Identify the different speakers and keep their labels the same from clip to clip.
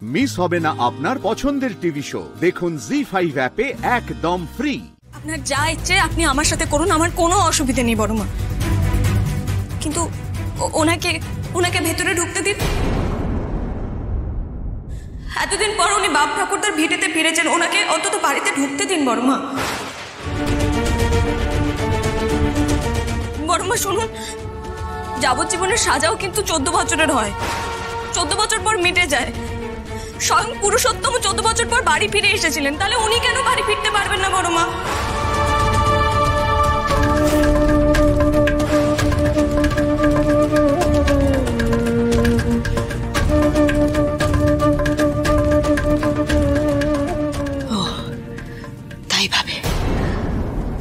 Speaker 1: Miss হবে না আপনার পছন্দের টিভি শো। দেখুন জি5 অ্যাপে একদম ফ্রি।
Speaker 2: আপনার যা ইচ্ছে আপনি আমার সাথে করুন, আমার কোনো অসুবিধা নেই বড় মা, কিন্তু ওনাকে ভেতরে ঢুকতে দিন। এতদিন পর উনি বাপ ঠাকুরদার ভিটেতে ফিরেছেন, ওনাকে অন্তত বাড়িতে ঢুকতে দিন বড় মা। বড় মা শুনুন, যাবজ্জীবনের সাজাও কিন্তু 14 বছরের হয়, 14 বছর পর মিটে যায়। স্বয়ং পুরুষোত্তম 14 বছর পর বাড়ি ফিরে এসেছিলেন, তাহলে উনি কেন বাড়ি ফিরতে পারবেন না বড় মা?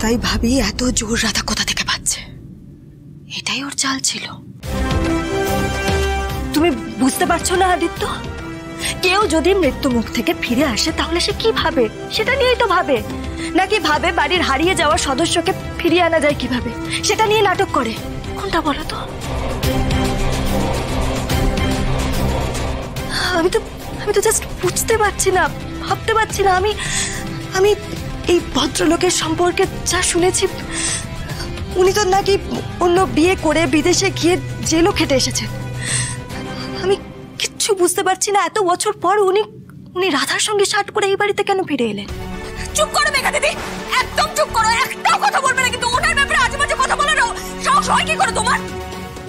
Speaker 3: তাই ভাবি এত জোর রাধা কোথা থেকে পাচ্ছে? এটাই ওর চাল ছিল। তুমি বুঝতে পারছো না আদিত্য? কেউ যদি মৃত্যু মুখ থেকে ফিরে আসে তাহলে সে কি ভাবে, সেটা নিয়েই তো ভাবে। নাকি ভাবে বাড়ির হারিয়ে যাওয়া সদস্যকে ফিরিয়ে আনা যায় কিভাবে, সেটা নিয়ে নাটক করে। কোনটা বলো তো? আমি তো জাস্ট বুঝতে পারছি না, ভাবতে পারছি না। আমি এই ভদ্রলোকের সম্পর্কে যা শুনেছি, উনি তো নাকি অন্য বিয়ে করে বিদেশে গিয়ে জেলও খেটে এসেছেন। আমি কিচ্ছু বুঝতে পারছি না, এত বছর পর উনি রাধার সঙ্গে শার্ট করে এই বাড়িতে কেন ফিরে এলেন?
Speaker 2: চুপ করো মেঘা দিদি, একদম চুপ করো, একটাও কথা বলবে না। কিন্তু ওনার ব্যাপারে আজেবাজে কথা বলার সাহস হয় কি করে তোমার?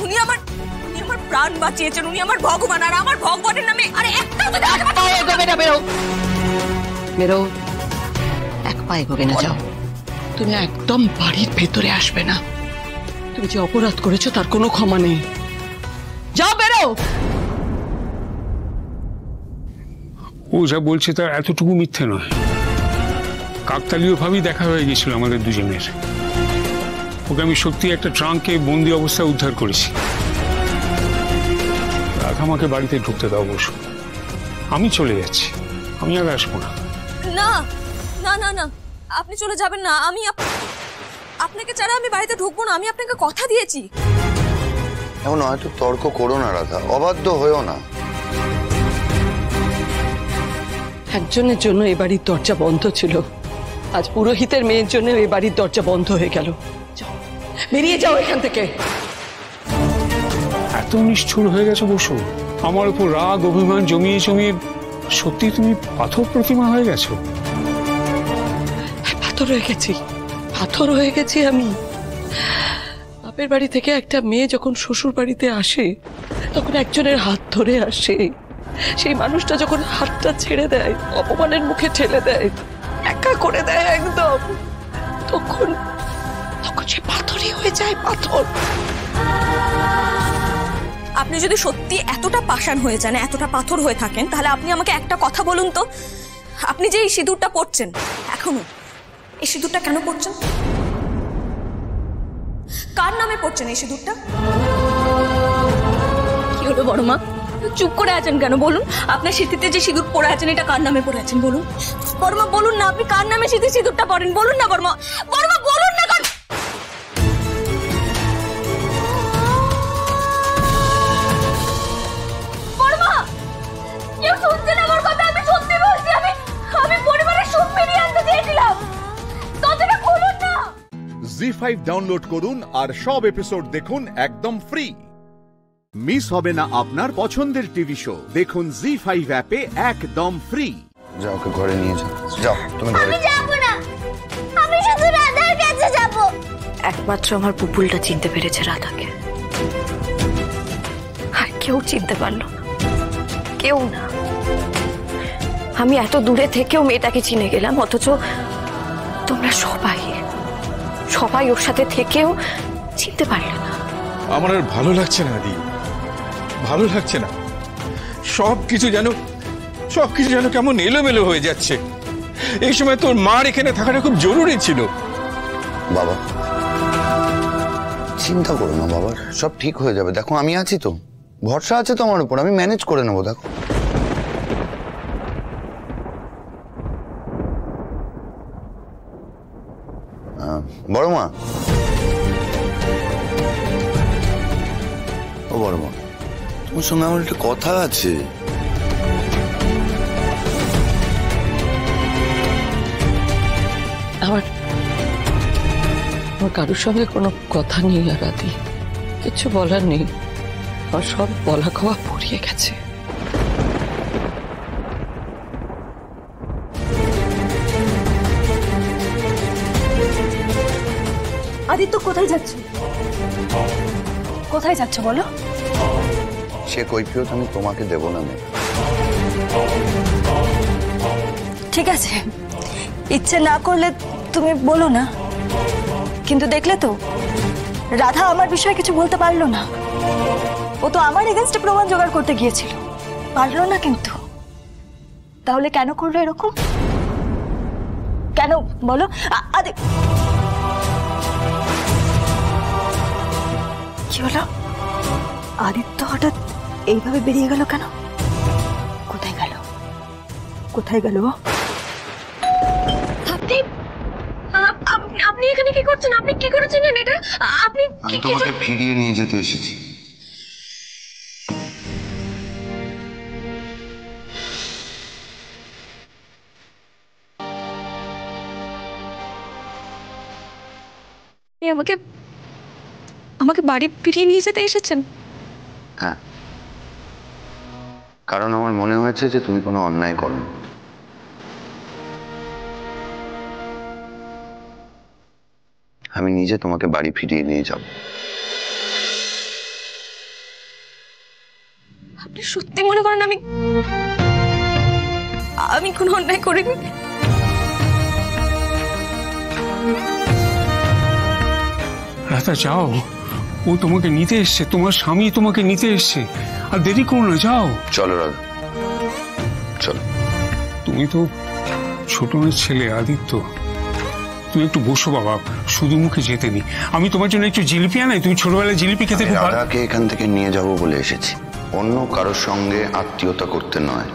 Speaker 2: উনি আমার প্রাণ বাঁচিয়েছেন, উনি আমার ভগবান, আর আমার ভগবানের নামে আরে একটাও যদি আজেবাজে
Speaker 4: বেরো, এক পা এগোবে না। যাও, তুমি একদম বাড়ির ভেতরে আসবে না। তুমি যে অপরাধ করেছো তার কোনো ক্ষমা নেই। যাও, বেরো।
Speaker 5: ও যা বলছে তার এতটুকু মিথ্যে নয়। কাকতালীয় ভাবেই দেখা হয়ে গেছিল আমাদের দুজনের। ওকে আমি সত্যি একটা ট্রাঙ্কে বন্দি অবস্থায় উদ্ধার করেছি। আমাকে বাড়িতে ঢুকতে দাও বসো, আমি চলে যাচ্ছি, আমি আর আসবো না।
Speaker 2: না না না না, আপনি চলে যাবেন না। আমি আপনাকে ছাড়া আমি বাড়িতে ঢুকবো না, আমি আপনাকে কথা দিয়েছি।
Speaker 6: এখন হয়তো তর্ক করো না রাধা, অবাধ্য হয়েও না।
Speaker 4: একজনের জন্য এ বাড়ির দরজা বন্ধ ছিল, আজ পুরোহিতের মেয়ের জন্য এ বাড়ির দরজা বন্ধ হয়ে গেল। যাও, বেরিয়ে যাও এখান থেকে।
Speaker 5: এত নিষ্ঠুর হয়ে গেছে বসু, আমার উপর রাগ অভিমান জমিয়ে জমিয়ে সত্যি তুমি পাথর প্রতিমা হয়ে গেছো।
Speaker 4: পাথর হয়ে গেছি আমি। বাপের বাড়ি থেকে একটা মেয়ে যখন শ্বশুর বাড়িতে আসে তখন একজনের হাত ধরে আসে, সেই মানুষটা যখন হাতটা ছেড়ে দেয়, অপমানের মুখে ঠেলে দেয়, একা করে দেয় একদম, তখন সে পাথরই হয়ে যায়, পাথর।
Speaker 2: আপনি যদি সত্যি এতটা পাষাণ হয়ে যান, এতটা পাথর হয়ে থাকেন, তাহলে আপনি আমাকে একটা কথা বলুন তো, আপনি যে এই সিঁদুরটা পরছেন এখনো, এই সিঁদুরটা কেন পরছেন? কার নামে পরছেন এই সিঁদুরটা? কি হলো বড় মা, চুপ করে আছেন কেন? বলুন, আপনার সিঁথিতে যে সিঁদুর পরে আছেন এটা কার নামে পরে আছেন বলুন? বড় মা বলুন না, আপনি কার নামে সিঁদুরটা পরেন? বলুন না বড় মা, বলুন না।
Speaker 1: জি5 ডাউনলোড করুন আর সব এপিসোড দেখুন একদম ফ্রি। মিস হবে না আপনার পছন্দের টিভি শো। দেখুন জি5 অ্যাপে একদম ফ্রি।
Speaker 6: যাও, ওকে ঘরে নিয়ে যাও। যাও, তুমি ঘরে।
Speaker 7: আমি যাব না, আমি শুধু রাধার কাছে যাব।
Speaker 3: একমাত্র আমার পুপুলটা চিনতে পেরেছে রাধাকে, আর কেউ চিনতে পারলো না, কেউ না। আমি এত দূরে থেকেও মেয়েটাকে চিনে গেলাম, অথচ তোমরা সবাই ওর সাথে থেকেও চিনতে পারলে না।
Speaker 8: আমার আর ভালো লাগছে না দি, ভালো লাগছে না। সবকিছু যেন কেমন এলোমেলো হয়ে যাচ্ছে। এই সময় তোর মার এখানে থাকাটা খুব জরুরি ছিল।
Speaker 6: বাবা, চিন্তা করো না বাবা, সব ঠিক হয়ে যাবে। দেখো আমি আছি তো, ভরসা আছে তো আমার উপর, আমি ম্যানেজ করে নেবো। দেখো বড় মা, ও বড় মা, তোমার সঙ্গে আমার একটা কথা আছে।
Speaker 4: আমার কারোর সঙ্গে কোনো কথা নেই আর আদি, কিছু বলার নেই। আমার সব বলা খাওয়া ফুরিয়ে গেছে।
Speaker 3: আদিত্য কোথায় যাচ্ছ? কোথায় যাচ্ছ বলো?
Speaker 6: সে কৈফিয়ত আমি তোমাকে দেব না মেয়ে।
Speaker 3: ঠিক আছে, ইচ্ছে না করলে তুমি বলো না, কিন্তু দেখলে তো রাধা আমার বিষয়ে কিছু বলতে পারলো না। ও তো আমার এগেইনস্টে প্রমাণ জোগাড় করতে গিয়েছিল, পারলো না। কিন্তু তাহলে কেন করলো এরকম? কেন বলো? কি হলো? আদিত্য হঠাৎ এইভাবে বেরিয়ে গেল কেন? কোথায় গেল? কোথায় গেল?
Speaker 2: আপনি এখানে কি করছেন? আপনি কি করেছেন এটা? আপনি
Speaker 6: আমি তোমাকে ফিরিয়ে নিয়ে যেতে এসেছি।
Speaker 2: আমাকে বাড়ি ফিরিয়ে নিয়ে যেতে এসেছেন?
Speaker 6: হ্যাঁ, কারণ আমার মনে হয়েছে যে তুমি কোনো অন্যায় করো। আমি নিজে তোমাকে বাড়ি ফিরিয়ে নিয়ে যাব।
Speaker 2: আপনি সত্যি মনে করেন আমি কোনো অন্যায় করিনি?
Speaker 5: রাধা যাও, ও তোমাকে নিতে এসছে, তোমার স্বামী তোমাকে নিতে এসছে। আর দেরি করো না, যাও।
Speaker 6: চলো রাধা, চলো।
Speaker 5: তুমি তো ছোট মেয়ের ছেলে আদিত্য, তুমি একটু বসো বাবা, শুধু মুখে যেতে নি। আমি তোমার জন্য একটু জিলিপি আনাই, তুমি ছোটবেলায় জিলিপি খেতে খুব ভালো।
Speaker 6: রাধাকে এখান থেকে নিয়ে যাব বলে এসেছি, অন্য কারোর সঙ্গে আত্মীয়তা করতে নয়।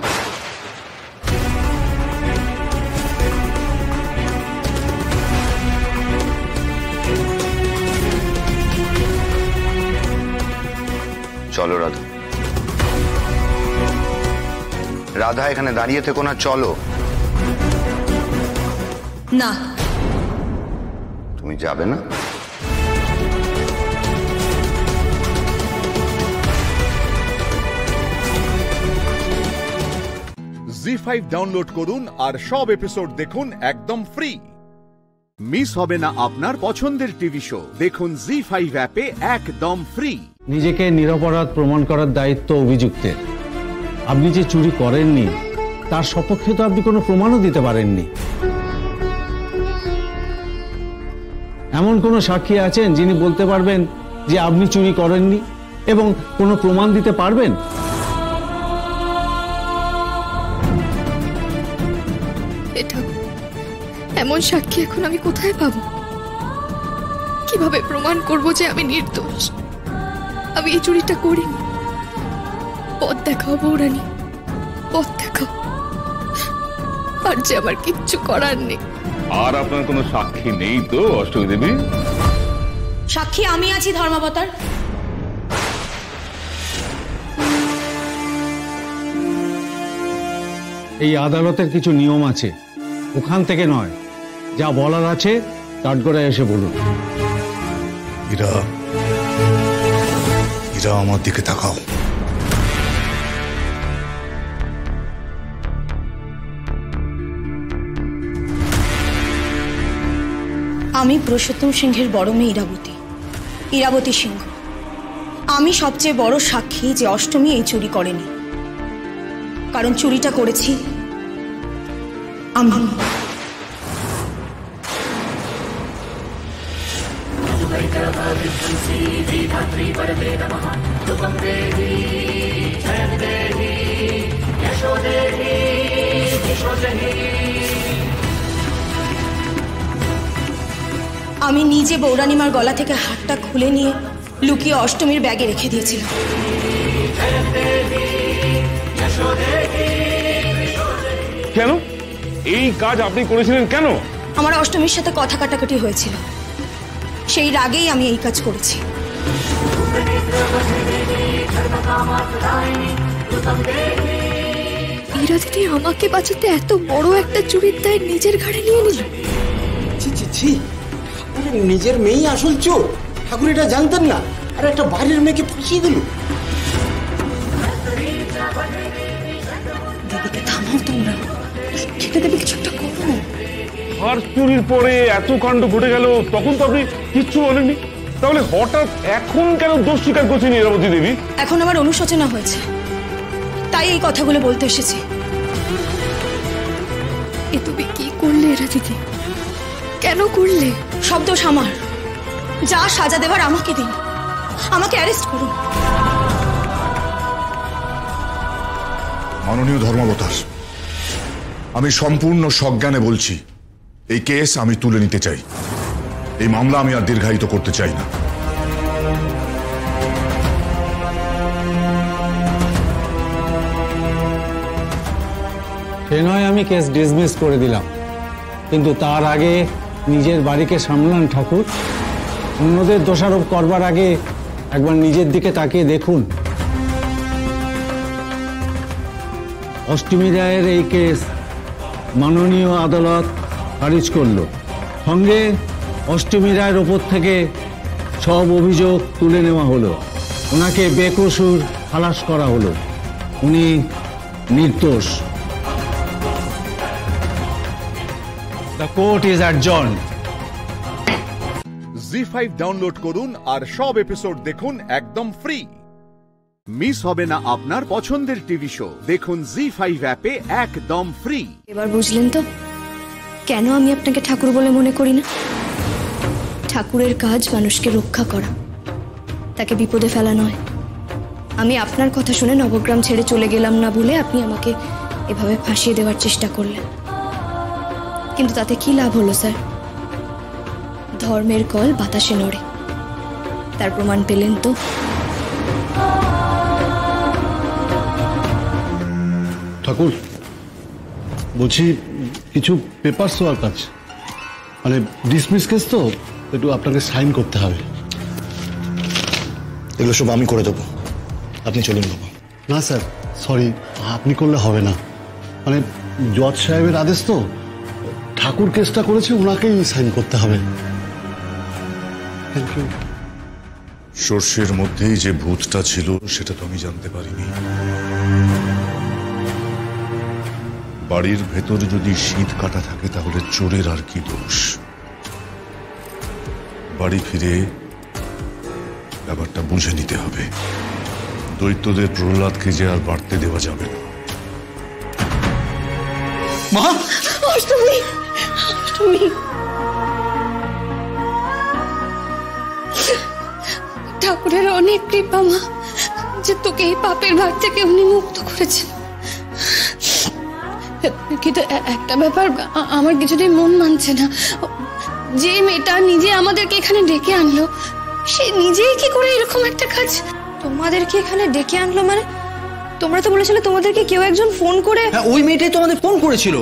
Speaker 6: চলো রাধা। রাধা এখানে দাঁড়িয়ে থেকো না, চলো।
Speaker 2: না।
Speaker 6: তুমি যাবে না?
Speaker 1: জি5 ডাউনলোড করুন আর সব এপিসোড দেখুন একদম ফ্রি। মিস হবে না আপনার পছন্দের টিভি শো, দেখুন জি5 অ্যাপে একদম ফ্রি।
Speaker 9: নিজেকে নিরপরাধ প্রমাণ করার দায়িত্ব অভিযুক্তের। আপনি যে চুরি করেননি তার সপক্ষে তো আপনি কোনো প্রমাণও দিতে পারেননি। এমন কোনো সাক্ষী আছেন যিনি বলতে পারবেন যে আপনি চুরি করেননি এবং কোনো প্রমাণ দিতে পারবেন?
Speaker 10: এটা এমন সাক্ষী এখন আমি কোথায় পাবো? কিভাবে প্রমাণ করব যে আমি নির্দোষ, আমি এই চুরিটা করিনি? পথ দেখাও বৌরানী, পথ দেখাও। আর যে আমার কিচ্ছু করার নেই।
Speaker 11: আর আপনার কোনো সাক্ষী নেই তো অষ্টমী দেবী?
Speaker 10: সাক্ষী আমি আছি ধর্মাবতার।
Speaker 9: এই আদালতের কিছু নিয়ম আছে, ওখান থেকে নয়, যা বলার আছে কাঠগড়ায় এসে বলুন।
Speaker 12: ইরা, আমার দিকে তাকাও।
Speaker 10: আমি পুরুষোত্তম সিংহের বড় মেয়ে ইরাবতী সিংহ। আমি সবচেয়ে বড় সাক্ষী যে অষ্টমী এই চুরি করেনি, কারণ চুরিটা করেছি আমি। আমি নিজে বৌরানীমার গলা থেকে হারটা খুলে নিয়ে লুকিয়ে অষ্টমীর ব্যাগে রেখে দিয়েছিলাম।
Speaker 11: কেন এই কাজ আপনি করেছিলেন? কেন?
Speaker 10: আমার অষ্টমীর সাথে কথা কাটাকাটি হয়েছিল, সেই রাগেই আমি এই কাজ করেছি। ইরা দিদি আমাকে বাঁচাতে এত বড় একটা চুরির দায় নিজের ঘাড়ে নিয়ে নিল।
Speaker 13: ছি, ঠাকুরের নিজের মেয়েই আসল চোর। ঠাকুর এটা জানতেন না, আর একটা বাইরের মেয়েকে ফাঁসিয়ে দিল।
Speaker 2: দেবীকে থামাও তোমরা, খেতে দেবে কিছু একটা করো।
Speaker 11: হার চুরির পরে এত কাণ্ড ঘটে গেল, তখন তো আপনি কিচ্ছু বলেননি। তাহলে হঠাৎ এখন কেন দোষ স্বীকার করছেন ইরাবতী দেবী?
Speaker 2: এখন আমার অনুশোচনা হয়েছে, তাই এই কথাগুলো বলতে এসেছি।
Speaker 10: এ তুমি কি করলে এরা দিদি? কেন করলে?
Speaker 2: সব দোষ আমার। যা সাজা দেবার আমাকে দিন, আমাকে অ্যারেস্ট করুন।
Speaker 12: মাননীয় ধর্মাবতার, আমি সম্পূর্ণ সজ্ঞানে বলছি, এই কেস আমি তুলে নিতে চাই। এই মামলা আমি আর দীর্ঘায়িত করতে চাই না।
Speaker 9: সে নয় আমি কেস ডিসমিস করে দিলাম, কিন্তু তার আগে নিজের বাড়িকে সামলান ঠাকুর। অন্যদের দোষারোপ করবার আগে একবার নিজের দিকে তাকিয়ে দেখুন। অষ্টমী রায়ের এই কেস মাননীয় আদালত খারিজ করলো। সঙ্গে অষ্টমী রায়ের ওপর থেকে সব অভিযোগ তুলে নেওয়া হলো। ওনাকে বেকসুর খালাস করা হলো। উনি নির্দোষ। The court is adjourned.
Speaker 1: Zee five download করুন আর সব এপিসোড দেখুন একদম ফ্রি। মিস হবে না আপনার পছন্দের টিভি শো। দেখুন জি5 অ্যাপে একদম ফ্রি।
Speaker 2: এবার বুঝলেন তো কেন আমি আপনাকে ঠাকুর বলে মনে করি না? ঠাকুরের কাজ মানুষকে রক্ষা করা, তাকে বিপদে ফেলা নয়। আমি আপনার কথা শুনে নবগ্রাম ছেড়ে চলে গেলাম না বলে আপনি আমাকে এভাবে ফাঁসিয়ে দেওয়ার চেষ্টা করলেন, কিন্তু তাতে কি লাভ হলো স্যার? ধর্মের কল বাতাসে নড়ে, তার প্রমাণ পেলেন তো।
Speaker 14: ঠাকুর বলছি, কিছু পেপারস ওয়ার্ক আছে, মানে ডিসমিস কেস তো, একটু আপনাকে সাইন করতে হবে।
Speaker 12: এগুলো সব আমি করে দেবো, আপনি চলুন বাবা।
Speaker 14: না স্যার, সরি, আপনি করলে হবে না। মানে জজ সাহেবের আদেশ তো, ঠাকুর কেসটা করেছে, ওনাকেই সাইন করতে হবে। Thank you.
Speaker 12: সর্ষের মধ্যেই যে ভূতটা ছিল সেটা তো আমি জানতে পারিনি। বাড়ির ভেতরে যদি শীত কাটা থাকে তাহলে চোরের আর কি দোষ? বাড়ি ফিরে ব্যাপারটা বুঝে নিতে হবে। দৈত্যদের প্রহ্লাদকে যে আর বাড়তে দেওয়া যাবে না।
Speaker 13: মা,
Speaker 2: অষ্টমী, অষ্টমী, ঠাকুরের অনেক কৃপা মা, যে তোকে এই পাপের ভার থেকে উনি মুক্ত করেছেন। কিন্তু একটা ব্যাপার আমার কিছুতেই মন মানছে না। যে মেয়েটা নিজে আমাদেরকে এখানে ডেকে আনলো, সে নিজেই কি করে এরকম একটা কাজ? তোমাদেরকে এখানে ডেকে আনলো মানে? তোমরা তো বলেছিলে তোমাদেরকে কেউ একজন ফোন করে।
Speaker 13: হ্যাঁ, ওই মেয়েটাই তো আমাদের ফোন করেছিল।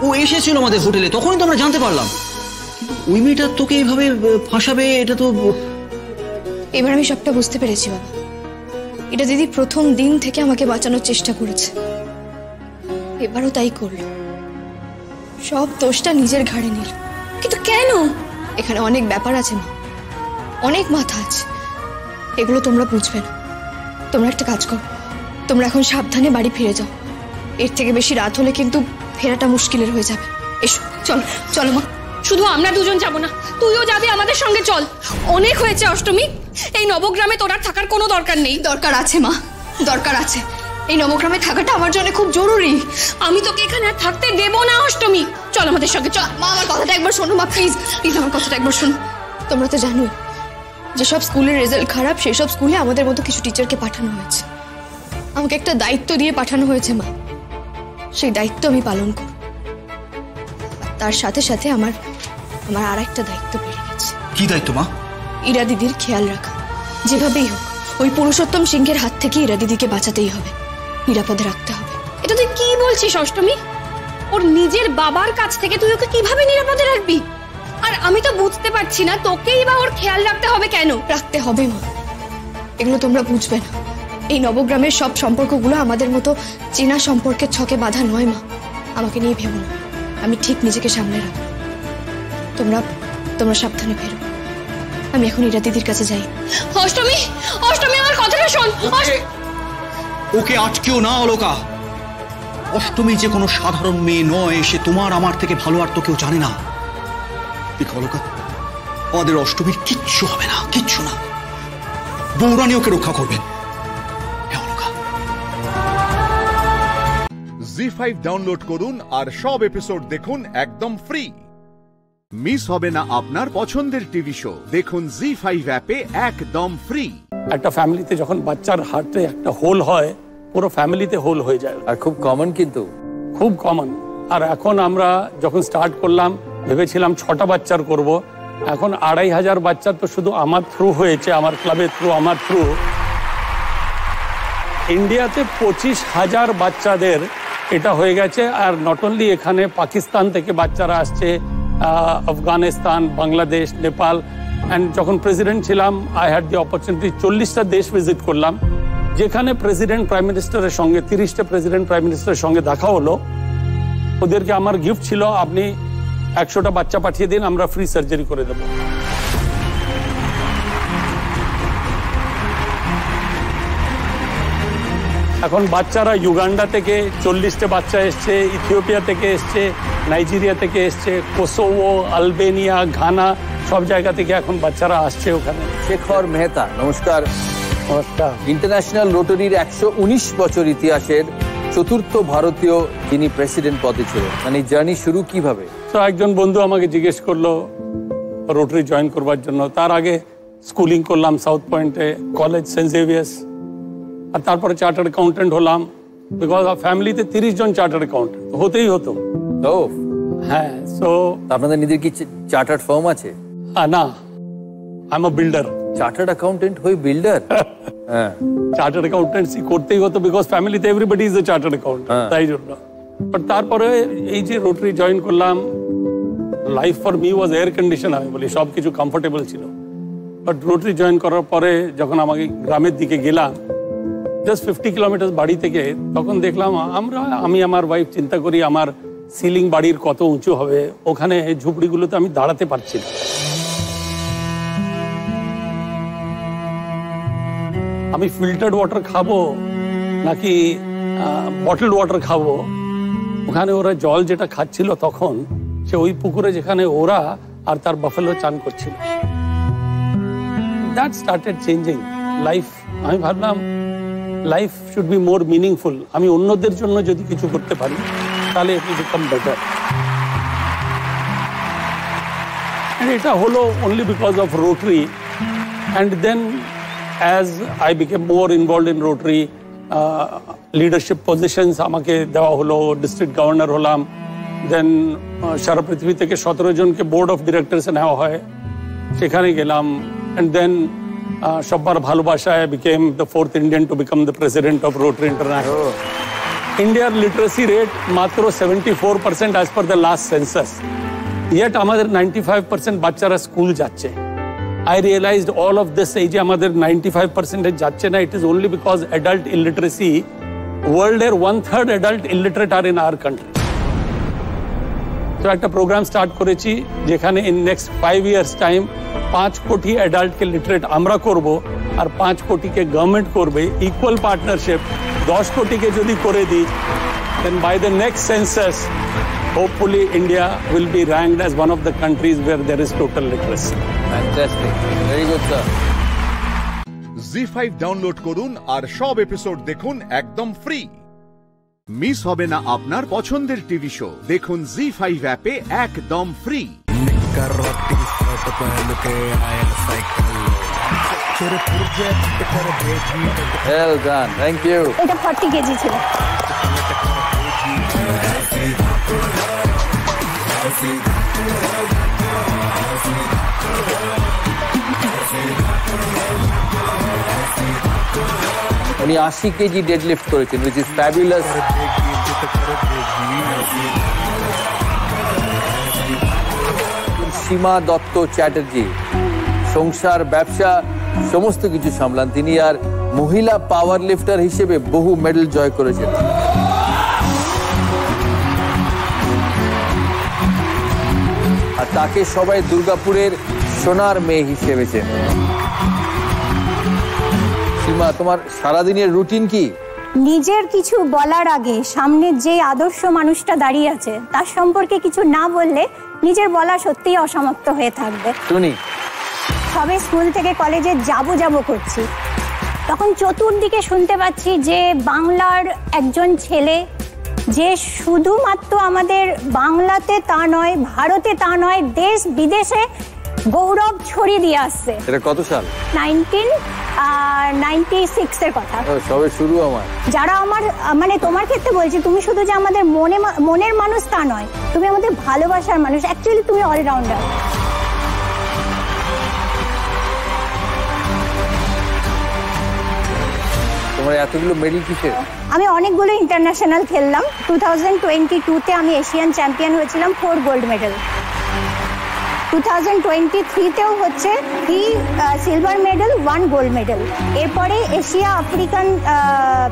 Speaker 13: ও এসেছিল আমাদের হোটেলে, তখনই তো আমরা জানতে পারলাম। ওই মেয়েটা তোকে এইভাবে ফাঁসাবে, এটা তো।
Speaker 2: এবার আমি সবটা বুঝতে পেরেছি বাবা। এটা দিদি প্রথম দিন থেকে আমাকে বাঁচানোর চেষ্টা করেছে, এবারও তাই করলো। সব দোষটা নিজের ঘাড়ে নিল। কিন্তু কেন? এখানে অনেক ব্যাপার আছে মা, অনেক মাথা আছে, এগুলো তোমরা বুঝবে না। তোমরা একটা কাজ করো, তোমরা এখন সাবধানে বাড়ি ফিরে যাও। এর থেকে বেশি রাত হলে কিন্তু ফেরাটা মুশকিলের হয়ে যাবে। এসো, চলো চলো মা। শুধু আমরা দুজন যাব না, তুইও যাবি আমাদের সঙ্গে। চল। অনেক হয়েছে অষ্টমী, এই নবগ্রামে তোর আর থাকার কোনো দরকার নেই। দরকার আছে মা, দরকার আছে। এই নবগ্রামে থাকাটা আমার জন্য খুব জরুরি। আমি তোকে এখানে আর থাকতে দেব না অষ্টমী। চল আমাদের সঙ্গে, চল। মা, আমার কথাটা একবার শোনো মা, প্লিজ প্লিজ আমার কথাটা একবার শোনো। তোমরা তো জানোই যেসব স্কুলের রেজাল্ট খারাপ সেই সব স্কুলে আমাদের মতো কিছু টিচারকে পাঠানো হয়েছে। আমাকে একটা দায়িত্ব দিয়ে পাঠানো হয়েছে মা, সেই দায়িত্ব আমি পালন করব। তার সাথে সাথে আমার আর একটা দায়িত্ব বেড়ে গেছে।
Speaker 13: কি দায়িত্ব মা?
Speaker 2: ইরা দিদির খেয়াল রাখা। যেভাবেই হোক ওই পুরুষোত্তম সিংহের হাত থেকে ইরা দিদিকে বাঁচাতেই হবে, নিরাপদে রাখতে হবে। এটা তুই কি বলছিস অষ্টমী? ওর নিজের বাবার কাছ থেকে তুই ওকে কিভাবে নিরাপদে রাখবি? আর আমি তো বুঝতে পারছি না তোকেই বা ওর খেয়াল রাখতে হবে কেন? রাখতে হবে মা, এগুলো তোমরা বুঝবে না। এই নবগ্রামের সব সম্পর্কগুলো আমাদের মতো চেনা সম্পর্কের ছকে বাঁধা নয় মা। আমাকে নিয়ে ভেবো না, আমি ঠিক নিজেকে সামনে রাখবো।
Speaker 10: তোমরা তোমরা সাবধানে ফেরো। আমি এখন ইরা দিদির কাছে যাই। অষ্টমী, অষ্টমী আমার কথাটা শোন।
Speaker 13: ওকে আটকেও না অলোকা। অষ্টমী যে কোনো সাধারণ মেয়ে নয়, সে তোমার আমার থেকে ভালো আর তো কেউ জানে না। দেখো অলোকা, আমাদের অষ্টমীর কিচ্ছু হবে না, কিচ্ছু না। বৌরানী ওকে রক্ষা করবেন।
Speaker 1: জি5 ডাউনলোড করুন আর সব এপিসোড দেখুন একদম ফ্রি। মিস হবে না আপনার পছন্দের টিভি শো, দেখুন জি5 অ্যাপে একদম ফ্রি।
Speaker 15: একটা ফ্যামিলিতে যখন বাচ্চার হার্টে একটা হোল হয়, পুরো ফ্যামিলিতে হোল হয়ে যায়। আর খুব কমন, কিন্তু খুব কমন। আর এখন আমরা যখন স্টার্ট করলাম ভেবেছিলাম 6টা বাচ্চার করব, এখন 2500 বাচ্চা তো শুধু আমার থ্রু হয়েছে, আমার ক্লাবের থ্রু, আমার থ্রু। ইন্ডিয়াতে 25,000 বাচ্চাদের এটা হয়ে গেছে। আর নট অনলি এখানে, পাকিস্তান থেকে বাচ্চারা আসছে, আফগানিস্তান, বাংলাদেশ, নেপাল। অ্যান্ড যখন প্রেসিডেন্ট ছিলাম, আই হ্যাড দি অপরচুনিটি 40টা দেশ ভিজিট করলাম, যেখানে প্রেসিডেন্ট প্রাইম মিনিস্টারের সঙ্গে 30টা প্রেসিডেন্ট প্রাইম মিনিস্টারের সঙ্গে দেখা হলো। ওদেরকে আমার গিফট ছিল, আপনি 100টা বাচ্চা পাঠিয়ে দিন, আমরা ফ্রি সার্জারি করে দেবো। এখন বাচ্চারা ইউগান্ডা থেকে 40টা বাচ্চা এসছে, ইথিওপিয়া থেকে এসছে, নাইজেরিয়া থেকে এসছে, কোসোভো, আলবেনিয়া, ঘানা, সব জায়গা থেকে এখন বাচ্চারা আসছে ওখানে।
Speaker 16: শেখর মেহতা, নমস্কার।
Speaker 15: নমস্কার।
Speaker 16: ইন্টারন্যাশনাল রোটারির 119 বছর ইতিহাসের চতুর্থ ভারতীয় যিনি প্রেসিডেন্ট পদে ছিলেন, মানে জার্নি শুরু কিভাবে?
Speaker 15: তো একজন বন্ধু আমাকে জিজ্ঞেস করলো রোটারি জয়েন করবার জন্য। তার আগে স্কুলিং করলাম সাউথ পয়েন্টে, কলেজ সেন্ট জেভিয়ার্স, আর তারপরে চার্টার্ড অ্যাকাউন্টেন্ট হলাম। বিকজ ফ্যামিলিতে 30 জন চার্টার্ড অ্যাকাউন্টেন্ট হতেই হতো।
Speaker 16: তো
Speaker 15: হ্যাঁ, সো
Speaker 16: আপনাদের নিজের কি চার্টার্ড ফার্ম আছে?
Speaker 15: না, I am a builder.
Speaker 16: Chartered accountant হই বিল্ডার?
Speaker 15: হ্যাঁ, চার্টার্ড অ্যাকাউন্টেন্সি করতেই হতো, বিকজ ফ্যামিলিতে everybody is a chartered accountant, তাই জন্য। বাট তারপরে এই যে রোটারি জয়েন করলাম, life for me was air condition, আমি বলি, সব কিছু কমফোর্টেবল ছিল। বাট রোটারি জয়েন করার পরে যখন আমাকে গ্রামের দিকে গেলাম, জাস্ট 50 কিলোমিটার বাড়ি থেকে, তখন দেখলাম আমি আমার ওয়াইফ চিন্তা করি আমার সিলিং বাড়ির কত উঁচু হবে, ওখানে ঝুপড়িগুলোতে আমি দাঁড়াতে পারছি না। আমি ফিল্টার্ড ওয়াটার খাবো নাকি বটলড ওয়াটার খাবো? ওখানে ওরা জল যেটা খাচ্ছিল তখন, সে ওই পুকুরে যেখানে ওরা আর তার বাফেলো চান করছিল। That started changing life. আমি ভাবলাম life should be more meaningful. আমি অন্যদের জন্য যদি কিছু করতে পারি তাহলে ইট উইল বিকাম বেটার। এটা হলো only because of Rotary. And then as I became more involved in Rotary, leadership positions আমাকে দেওয়া হলো, ডিস্ট্রিক্ট গভর্নর হলাম। দেন সারা পৃথিবী থেকে 17 জনকে বোর্ড অফ ডিরেক্টরসে নেওয়া হয়, সেখানে গেলাম। অ্যান্ড দেন সবার ভালোবাসায় became the 4th Indian to become the president of Rotary International. India's literacy rate মাত্র 74% as per the last census. Yet আমাদের 95% বাচ্চারা স্কুল যাচ্ছে। I realized all of this, এই যে আমাদের 95% যাচ্ছে না, it is only because adult illiteracy, world এর 1/3 adult illiterate are in our country. তো একটা প্রোগ্রাম স্টার্ট করেছি যেখানে in next 5 years time 5 কোটি অ্যাডাল্টকে লিটারেট আমরা করব, আর 5 কোটিকে গভর্নমেন্ট করবে, ইকুয়াল পার্টনারশিপ। 10 কোটিকে যদি করে দিই, then by the next census hopefully India will be ranked as one of the countries where there is total literacy.
Speaker 16: Fantastic. Very good, sir.
Speaker 1: Zee five download করুন আর সব এপিসোড দেখুন একদম ফ্রি। মিস হবে না আপনার পছন্দের টিভি শো, দেখুন জি5 অ্যাপে একদম free.
Speaker 16: Well done. Thank you.
Speaker 7: এটা 40 কেজি ছিল।
Speaker 16: উনি 80 কেজি ডেডলিফট করেছেন, which is fabulous. সীমা দত্ত চ্যাটার্জি সংসার, ব্যবসা সমস্ত কিছু সামলান তিনি, আর মহিলা পাওয়ার লিফটার হিসেবে বহু মেডেল জয় করেছেন। আর তাকে সবাই দুর্গাপুরের সোনার মেয়ে হিসেবে চেনে। সীমা, তোমার সারাদিনের রুটিন কি?
Speaker 7: নিজের কিছু বলার আগে সামনে যে আদর্শ মানুষটা দাঁড়িয়ে আছে তার সম্পর্কে কিছু না বললে নিজের বলা সত্যিই অসমাপ্ত হয়ে থাকবে।
Speaker 16: শুনি।
Speaker 7: সবে স্কুল থেকে কলেজে যাব করছি, তখন চতুর্দিকে শুনতে পাচ্ছি যে বাংলার একজন ছেলে যে শুধুমাত্র আমাদের বাংলাতে তা নয়, ভারতে তা নয়, দেশ বিদেশে গৌরব ছড়িয়ে দিয়ে আসছে।
Speaker 16: এটা কত সাল?
Speaker 7: 1996 এর কথা।
Speaker 16: সবে শুরু আমার।
Speaker 7: যারা আমার মানে তোমার ক্ষেত্রে বলছি, তুমি শুধু যে আমাদের মনের মানুষ তা নয়, তুমি আমাদের ভালোবাসার মানুষ। অ্যাকচুয়ালি তুমি অলরাউন্ডার।
Speaker 16: তোমার এতগুলো মেডেল কিসের?
Speaker 7: আমি অনেকগুলো ইন্টারন্যাশনাল খেললাম। 2022-তে আমি এশিয়ান চ্যাম্পিয়ন হয়েছিলাম, 4 গোল্ড মেডেল। 2023-তেও হচ্ছে 3 সিলভার মেডেল, 1 গোল্ড মেডেল। এরপরে এশিয়া আফ্রিকান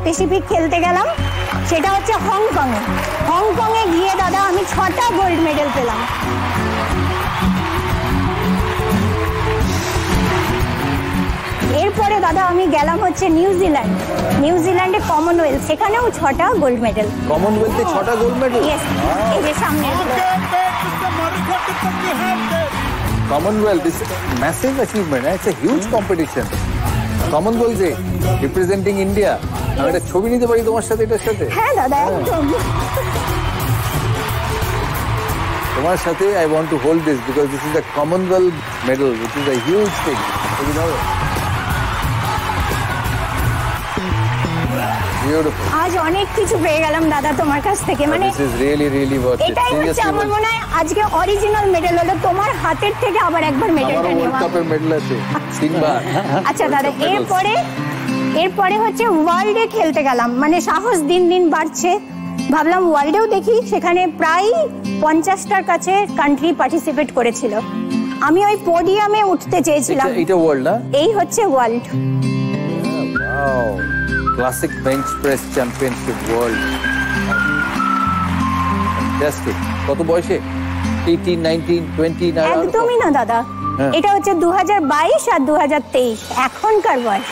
Speaker 7: প্যাসিফিক খেলতে গেলাম, সেটা হচ্ছে হংকংয়ে। হংকংয়ে গিয়ে দাদা আমি 6টা গোল্ড মেডেল পেলাম। এরপরে দাদা আমি গেলাম হচ্ছে নিউজিল্যান্ডে কমনওয়েলথ, সেখানেও 6টা গোল্ড মেডেল।
Speaker 16: কমনওয়েলথে 6টা গোল্ড মেডেল?
Speaker 7: ইয়েস, এই যে সামনে।
Speaker 16: Commonwealth is a massive achievement. It's a huge competition. Commonwealth is representing India. আমি একটা ছবি নিতে পারি তোমার সাথে, এটার সাথে?
Speaker 7: হ্যাঁ দাদা, একদম।
Speaker 16: তোমার সাথে I want to hold this because this is a Commonwealth medal, which is a huge thing.
Speaker 7: আজ অনেক কিছু পেয়ে গেলাম দাদা তোমার কাছ থেকে। মানে এটাই হচ্ছে আমার মনে হয় আজকে অরিজিনাল মেডেল হলো তোমার হাতের থেকে আবার একবার মেডেলটা নেওয়া। আচ্ছা দাদা, এরপরে হচ্ছে ওয়ার্ল্ডে খেলতে গেলাম। মানে সাহস দিন দিন বাড়ছে, ভাবলাম ওয়ার্ল্ডেও দেখি। সেখানে প্রায় 50টার কাছে কান্ট্রি পার্টিসিপেট করেছিল। আমি ওই পোডিয়ামে উঠতে চেয়েছিলাম।
Speaker 16: এটা ওয়ার্ল্ড না?
Speaker 7: এই হচ্ছে world.
Speaker 16: Classic bench press championship world. Fantastic. কত বয়সে? 18, 19, 20 না?
Speaker 7: একদমই না দাদা, এটা হচ্ছে 2022 আর 2023 এখনকার বয়স।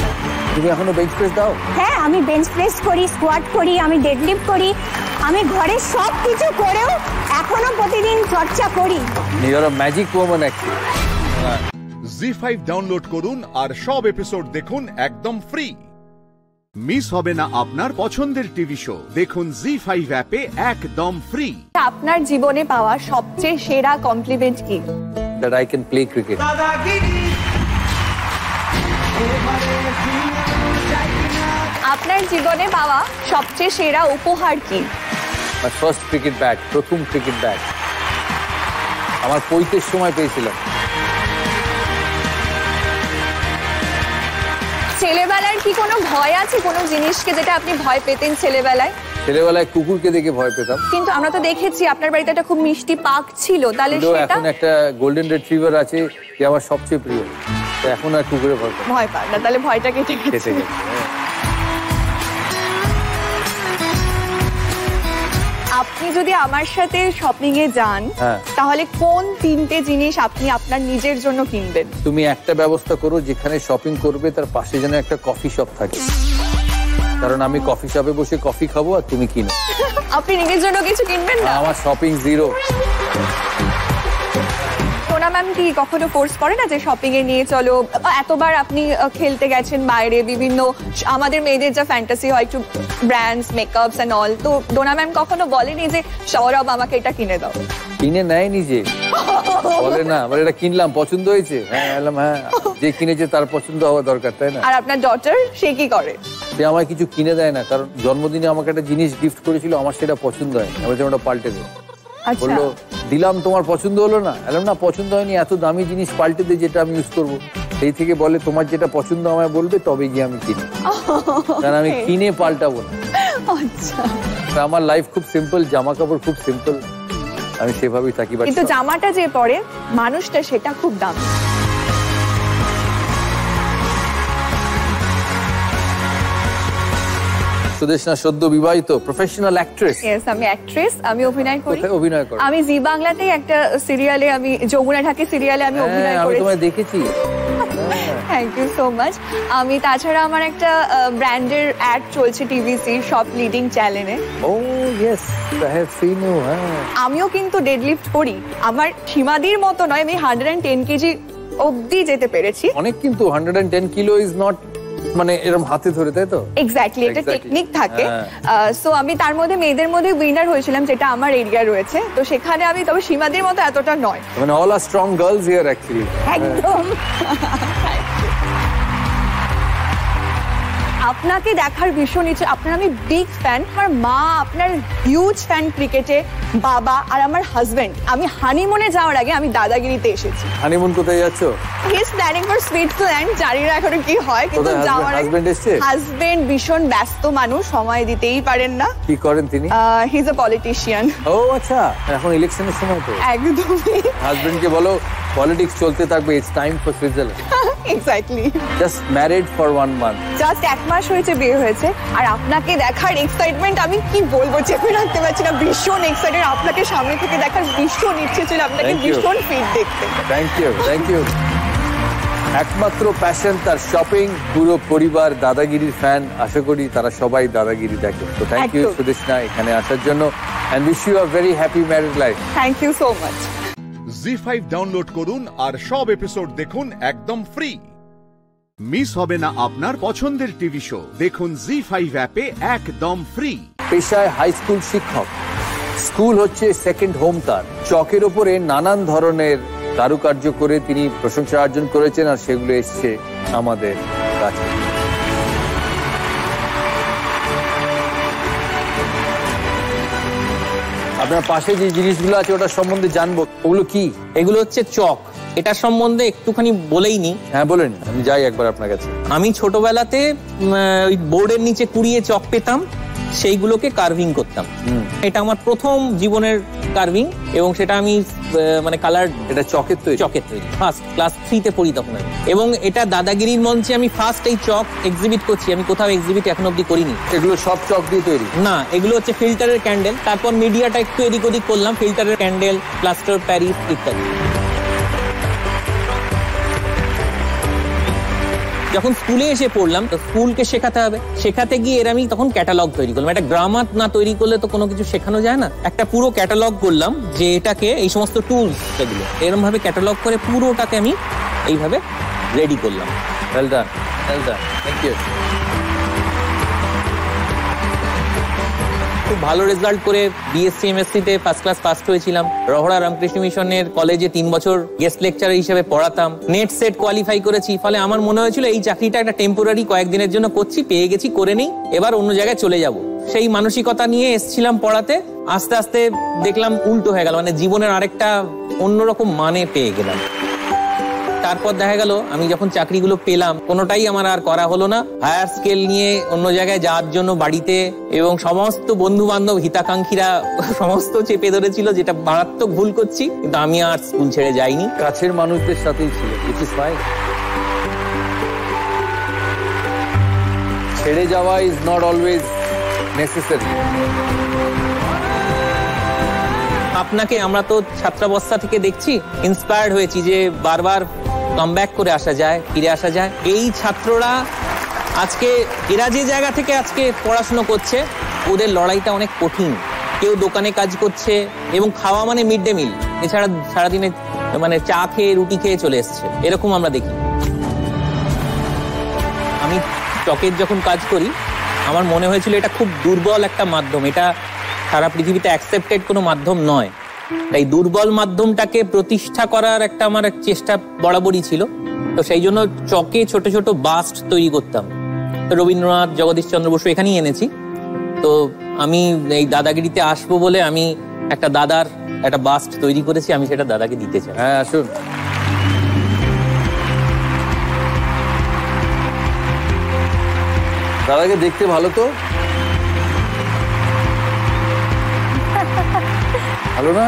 Speaker 16: তুমি এখনো বেঞ্চ প্রেস দাও?
Speaker 7: হ্যাঁ, আমি বেঞ্চ প্রেস করি, স্কোয়াট করি, আমি ডেডলিফট করি, আমি ঘরে সব কিছু করেও এখনো প্রতিদিন চর্চা করি।
Speaker 16: Your a magic woman actually.
Speaker 1: Z5 download করুন আর সব এপিসোড দেখুন একদম ফ্রি। মিস হবে না আপনার পছন্দের টিভি শো, দেখুন Z5 অ্যাপে একদম ফ্রি।
Speaker 2: আপনার জীবনে পাওয়া সবচেয়ে সেরা কমপ্লিমেন্ট কি?
Speaker 16: That I can play cricket.
Speaker 2: আপনার জীবনে পাওয়া সবচেয়ে সেরা উপহার কি?
Speaker 16: My first cricket bat, প্রথম ক্রিকেট ব্যাট আমার 35 সময় পেয়েছিলাম।
Speaker 2: ছেলেবেলার কি কোনো ভয় আছে, কোনো জিনিসকে যেটা আপনি ভয় পেতেন ছেলেবেলায়?
Speaker 16: ছেলেবেলায় কুকুরকে দেখে ভয় পেতাম।
Speaker 2: কিন্তু আমরা তো দেখেছি আপনার বাড়িতে একটা খুব মিষ্টি পাক ছিল, তাহলে সেটা?
Speaker 16: এখন একটা গোল্ডেন রিট্রিভার আছে, যে আমার সবচেয়ে প্রিয়। এখন আর কুকুরে ভয়
Speaker 2: পায় না, তাহলে ভয়টা কেটে গেছে। আপনি যদি আমার সাথে শপিং এ যান, তাহলে কোন 3টে জিনিস আপনি আপনার নিজের জন্য কিনবেন?
Speaker 16: তুমি একটা ব্যবস্থা করো, যেখানে শপিং করবে তার পাশে যেন একটা কফি শপ থাকে, কারণ আমি কফি শপে বসে কফি খাবো আর তুমি কিনো।
Speaker 2: আপনি নিজের জন্য কিছু কিনবেন না?
Speaker 16: আমার শপিং জিরো।
Speaker 2: সোনা ম্যাম কি কখনো ফোর্স করে না যে শপিং এ নিয়ে চলো? এতবার আপনি খেলতে গেছেন বাইরে, বিভিন্ন আমাদের মেয়েদের যা ফ্যান্টাসি হয় একটু ব্র্যান্ডস, মেকআপস এন্ড অল, তো ডোনা ম্যাম কখনো বলেনি যে সৌরভ আমাকে এটা কিনে দাও?
Speaker 16: কিনে নেয় নিজে, বলে না বলে এটা কিনলাম, পছন্দ হয়েছে? হ্যাঁ বললাম হ্যাঁ, যে কিনেছে তার পছন্দ হওয়া দরকার, তাই না?
Speaker 2: আর আপনার ডটার সে কি করে?
Speaker 16: সে আমায় কিছু কিনে দেয় না, কারণ জন্মদিনে আমাকে একটা জিনিস গিফট করেছিল, আমার সেটা পছন্দ হয়, আমি ওটা পাল্টে দেবো। বললো দিলাম, তোমার পছন্দ হলো না? বললাম না, পছন্দ হয়নি, এত দামি জিনিস পাল্টে দে যেটা আমি ইউজ করবো। সেই থেকে বলে তোমার যেটা পছন্দ আমায় বলবে, তবে গিয়ে আমি কিনি, কারণ আমি কিনে পাল্টাবো না। আমার লাইফ খুব সিম্পল, জামা কাপড় খুব সিম্পল, আমি সেভাবেই থাকি।
Speaker 2: কিন্তু জামাটা যে পরে মানুষটা, সেটা খুব দামি।
Speaker 16: সুদেশনা সদ্য বিবাহিত প্রফেশনাল অ্যাক্ট্রেস।
Speaker 17: ইয়েস, আমি অ্যাক্ট্রেস, আমি অভিনয় করি।
Speaker 16: কোথায় অভিনয় করো?
Speaker 17: আমি জি বাংলাতেই একটা সিরিয়ালে, আমি যমুনা ঢাকি সিরিয়ালে আমি অভিনয়
Speaker 16: আমি
Speaker 17: করেছি।
Speaker 16: তোমায় দেখেছি।
Speaker 17: Thank you so much. আমি তাছাড়া আমার একটা ব্র্যান্ডের অ্যাড চলছে টিভিসি সব লিডিং চ্যানেলে।
Speaker 16: Oh yes, I have seen you.
Speaker 17: আমিও কিন্তু ডেডলিফট করি, আমার সীমাদির মতো নয়, আমি 110 কেজি অবধি যেতে পেরেছি।
Speaker 16: অনেক, কিন্তু 110 কিলো ইজ নট মানে এরকম হাতে ধরে, তাই তো?
Speaker 17: এক্স্যাক্টলি, এটা টেকনিক থাকে। সো আমি তার মধ্যে মেয়েদের মধ্যে উইনার হয়েছিলাম, যেটা আমার এরিয়া রয়েছে, তো সেখানে আমি, তবে সীমাদির মতো এতটা নয়।
Speaker 16: মানে all are strong girls here actually.
Speaker 17: একদম। আপনাকে দেখার ভীষণ ইচ্ছে, আপনার আমি বিগ ফ্যান। আমার মা আপনার হিউজ ফ্যান ক্রিকেটে, বাবা আর আমার হাজবেন্ড। আমি হানিমুনে যাওয়ার আগে আমি দাদাগিরিতে এসেছি।
Speaker 16: হানিমুন কোথায় যাচ্ছ?
Speaker 17: He is planning for Switzerland, জানি না এখনো কি হয়, কিন্তু যাওয়ার
Speaker 16: হাজবেন্ড এসেছে।
Speaker 17: হাজবেন্ড ভীষণ ব্যস্ত মানুষ, সময় দিতেই পারেন না।
Speaker 16: কি করেন তিনি?
Speaker 17: He is a politician.
Speaker 16: ও আচ্ছা, এখন ইলেকশনের সময় তো।
Speaker 17: একদমই।
Speaker 16: হাজবেন্ডকে বলো পলিটিক্স চলতে থাকবে, it's time for Switzerland.
Speaker 17: Exactly.
Speaker 16: Just married for 1 month.
Speaker 17: Just 1 মাস হয়েছে বিয়ে হয়েছে, আর আপনাকে দেখার এক্সাইটমেন্ট আমি কি বলবো, চেপে রাখতে পারছি না। ভীষণ এক্সাইটেড, আপনাকে সামনে থেকে দেখার ভীষণ ইচ্ছে ছিল, আপনাকে ভীষণ ফিট দেখতে।
Speaker 16: Thank you, thank you. একমাত্র প্যাশন তার শপিং, পুরো পরিবার দাদাগিরির ফ্যান। আশা করি তারা সবাই দাদাগিরি দেখে। তো থ্যাংক ইউ সুদেশনা এখানে আসার জন্য, and wish you a very happy married life.
Speaker 17: Thank you so much.
Speaker 1: Zee five download করুন আর সব এপিসোড দেখুন একদম ফ্রি। মিস হবে না আপনার পছন্দের টিভি শো, দেখুন জি5 অ্যাপে একদম ফ্রি।
Speaker 16: পেশায় হাই স্কুল শিক্ষক, স্কুল হচ্ছে সেকেন্ড হোম তার। চকের ওপরে নানান ধরনের কারুকার্য করে তিনি প্রশংসা অর্জন করেছেন, আর সেগুলো এসছে আমাদের কাছে। আপনার পাশে যে জিনিসগুলো আছে ওটা সম্বন্ধে জানবো, ওগুলো কি?
Speaker 18: এগুলো হচ্ছে চক। এটা সম্বন্ধে একটুখানি বলেই নি।
Speaker 16: হ্যাঁ বলেন, আমি যাই একবার আপনার কাছে।
Speaker 18: আমি ছোটবেলাতে ওই বোর্ডের নিচে কুড়িয়ে চক পেতাম, সেইগুলোকে কার্ভিং করতাম। এটা আমার প্রথম জীবনের কার্ভিং, এবং সেটা আমি মানে কালার,
Speaker 16: এটা চকের তৈরি।
Speaker 18: চকের তৈরি, ফার্স্ট ক্লাস 3-তে পড়ি তখন আমি। এবং এটা দাদাগিরির মঞ্চে আমি ফার্স্ট এই চক এক্সিবিট করছি। আমি কোথাও এক্সিবিট এখন অব্দি করিনি।
Speaker 16: এগুলো সব চক দিয়ে তৈরি
Speaker 18: না, এগুলো হচ্ছে ফিল্টারের ক্যান্ডেল, তারপর মিডিয়াটা একটু এদিক ওদিক করলাম, ফিল্টারের ক্যান্ডেল, প্লাস্টার প্যারিস ইত্যাদি। যখন স্কুলে এসে পড়লাম, তো স্কুলকে শেখাতে হবে, শেখাতে গিয়ে এর আমি তখন ক্যাটালগ তৈরি করলাম। একটা গ্রামার না তৈরি করলে তো কোনো কিছু শেখানো যায় না। একটা পুরো ক্যাটালগ করলাম, যে এটাকে এই সমস্ত টুলস সেগুলো এরকম ভাবে ক্যাটালগ করে পুরোটাকে আমি এইভাবে রেডি করলাম।
Speaker 16: Well done, well done, thank you.
Speaker 18: খুব ভালো রেজাল্ট করে বিএসসি এমএসসিতে ফার্স্ট ক্লাস পাস হয়েছিলাম। রহড়া রামকৃষ্ণ মিশনের কলেজে 3 বছর গেস্ট লেকচারার হিসেবে পড়াতাম। নেট সেট কোয়ালিফাই করেছি, ফলে আমার মনে হয়েছিল এই চাকরিটা একটা টেম্পোরারি কয়েকদিনের জন্য করছি, পেয়ে গেছি, করে নেই, এবার অন্য জায়গায় চলে যাব। সেই মানসিকতা নিয়ে এসেছিলাম পড়াতে। আস্তে আস্তে দেখলাম উল্টো হয়ে গেল, মানে জীবনের আরেকটা অন্যরকম মানে পেয়ে গেলাম। তারপর দেখা গেল আমি যখন চাকরিগুলো পেলাম, কোনোটাই আমার আর করা হলো না। হায়ার স্কেল নিয়ে অন্য জায়গায় যাওয়ার জন্য বাড়িতে এবং সমস্ত বন্ধু বান্ধব হিতাকাঙ্ক্ষীরা সমস্ত চেপে ধরেছিল, যেটা মারাত্মক ভুল করছি, কিন্তু আমি আর স্কুল ছেড়ে যাইনি।
Speaker 16: কাছের মানুষদের সাথেই ছিল, ছেড়ে যাওয়া ইজ নট অলওয়েজ নেসেসারি।
Speaker 18: আপনাকে আমরা তো ছাত্রাবস্থা থেকে দেখছি, ইন্সপায়ার্ড হয়েছি যে বারবার কামব্যাক করে আসা যায়, ফিরে আসা যায়। এই ছাত্ররা আজকে এরা যে জায়গা থেকে আজকে পড়াশোনা করছে, ওদের লড়াইটা অনেক কঠিন। কেউ দোকানে কাজ করছে, এবং খাওয়া মানে মিড ডে মিল, এছাড়া সারাদিনে মানে চা খেয়ে রুটি খেয়ে চলে এসছে, এরকম আমরা দেখি। আমি চকের যখন কাজ করি, আমার মনে হয়েছিল এটা খুব দুর্বল একটা মাধ্যম, এটা সারা পৃথিবীতে অ্যাকসেপ্টেড কোনো মাধ্যম নয়। তাই দুর্বল মাধ্যমটাকে প্রতিষ্ঠা করার একটা আমার চেষ্টা বরাবরই ছিল। তো সেই জন্য চকে ছোট ছোট বাস্ট তৈরি করতাম। রবীন্দ্রনাথ, জগদীশচন্দ্র বসু এখানেই এনেছি। তো আমি এই দাদাগিরিতে আসবো বলে আমি একটা দাদার একটা বাস্ট তৈরি করেছি, আমি সেটা দাদাকে দিতে চাই।
Speaker 16: হ্যাঁ আসুন। দাদাকে দেখতে ভালো তো, ভালো না?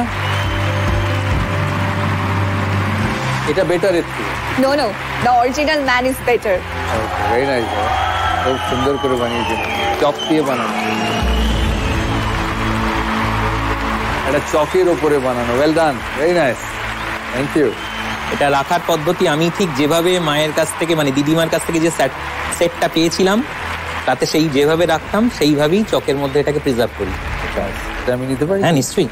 Speaker 16: এটা বেটার এর থেকে।
Speaker 17: No, the original man is better.
Speaker 16: Okay, very nice. খুব সুন্দর করে বানিয়েছেন, চক দিয়ে বানানো, একটা চকের ওপরে বানানো। Well done, very nice, thank you.
Speaker 18: এটা রাখার পদ্ধতি আমি ঠিক যেভাবে মায়ের কাছ থেকে মানে দিদিমার কাছ থেকে যে সেটটা পেয়েছিলাম তাতে সেই যেভাবে রাখতাম সেইভাবেই চকের মধ্যে এটাকে প্রিজার্ভ করি।
Speaker 16: আমি নিতে পারি?
Speaker 18: হ্যাঁ, নিশ্চয়ই।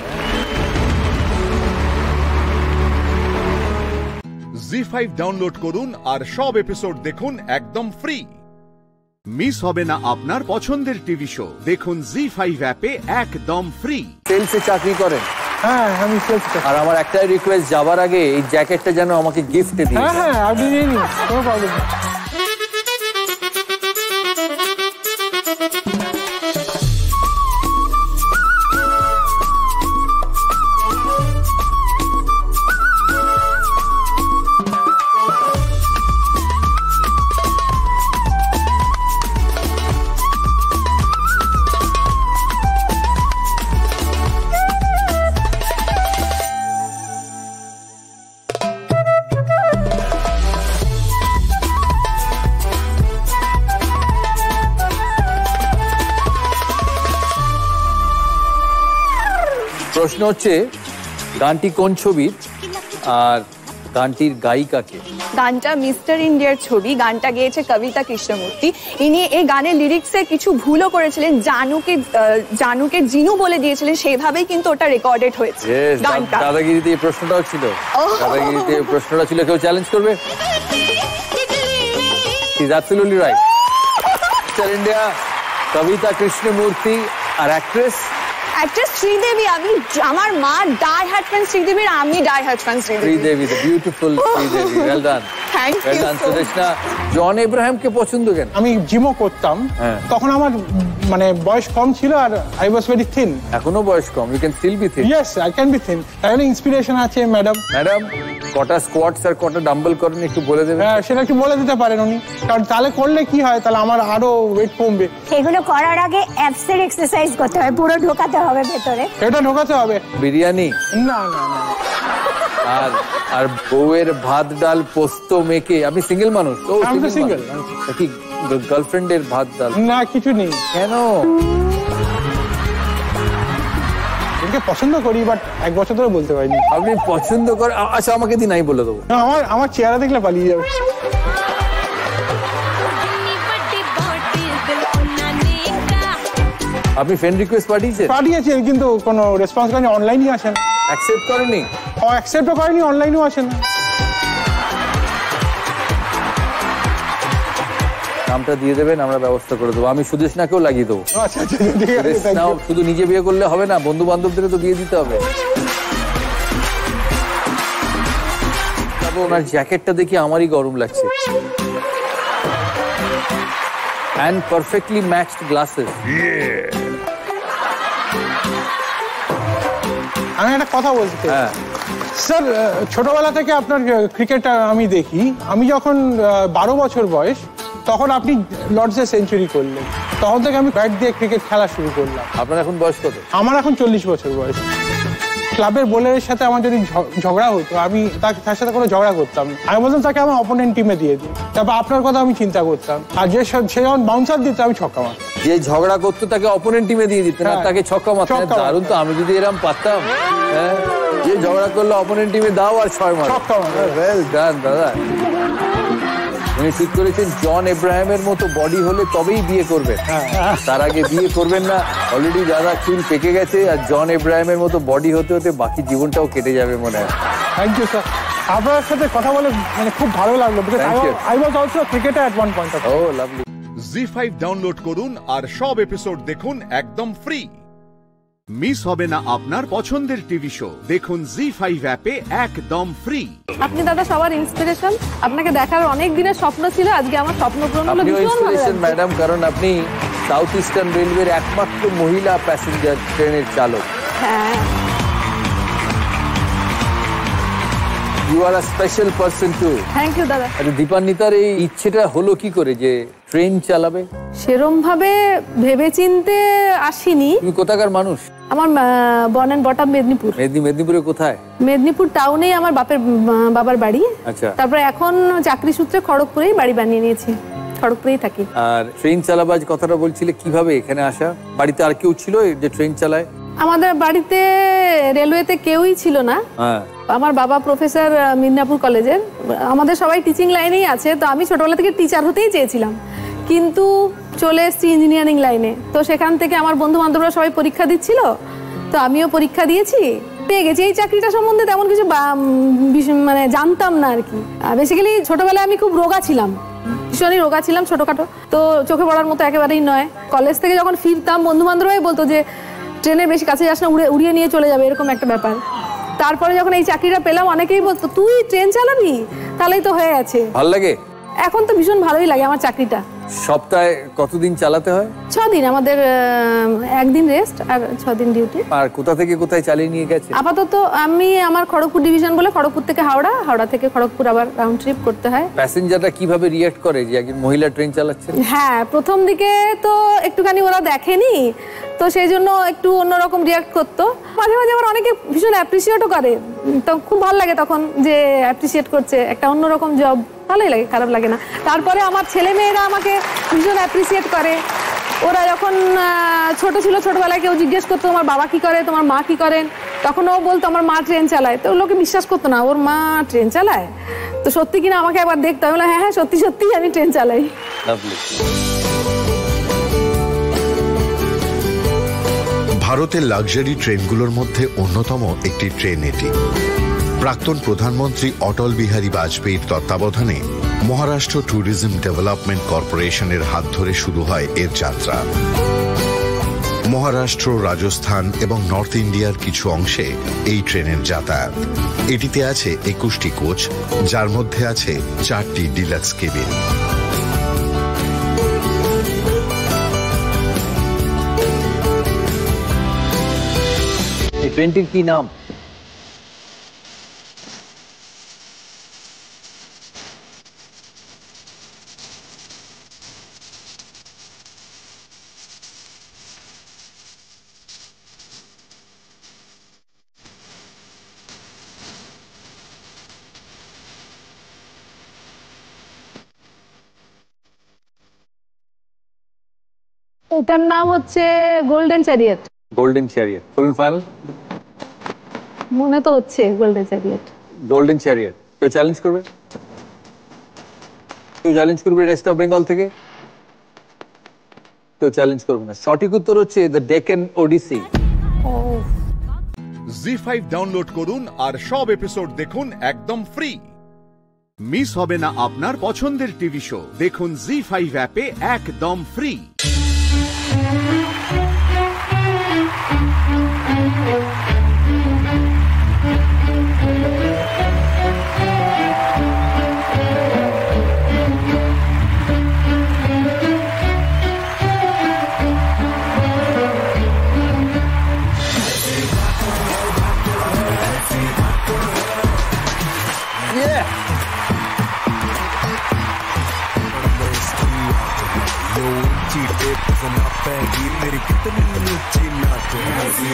Speaker 1: জি5 ডাউনলোড করুন আর সব এপিসোড দেখুন একদম ফ্রি। মিস হবে না আপনার পছন্দের টিভি শো, দেখুন জি5 অ্যাপে একদম ফ্রি।
Speaker 16: সেলসে চাকরি করেন?
Speaker 19: হ্যাঁ, আমি সেলস।
Speaker 16: আর আমার একটাই রিকোয়েস্ট, যাবার আগে এই জ্যাকেটটা যেন আমাকে গিফটে দিন।
Speaker 19: হ্যাঁ হ্যাঁ, আপনি নিয়ে নিন, কোনো প্রবলেম নেই।
Speaker 16: প্রশ্ন হচ্ছে, গানটি কোন ছবির আর গানটির গায়িকাকে?
Speaker 17: গানটা মিস্টার ইন্ডিয়ার ছবি, গানটা গেয়েছে কবিতা কৃষ্ণমূর্তি। ইনি এই গানের লিরিক্সে কিছু ভুলও করেছিলেন, জানুকে জিনু বলে দিয়েছিলেন, সেভাবেই কিন্তু ওটা রেকর্ডেড হয়েছে গানটা।
Speaker 16: দাদাগিরিতে এই প্রশ্নটাও ছিল, দাদাগিরিতে এই প্রশ্নটা ছিল। কেউ চ্যালেঞ্জ করবে? Is absolutely right. Mister India, Kavita Krishnamurthy আর অ্যাক্ট্রেস
Speaker 17: শ্রীদেবী। আমার মা ডাই হার্ট ফ্যান শ্রীদেবীর, আমি die hard fan
Speaker 16: Sridevi, the beautiful Sridevi. Well done,
Speaker 17: thank
Speaker 16: well done. Sudeshna, John এব্রাহামকে পছন্দ কেন?
Speaker 19: আমি জিমও করতাম, তখন আমার মানে বয়স কম ছিল আর আই ওয়াজ ভেরি থিন।
Speaker 16: এখনো বয়স কম, you can still be thin.
Speaker 19: Yes, I can be thin. তাহলে ইন্সপিরেশন আছে ম্যাডাম।
Speaker 16: ম্যাডাম, কটা স্কোয়াটস আর কটা ডাম্বল করেন একটু বলে দেবেন?
Speaker 19: হ্যাঁ, সেটা একটু বলে দিতে পারেন উনি, কারণ তাহলে করলে কি হয়, তাহলে আমার আরো ওয়েট কমবে।
Speaker 7: সেগুলো করার আগে অ্যাবসের এক্সারসাইজ করতে হবে, পুরো ঢোকাতে হবে ভেতরে।
Speaker 19: এটা ঢোকাতে হবে।
Speaker 16: বিরিয়ানি?
Speaker 19: না না না।
Speaker 16: আর বউয়ের ভাত ডাল পোস্ত মেখে, আপনি সিঙ্গেল মানুষ? ও সিঙ্গেল। কি গার্লফ্রেন্ডের ভাত ডাল?
Speaker 19: না, কিছু নেই।
Speaker 16: কেন?
Speaker 19: পছন্দ করি, বাট এক বছর ধরে বলতে পারিনি।
Speaker 16: আপনি পছন্দ করেন? আচ্ছা, আমাকে দিন, আমি বলে দেবো।
Speaker 19: আমার চেহারা দেখলে পালিয়ে যাবে।
Speaker 16: আপনি ফ্রেন্ড রিকোয়েস্ট
Speaker 19: পাঠিয়েছেন, কিন্তু কোনো রেসপন্স করেনি, অনলাইনই আসেন।
Speaker 16: অ্যাকসেপ্ট করেনি?
Speaker 19: অ্যাকসেপ্টও করেনি, অনলাইনেও আসেন।
Speaker 16: নামটা দিয়ে দেবেন, আমরা ব্যবস্থা করে দেবো। আমি সুদেশনাকেও লাগিয়ে দেবো।
Speaker 19: আচ্ছা, ঠিক আছে।
Speaker 16: শুধু নিজে বিয়ে করলে হবে না, বন্ধু বান্ধবদের তো বিয়ে দিতে হবে। ওনার জ্যাকেটটা দেখি আমারই গরম লাগছে। And perfectly matched glasses.
Speaker 19: আমি একটা কথা বলছি স্যার, ছোটবেলা থেকে আপনার ক্রিকেট আমি দেখি। আমি যখন 12 বছর বয়স, তখন আপনি লর্ডসে সেঞ্চুরি করলেন, তখন থেকে আমি ব্যাট দিয়ে ক্রিকেট খেলা শুরু করলাম।
Speaker 16: আপনার এখন বয়স কত?
Speaker 19: আমার এখন 40 বছর বয়স। ক্লাবের বোলারের সাথে আমার যদি ঝগড়া হতো, আমি তার সাথে কোনো ঝগড়া করতাম না, আমি বলতাম তাকে আমার অপোনেন্ট টিমে দিয়ে দিই। তারপর আপনার কথা আমি চিন্তা করতাম, আর সে যখন বাউন্সার দিত আমি ছক্কা মারতাম।
Speaker 16: যে ঝগড়া করতো তাকে অপোনেন্ট টিমে দিয়ে দিতেন আর তাকে ছক্কা মারতেন। দারুণ তো, আমি যদি এরকম পারতাম। যে ঝগড়া করলো অপোনেন্ট টিমে দাও আর 6 মার। ওয়েল ডান দাদা। উনি ঠিক করেছেন, জন এব্রাহামের মতো বডি হলে তবেই বিয়ে করবেন, তার আগে বিয়ে করবেন না। অলরেডি দাদা চুল পেকে গেছে, আর জন এব্রাহামের মতো বডি হতে হতে বাকি জীবনটাও কেটে যাবে মনে হয়।
Speaker 19: থ্যাংক ইউ স্যার, আপনার সাথে কথা বলে মানে খুব ভালো লাগলো। I was also cricketer at one point.
Speaker 1: Oh lovely. Zee five download করুন আর সব এপিসোড দেখুন একদম ফ্রি। মিস হবে না আপনার পছন্দের টিভি শো, দেখুন জি5 অ্যাপে একদম ফ্রি।
Speaker 20: আপনি দাদা সবার ইন্সপিরেশন, আপনাকে দেখার অনেক দিনের স্বপ্ন ছিল, আজকে আমার স্বপ্ন পূরণ হলো। ভীষণ ভালো লাগছে
Speaker 16: ম্যাডাম, কারণ আপনি সাউথ ইস্টার্ন রেলওয়ের একমাত্র মহিলা প্যাসেঞ্জার ট্রেনের চালক।
Speaker 20: হ্যাঁ,
Speaker 16: you are a special person too.
Speaker 20: Thank you দাদা।
Speaker 16: আচ্ছা, দীপান্বিতার এই ইচ্ছেটা হলো কি করে যে ট্রেন চালাবে?
Speaker 20: সেরম ভাবে ভেবেচিন্তে আসিনি।
Speaker 16: তুমি কোথাকার মানুষ?
Speaker 20: আমার বর্ন এন্ড বটম মেদিনীপুর।
Speaker 16: মেদিনীপুরে কোথায়?
Speaker 20: মেদিনীপুর টাউনেই আমার বাবার বাড়ি।
Speaker 16: আচ্ছা।
Speaker 20: তারপরে এখন চাকরি সূত্রে খড়গপুরেই বাড়ি বানিয়ে নিয়েছি। খড়গপুরেই থাকি।
Speaker 16: আর ট্রেন চালাবার কথাটা বলছিলে, কিভাবে এখানে আসা? বাড়িতে আর কেউ ছিল যে ট্রেন চালায়?
Speaker 20: আমাদের বাড়িতে রেলওয়েতে কেউই ছিল না। আমার বাবা প্রফেসর মিদনাপুর কলেজের, আমাদের সবাই টিচিং লাইনেই আছে। তো আমি ছোটবেলা থেকে টিচার হতেই চেয়েছিলাম, কিন্তু চলে এসেছি ইঞ্জিনিয়ারিং লাইনে। তো সেখান থেকে আমার বন্ধু বান্ধবরা সবাই পরীক্ষা দিচ্ছিল, তো আমিও পরীক্ষা দিয়েছি, পেয়ে গেছি। এই চাকরিটা সম্বন্ধে তেমন কিছু মানে জানতাম না আর কি। বেসিক্যালি ছোটবেলায় আমি খুব রোগা ছিলাম, ভীষণই রোগা ছিলাম, ছোটখাটো, তো চোখে পড়ার মতো একেবারেই নয়। কলেজ থেকে যখন ফিরতাম বন্ধু বান্ধবরাই বলতো যে ট্রেনের বেশি কাছে যাস না, উড়িয়ে নিয়ে চলে যাবে, এরকম একটা ব্যাপার। তারপরে যখন এই চাকরিটা পেলাম অনেকেই বলতো তুই ট্রেন চালাবি, তাহলেই তো হয়ে গেছে।
Speaker 16: ভালো লাগে?
Speaker 20: এখন তো ভীষণ ভালোই লাগে আমার চাকরিটা।
Speaker 16: সপ্তাহে কতদিন চালাতে হয়?
Speaker 20: 6 দিন, আমাদের একদিন রেস্ট আর 6 দিন ডিউটি।
Speaker 16: আর কোথা থেকে কোথায় চালিয়ে নিয়ে গেছে?
Speaker 20: আপাতত আমি আমার খড়গপুর ডিভিশন বলে খড়গপুর থেকে হাওড়া, হাওড়া থেকে খড়গপুর আবার রাউন্ড ট্রিপ করতে হয়।
Speaker 16: প্যাসেঞ্জাররা কিভাবে রিঅ্যাক্ট করে যে একজন মহিলা ট্রেন চালাচ্ছে?
Speaker 20: হ্যাঁ, প্রথম দিকে তো একটুখানি ওরা দেখেনি, তো সেই জন্য একটু অন্যরকম রিঅ্যাক্ট করতো। মাঝে মাঝে আবার অনেকে ভীষণ অ্যাপ্রিসিয়েটও করে, তো খুব ভালো লাগে তখন যে অ্যাপ্রিসিয়েট করছে, একটা অন্যরকম জব, ভালোই লাগে, খারাপ লাগে না। তারপরে আমার ছেলে মেয়েরা আমাকে ভীষণ অ্যাপ্রিসিয়েট করে। ওরা যখন ছোট ছিল, ছোটবেলায় কেউ জিজ্ঞেস করতো তোমার বাবা কি করে, তোমার মা কি করেন, তখন ও বলতো আমার মা ট্রেন চালায়। তো লোকে বিশ্বাস করতো না ওর মা ট্রেন চালায়, তো সত্যি কিনা আমাকে একবার দেখতে হবে। হ্যাঁ হ্যাঁ, সত্যি সত্যি আমি ট্রেন চালাই।
Speaker 21: ভারতের লাক্সারি ট্রেনগুলোর মধ্যে অন্যতম একটি ট্রেন এটি। প্রাক্তন প্রধানমন্ত্রী অটল বিহারী বাজপেয়ীর তত্ত্বাবধানে মহারাষ্ট্র ট্যুরিজম ডেভেলপমেন্ট কর্পোরেশনের হাত ধরে শুরু হয় এর যাত্রা। মহারাষ্ট্র, রাজস্থান এবং নর্থ ইন্ডিয়ার কিছু অংশে এই ট্রেনের যাতায়াত। এটিতে আছে 21টি কোচ, যার মধ্যে আছে 4টি ডিলাক্স কেবিন।
Speaker 16: এই ট্রেনটির কি নাম?
Speaker 20: এটার নাম হচ্ছে গোল্ডেন চ্যারিয়েট।
Speaker 16: গোল্ডেন চ্যারিয়েট, ফুল ফাইনাল
Speaker 20: মনে তো হচ্ছে গোল্ডেন চ্যারিয়েট।
Speaker 16: Golden chariot. কেউ চ্যালেঞ্জ করবে? কেউ চ্যালেঞ্জ করবে রেস্ট অফ বেঙ্গল থেকে? কেউ চ্যালেঞ্জ করবে না। সঠিক উত্তর হচ্ছে the Deccan Odyssey.
Speaker 1: ZEE5 download করুন আর সব এপিসোড দেখুন একদম ফ্রি। মিস হবে না আপনার পছন্দের টিভি শো, দেখুন জি5 অ্যাপে একদম ফ্রি।
Speaker 22: मेरी कितनी ऊंची नाच है।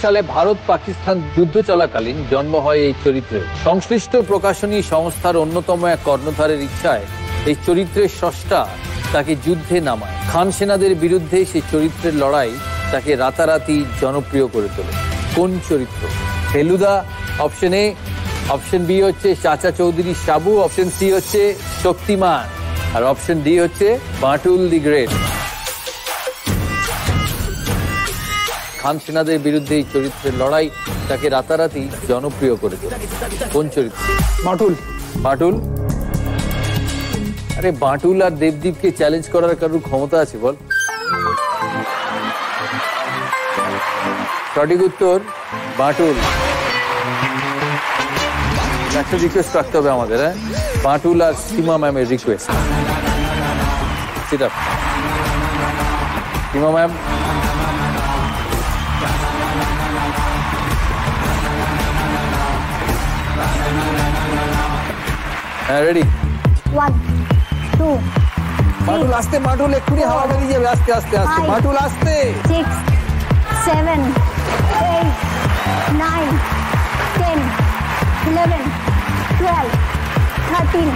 Speaker 16: সালে ভারত পাকিস্তান যুদ্ধ চলাকালীন জন্ম হয় এই চরিত্রের। সংশ্লিষ্ট প্রকাশনী সংস্থার অন্যতম এক কর্ণধারের ইচ্ছায় এই চরিত্রের স্রষ্টা তাকে যুদ্ধে নামায়। খান সেনাদের বিরুদ্ধে সেই চরিত্রের লড়াই তাকে রাতারাতি জনপ্রিয় করে তোলে। কোন চরিত্র? Feluda option A, option B হচ্ছে চাচা চৌধুরী সাবু, অপশন সি হচ্ছে শক্তিমান, আর অপশন ডি হচ্ছে বাটুল দি গ্রেট। খান সেনাদের বিরুদ্ধে এই চরিত্রের লড়াই তাকে রাতারাতি জনপ্রিয় করে তোলে। কোন চরিত্র?
Speaker 19: বাটুল।
Speaker 16: বাটুল? আরে বাটুল আর দেবদীপকে চ্যালেঞ্জ করার কারোর ক্ষমতা আছে বল? সঠিক উত্তর বাটুল। একটা রিকোয়েস্ট রাখতে হবে আমাদের, হ্যাঁ, বাটুল আর সীমা ম্যামের রিকোয়েস্ট। সেটা সীমা ম্যাম, হ্যাঁ রেডি?
Speaker 7: 1 2
Speaker 16: বাটুল আসতে, বাটুল এক্ষুনি হাওয়া বেরিয়ে যাবে, আস্তে আস্তে আস্তে বাটুল আসতে।
Speaker 7: 6 7 8 9 10 11 12 13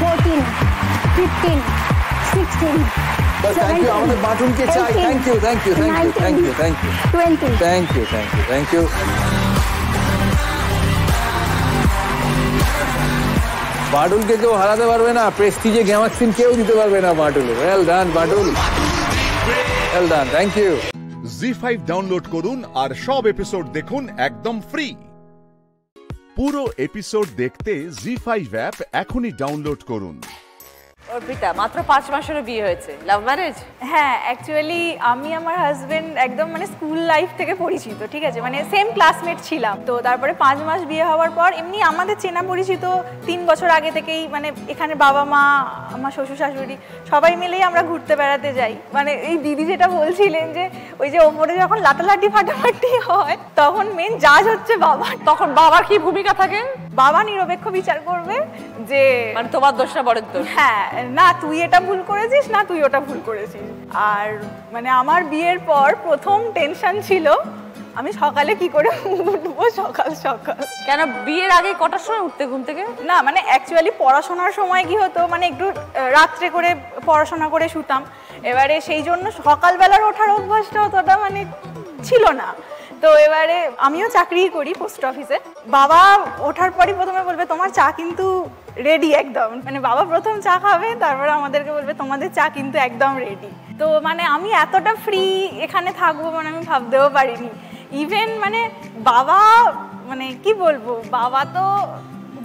Speaker 7: 14 15 16
Speaker 16: থ্যাংক ইউ, আমাদের বাটুলকে চাই। Thank you, thank you, thank you, thank you, thank you,
Speaker 7: 20
Speaker 16: thank you, thank you, thank you. বাটুলকে কেউ হারাতে পারবে না, প্রেস্টিজে গ্যামাক্সিন কেউ দিতে পারবে না Batul. Well done Batul, well done, thank you.
Speaker 1: Zee five download করুন আর সব এপিসোড দেখুন একদম ফ্রি। পুরো এপিসোড দেখতে জি5 অ্যাপ এখনই ডাউনলোড করুন।
Speaker 4: অর্পিতা, মাত্র 5 মাসের বিয়ে হয়েছে, লাভ ম্যারেজ?
Speaker 17: হ্যাঁ, অ্যাকচুয়ালি আমি আমার হাজবেন্ড একদম মানে স্কুল লাইফ থেকে পরিচিত, ঠিক আছে, মানে সেম ক্লাসমেট ছিলাম। তো তারপরে 5 মাস বিয়ে হওয়ার পর এমনি আমাদের চেনা পরিচিত 3 বছর আগে থেকেই, মানে এখানে বাবা মা, আমার শ্বশুর শাশুড়ি সবাই মিলেই আমরা ঘুরতে বেড়াতে যাই। মানে এই দিদি যেটা বলছিলেন যে ওই যে ওপরে যখন লাটালাটি ফাটাফাটি হয় তখন মেন জাজ হচ্ছে বাবা।
Speaker 4: তখন বাবার কি ভূমিকা থাকে?
Speaker 17: বাবা নিরপেক্ষ বিচার করবে যে
Speaker 4: মানে তোমার দোষ না বড়ের দোষ।
Speaker 17: হ্যাঁ, না তুই এটা ভুল করেছিস, না তুই ওটা ভুল করেছিস। আর মানে আমার বিয়ের পর প্রথম টেনশন ছিল আমি সকালে কি করে উঠবো সকাল সকাল।
Speaker 4: কেন বিয়ের আগে কটার সময় উঠতে ঘুম থেকে?
Speaker 17: না মানে অ্যাকচুয়ালি পড়াশোনার সময় কি হতো, মানে একটু রাত্রে করে পড়াশোনা করে শুতাম, এবারে সেই জন্য সকালবেলার ওঠার অভ্যাসটা অতটা মানে ছিল না। তো এবারে আমিও চাকরি করি পোস্ট অফিসে। বাবা ওঠার পরই প্রথমে বলবে তোমার চা কিন্তু রেডি একদম, মানে বাবা প্রথম চা খাবে, তারপরে আমাদেরকে বলবে তোমাদের চা কিন্তু একদম রেডি। তো মানে আমি এতটা ফ্রি এখানে থাকবো মানে আমি ভাবতেও পারিনি। ইভেন মানে বাবা, মানে কি বলবো, বাবা তো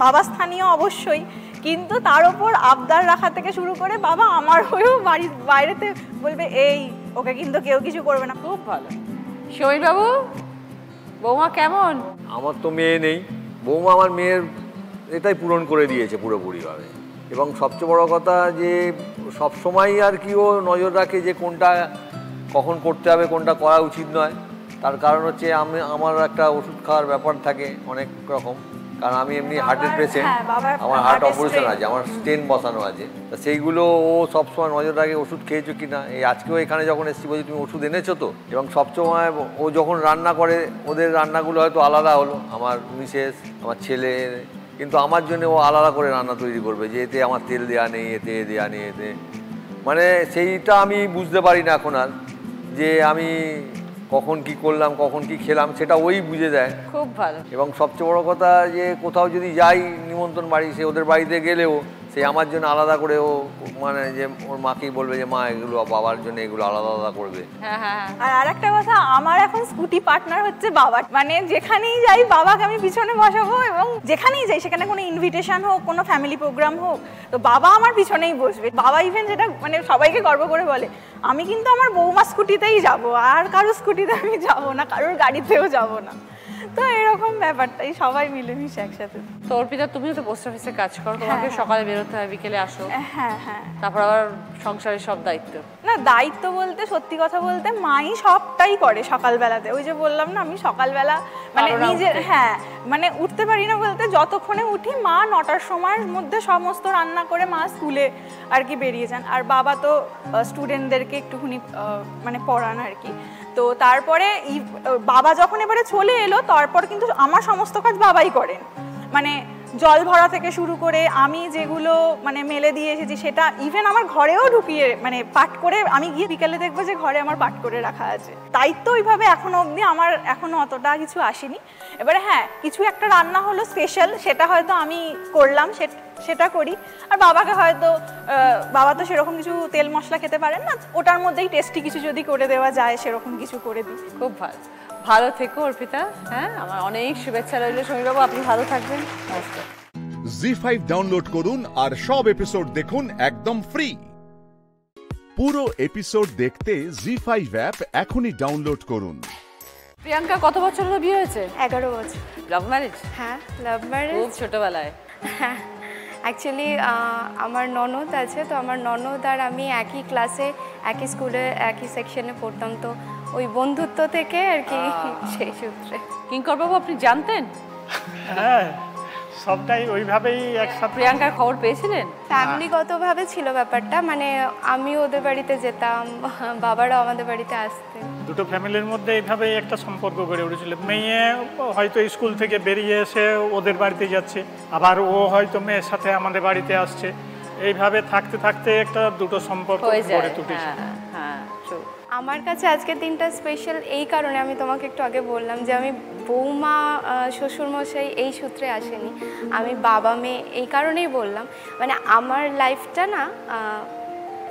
Speaker 17: বাবা স্থানীয় অবশ্যই, কিন্তু তার উপর আবদার রাখা থেকে শুরু করে বাবা আমার হয়েও বাড়ির বাইরেতে বলবে এই ওকে কিন্তু কেউ কিছু করবে না।
Speaker 4: খুব ভালো। সমীর বাবু, বৌমা কেমন?
Speaker 8: আমার তো মেয়ে নেই, বৌমা আমার মেয়ের এটাই পূরণ করে দিয়েছে পুরোপুরিভাবে। এবং সবচেয়ে বড় কথা যে সবসময় আর কি ও নজর রাখে যে কোনটা কখন করতে হবে, কোনটা করা উচিত নয়। তার কারণ হচ্ছে আমার একটা ওষুধ খাওয়ার ব্যাপার থাকে অনেক রকম, কারণ আমি এমনি হার্টের পেশেন্ট, আমার হার্ট অপারেশন আছে, আমার স্টেন বসানো আছে। তা সেইগুলো ও সবসময় নজর রাখে ওষুধ খেয়েছো কি না। এই আজকেও এখানে যখন এসেছি বলছি তুমি ওষুধ এনেছো তো। এবং সবসময় ও যখন রান্না করে, ওদের রান্নাগুলো হয়তো আলাদা হলো, আমার মিসেস আমার ছেলে, কিন্তু আমার জন্য ও আলাদা করে রান্না তৈরি করবে যে এতে আমার তেল দেওয়া নেই, এতে দেওয়া নেই, এতে মানে সেইটা আমি বুঝতে পারি না এখন আর, যে আমি কখন কি করলাম কখন কি খেলাম সেটা ওই বুঝে দেয়।
Speaker 4: খুব ভালো।
Speaker 8: এবং সবচেয়ে বড় কথা যে কোথাও যদি যাই নিমন্ত্রণ বাড়ি, সে ওদের বাড়িতে গেলেও সে আমার জন্য আলাদা করে ও মানে যে ওর মাকেই বলবে যে মা এগুলো বাবার জন্য এগুলো আলাদা আলাদা করবে।
Speaker 17: আর আরেকটা কথা, আমার এখন স্কুটি পার্টনার হচ্ছে বাবা। মানে যেখানেই যাই বাবাকে আমি পিছনে বসাবো, এবং যেখানেই যাই সেখানে কোনো ইনভিটেশন হোক, কোনো ফ্যামিলি প্রোগ্রাম হোক, তো বাবা আমার পিছনেই বসবে। বাবা ইভেন যেটা মানে সবাইকে গর্ব করে বলে আমি কিন্তু আমার বৌমা স্কুটিতেই যাব, আর কারোর স্কুটিতে আমি যাব না, কারোর গাড়িতেও যাব না। তো এরকম ব্যাপারটাই, সবাই মিলেমিশে একসাথে।
Speaker 4: তো অর্পিতা, তুমিও তো পোস্ট অফিসে কাজ করো, তোমাকে সকালে বেরোতে হয়, বিকেলে আসো।
Speaker 17: হ্যাঁ হ্যাঁ।
Speaker 4: তারপর আবার সংসারের সব দায়িত্ব।
Speaker 17: না দায়িত্ব বলতে সত্যি কথা বলতে মাই সবটাই করে সকালবেলাতে। ওই যে বললাম না আমি সকালবেলা মানে নিজের, হ্যাঁ মানে উঠতে পারি না বলতে, যতক্ষণে উঠি মা 9টার সময়ের মধ্যে সমস্ত রান্না করে মা স্কুলে আর কি বেরিয়ে যান। আর বাবা তো স্টুডেন্টদেরকে একটুখানি মানে পড়ান আর কি। তো তারপরে বাবা যখন এবারে চলে এলো তারপর কিন্তু আমার সমস্ত কাজ বাবাই করেন। মানে
Speaker 3: জল ভরা থেকে শুরু করে আমি যেগুলো মানে মেলে দিয়ে এসেছি সেটা ইভেন আমার ঘরেও ঢুকিয়ে মানে পাট করে আমি গিয়ে বিকেলে দেখবো যে ঘরে আমার পাট করে রাখা আছে। দায়িত্ব ওইভাবে এখনো অবধি আমার এখনো অতটা কিছু আসেনি। এবারে হ্যাঁ, কিছু একটা রান্না হলো স্পেশাল, সেটা হয়তো আমি করলাম, সেটা করি। আর বাবাকে হয়তো বাবা তো সেরকম কিছু তেল মশলা খেতে পারেন না, ওটার মধ্যেই টেস্টি কিছু যদি করে দেওয়া যায় সেরকম কিছু করে দিই।
Speaker 4: খুব ভালো, ভালো থেকো অর্পিতা। হ্যাঁ, আমার অনেক শুভেচ্ছা রইল সমীরবাবু, আপনি ভালো থাকবেন। নমস্কার।
Speaker 1: জি5 ডাউনলোড করুন আর সব এপিসোড দেখুন একদম ফ্রি। পুরো এপিসোড দেখতে জি5 অ্যাপ এখনই ডাউনলোড করুন।
Speaker 4: প্রিয়াঙ্কা, কত বছর হলো বিয়ে হয়েছে?
Speaker 5: 11 বছর।
Speaker 4: Love marriage?
Speaker 5: হ্যাঁ, লাভ ম্যারেজ।
Speaker 4: খুব ছোটবেলায়?
Speaker 5: হ্যাঁ, অ্যাকচুয়ালি আমার ননদ আছে, তো আমার ননদ আর আমি একই ক্লাসে একই স্কুলে একই সেকশনে পড়তাম, তো ওই বন্ধুত্ব থেকে আর কি সেই সূত্রে।
Speaker 4: কিঙ্কর বাবু, আপনি জানতেন?
Speaker 23: হ্যাঁ, সবটাই ওইভাবেই একসাথে।
Speaker 4: প্রিয়াঙ্কার খবর পেয়েছিলেন?
Speaker 5: ফ্যামিলিগতভাবে ছিল ব্যাপারটা, মানে আমি ওদের বাড়িতে যেতাম, বাবারাও আমাদের বাড়িতে আসতেন।
Speaker 23: দুটো ফ্যামিলির মধ্যে এইভাবে একটা সম্পর্ক গড়ে উঠেছিল। মেয়ে হয়তো স্কুল থেকে বেরিয়ে এসে ওদের বাড়িতে যাচ্ছে, আবার ও হয়তো মেয়ের সাথে আমাদের বাড়িতে আসছে, এইভাবে থাকতে থাকতে একটা দুটো সম্পর্ক গড়ে উঠেছে।
Speaker 5: আমার কাছে আজকের দিনটা স্পেশাল এই কারণে, আমি তোমাকে একটু আগে বললাম যে আমি বৌমা শ্বশুরমশাই এই সূত্রে আসেনি, আমি বাবা মেয়ে এই কারণেই বললাম। মানে আমার লাইফটা না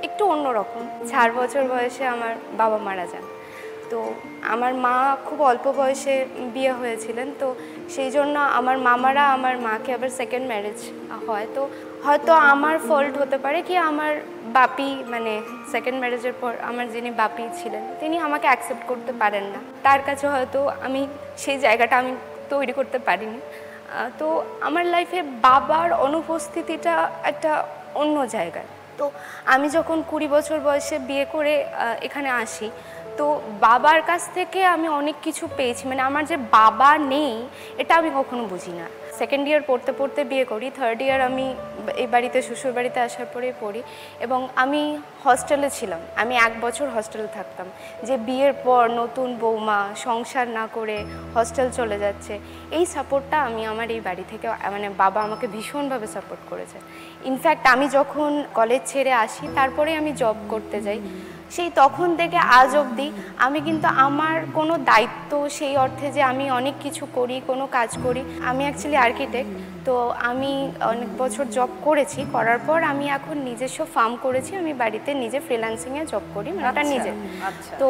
Speaker 5: একটু অন্যরকম। 4 বছর বয়সে আমার বাবা মারা যান, তো আমার মা খুব অল্প বয়সে বিয়ে হয়েছিলেন, তো সেই জন্য আমার মামারা আমার মাকে আবার সেকেন্ড ম্যারেজ হয়। তো হয়তো আমার ফল্ট হতে পারে কি আমার বাপি, মানে সেকেন্ড ম্যারেজের পর আমার যিনি বাপি ছিলেন তিনি আমাকে অ্যাকসেপ্ট করতে পারেন না, তার কাছে হয়তো আমি সেই জায়গাটা আমি তৈরি করতে পারিনি। তো আমার লাইফে বাবার অনুপস্থিতিটা একটা অন্য জায়গায়। তো আমি যখন 20 বছর বয়সে বিয়ে করে এখানে আসি, তো বাবার কাছ থেকে আমি অনেক কিছু পেয়েছি। মানে আমার যে বাবা নেই এটা আমি কখনো বুঝি না। সেকেন্ড ইয়ার পড়তে পড়তে বিয়ে করি, থার্ড ইয়ার আমি এই বাড়িতে শ্বশুর বাড়িতে আসার পরেই পড়ি, এবং আমি হস্টেলে ছিলাম। আমি 1 বছর হস্টেলে থাকতাম, যে বিয়ের পর নতুন বৌমা সংসার না করে হস্টেল চলে যাচ্ছে, এই সাপোর্টটা আমি আমার এই বাড়ি থেকে, মানে বাবা আমাকে ভীষণভাবে সাপোর্ট করেছে। ইনফ্যাক্ট আমি যখন কলেজ ছেড়ে আসি তারপরে আমি জব করতে যাই, সেই তখন থেকে আজ অবধি আমি কিন্তু আমার কোনো দায়িত্ব সেই অর্থে যে আমি অনেক কিছু করি, কোনো কাজ করি। আমি অ্যাকচুয়ালি আর্কিটেক্ট, তো আমি অনেক বছর জব করেছি, করার পর আমি এখন নিজস্ব ফার্ম করেছি, আমি বাড়িতে নিজে ফ্রিল্যান্সিংয়ে জব করি, মানে ওটা নিজে। তো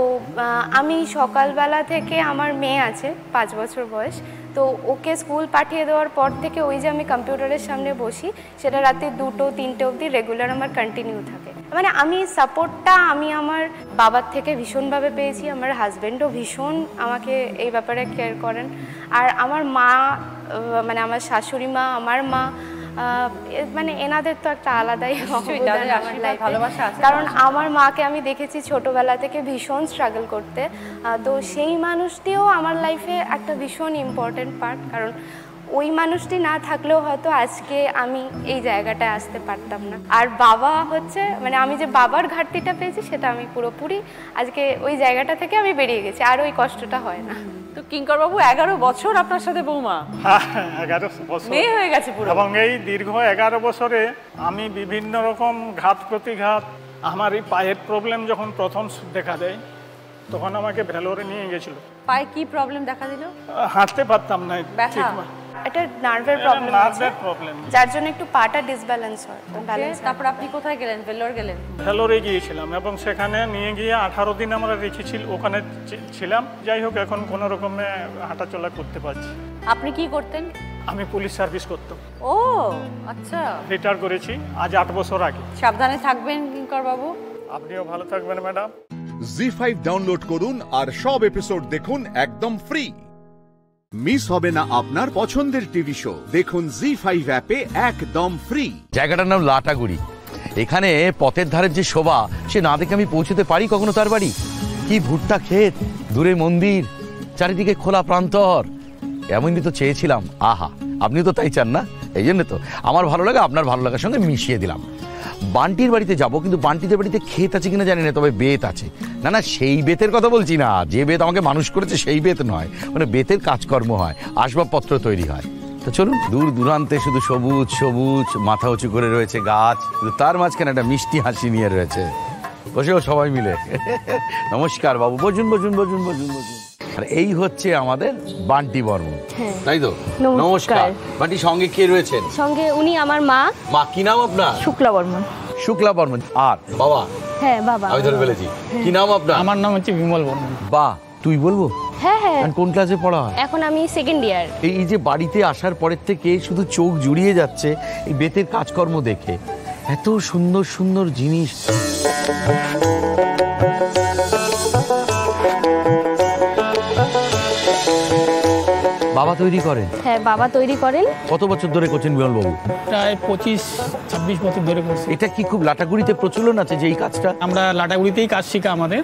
Speaker 5: আমি সকালবেলা থেকে, আমার মেয়ে আছে 5 বছর বয়স, তো ওকে স্কুল পাঠিয়ে দেওয়ার পর থেকে ওই যে আমি কম্পিউটারের সামনে বসি, সেটা রাতে 2-3টে অবধি রেগুলার আমার কন্টিনিউ থাকে। মানে আমি সাপোর্টটা আমি আমার বাবার থেকে ভীষণভাবে পেয়েছি, আমার হাজব্যান্ডও ভীষণ আমাকে এই ব্যাপারে কেয়ার করেন, আর আমার মা, মানে আমার শাশুড়ি মা, আমার মা, মানে এনাদের তো একটা আলাদাই ভালোবাসা আছে, কারণ আমার মাকে আমি দেখেছি ছোটবেলা থেকে ভীষণ স্ট্রাগল করতে। তো সেই মানুষটিও আমার লাইফে একটা ভীষণ ইম্পর্টেন্ট পার্ট, কারণ ওই মানুষটি না থাকলেও হয়তো আজকে আমি এই জায়গাটায় আসতে পারতাম না। আর বাবা হচ্ছে, মানে আমি যে বাবার ঘাটতিটা পেয়েছি সেটা আমি পুরোপুরি আজকে ওই জায়গাটা থেকে আমি বেরিয়ে গেছি, আর ওই কষ্টটা হয় না।
Speaker 4: তো কিঙ্কর বাবু, 11 বছর আপনার সাথে বৌমা?
Speaker 23: হ্যাঁ, 11 বছর
Speaker 4: মেয়ে হয়ে গেছে পুরো।
Speaker 23: এবং এই দীর্ঘ 11 বছরে আমি বিভিন্ন রকম ঘাত প্রতিঘাত, আমার এই পায়ের প্রবলেম যখন প্রথম দেখা দেয় তখন আমাকে ভেলোরে নিয়ে গেছিল।
Speaker 4: পায়ে কি প্রবলেম দেখা দিল?
Speaker 23: হাঁটতে পারতাম না,
Speaker 5: এটা নার্ভের প্রবলেম আছে, যার জন্য একটু পাটা ডিসব্যালেন্স হয়।
Speaker 4: তারপর আপনি কোথায় গেলেন? ভেলোর গেলেন?
Speaker 23: ভেলোরে গিয়েছিলাম এবং সেখানে নিয়ে গিয়ে 18 দিন আমরা রেখেছি, ওখানে ছিলাম। যাই হোক, এখন কোনো রকমে হাঁটাচলা করতে পারছি।
Speaker 4: আপনি কি করতেন?
Speaker 23: আমি পুলিশ সার্ভিস করতাম।
Speaker 4: ও আচ্ছা,
Speaker 23: রিটায়ার করেছি আজ 8 বছর আগে।
Speaker 4: সাবধানে থাকবেন কিঙ্কর বাবু।
Speaker 23: আপনিও ভালো থাকবেন ম্যাডাম।
Speaker 1: জি5 ডাউনলোড করুন আর সব এপিসোড দেখুন একদম ফ্রি। মিস হবে না আপনার পছন্দের টিভি শো, দেখুন জি5 অ্যাপে একদম ফ্রি।
Speaker 24: জায়গাটার নাম লাটাগুড়ি। এখানে পথের ধারের যে শোভা, সে না দেখে আমি পৌঁছতে পারি কখনো তার বাড়ি? কি ভুট্টা ক্ষেত, দূরে মন্দির, চারিদিকে খোলা প্রান্তর, এমনই তো চেয়েছিলাম। আহা, আপনি তো তাই চান না? এই জন্য তো আমার ভালো লাগে আপনার ভালো লাগার সঙ্গে মিশিয়ে দিলাম। বান্টির বাড়িতে যাব, কিন্তু বান্টিদের বাড়িতে ক্ষেত আছে কিনা জানি না, তবে বেত আছে। না না, সেই বেতের কথা বলছি না, যে বেত আমাকে মানুষ করেছে সেই বেত নয়, মানে বেতের কাজকর্ম হয়, আসবাবপত্র তৈরি হয়। তো চলুন, দূর দূরান্তে শুধু সবুজ সবুজ, মাথা উঁচু করে রয়েছে গাছ, তার মাঝখানে একটা মিষ্টি হাসি নিয়ে রয়েছে। বসেও সবাই মিলে নমস্কার বাবু, বসুন বসুন বসুন বসুন বসুন। আর এই হচ্ছে আমাদের বান্টি বর্মন, তাই তো? নমস্কার। বান্টি, সঙ্গে কে রয়েছেন?
Speaker 6: সঙ্গে উনি আমার মা।
Speaker 24: মা কি নাম আপনার?
Speaker 6: শুক্লা বর্মন।
Speaker 24: শুক্লা বর্মন। আর বাবা?
Speaker 6: হ্যাঁ বাবা।
Speaker 24: আমি ধরে ফেলেছি। কি নাম আপনার?
Speaker 15: আমার নাম হচ্ছে বিমল বর্মন।
Speaker 24: বাহ, তুই বলবো?
Speaker 6: হ্যাঁ হ্যাঁ।
Speaker 24: কোন ক্লাসে পড়া?
Speaker 6: এখন আমি সেকেন্ড ইয়ার।
Speaker 24: এই যে বাড়িতে আসার পরের থেকে শুধু চোখ জুড়িয়ে যাচ্ছে এই বেতের কাজকর্ম দেখে, এত সুন্দর সুন্দর জিনিস। বাবা তৈরি করেন?
Speaker 6: হ্যাঁ বাবা তৈরি করেন।
Speaker 24: কত বছর ধরে করছেন বিমল বাবু?
Speaker 15: প্রায় 25-26 বছর ধরে করছি।
Speaker 24: এটা কি খুব লাটাগুড়িতে প্রচলন আছে যে এই কাজটা?
Speaker 15: আমরা লাটাগুড়িতেই কাজ শিখা আমাদের,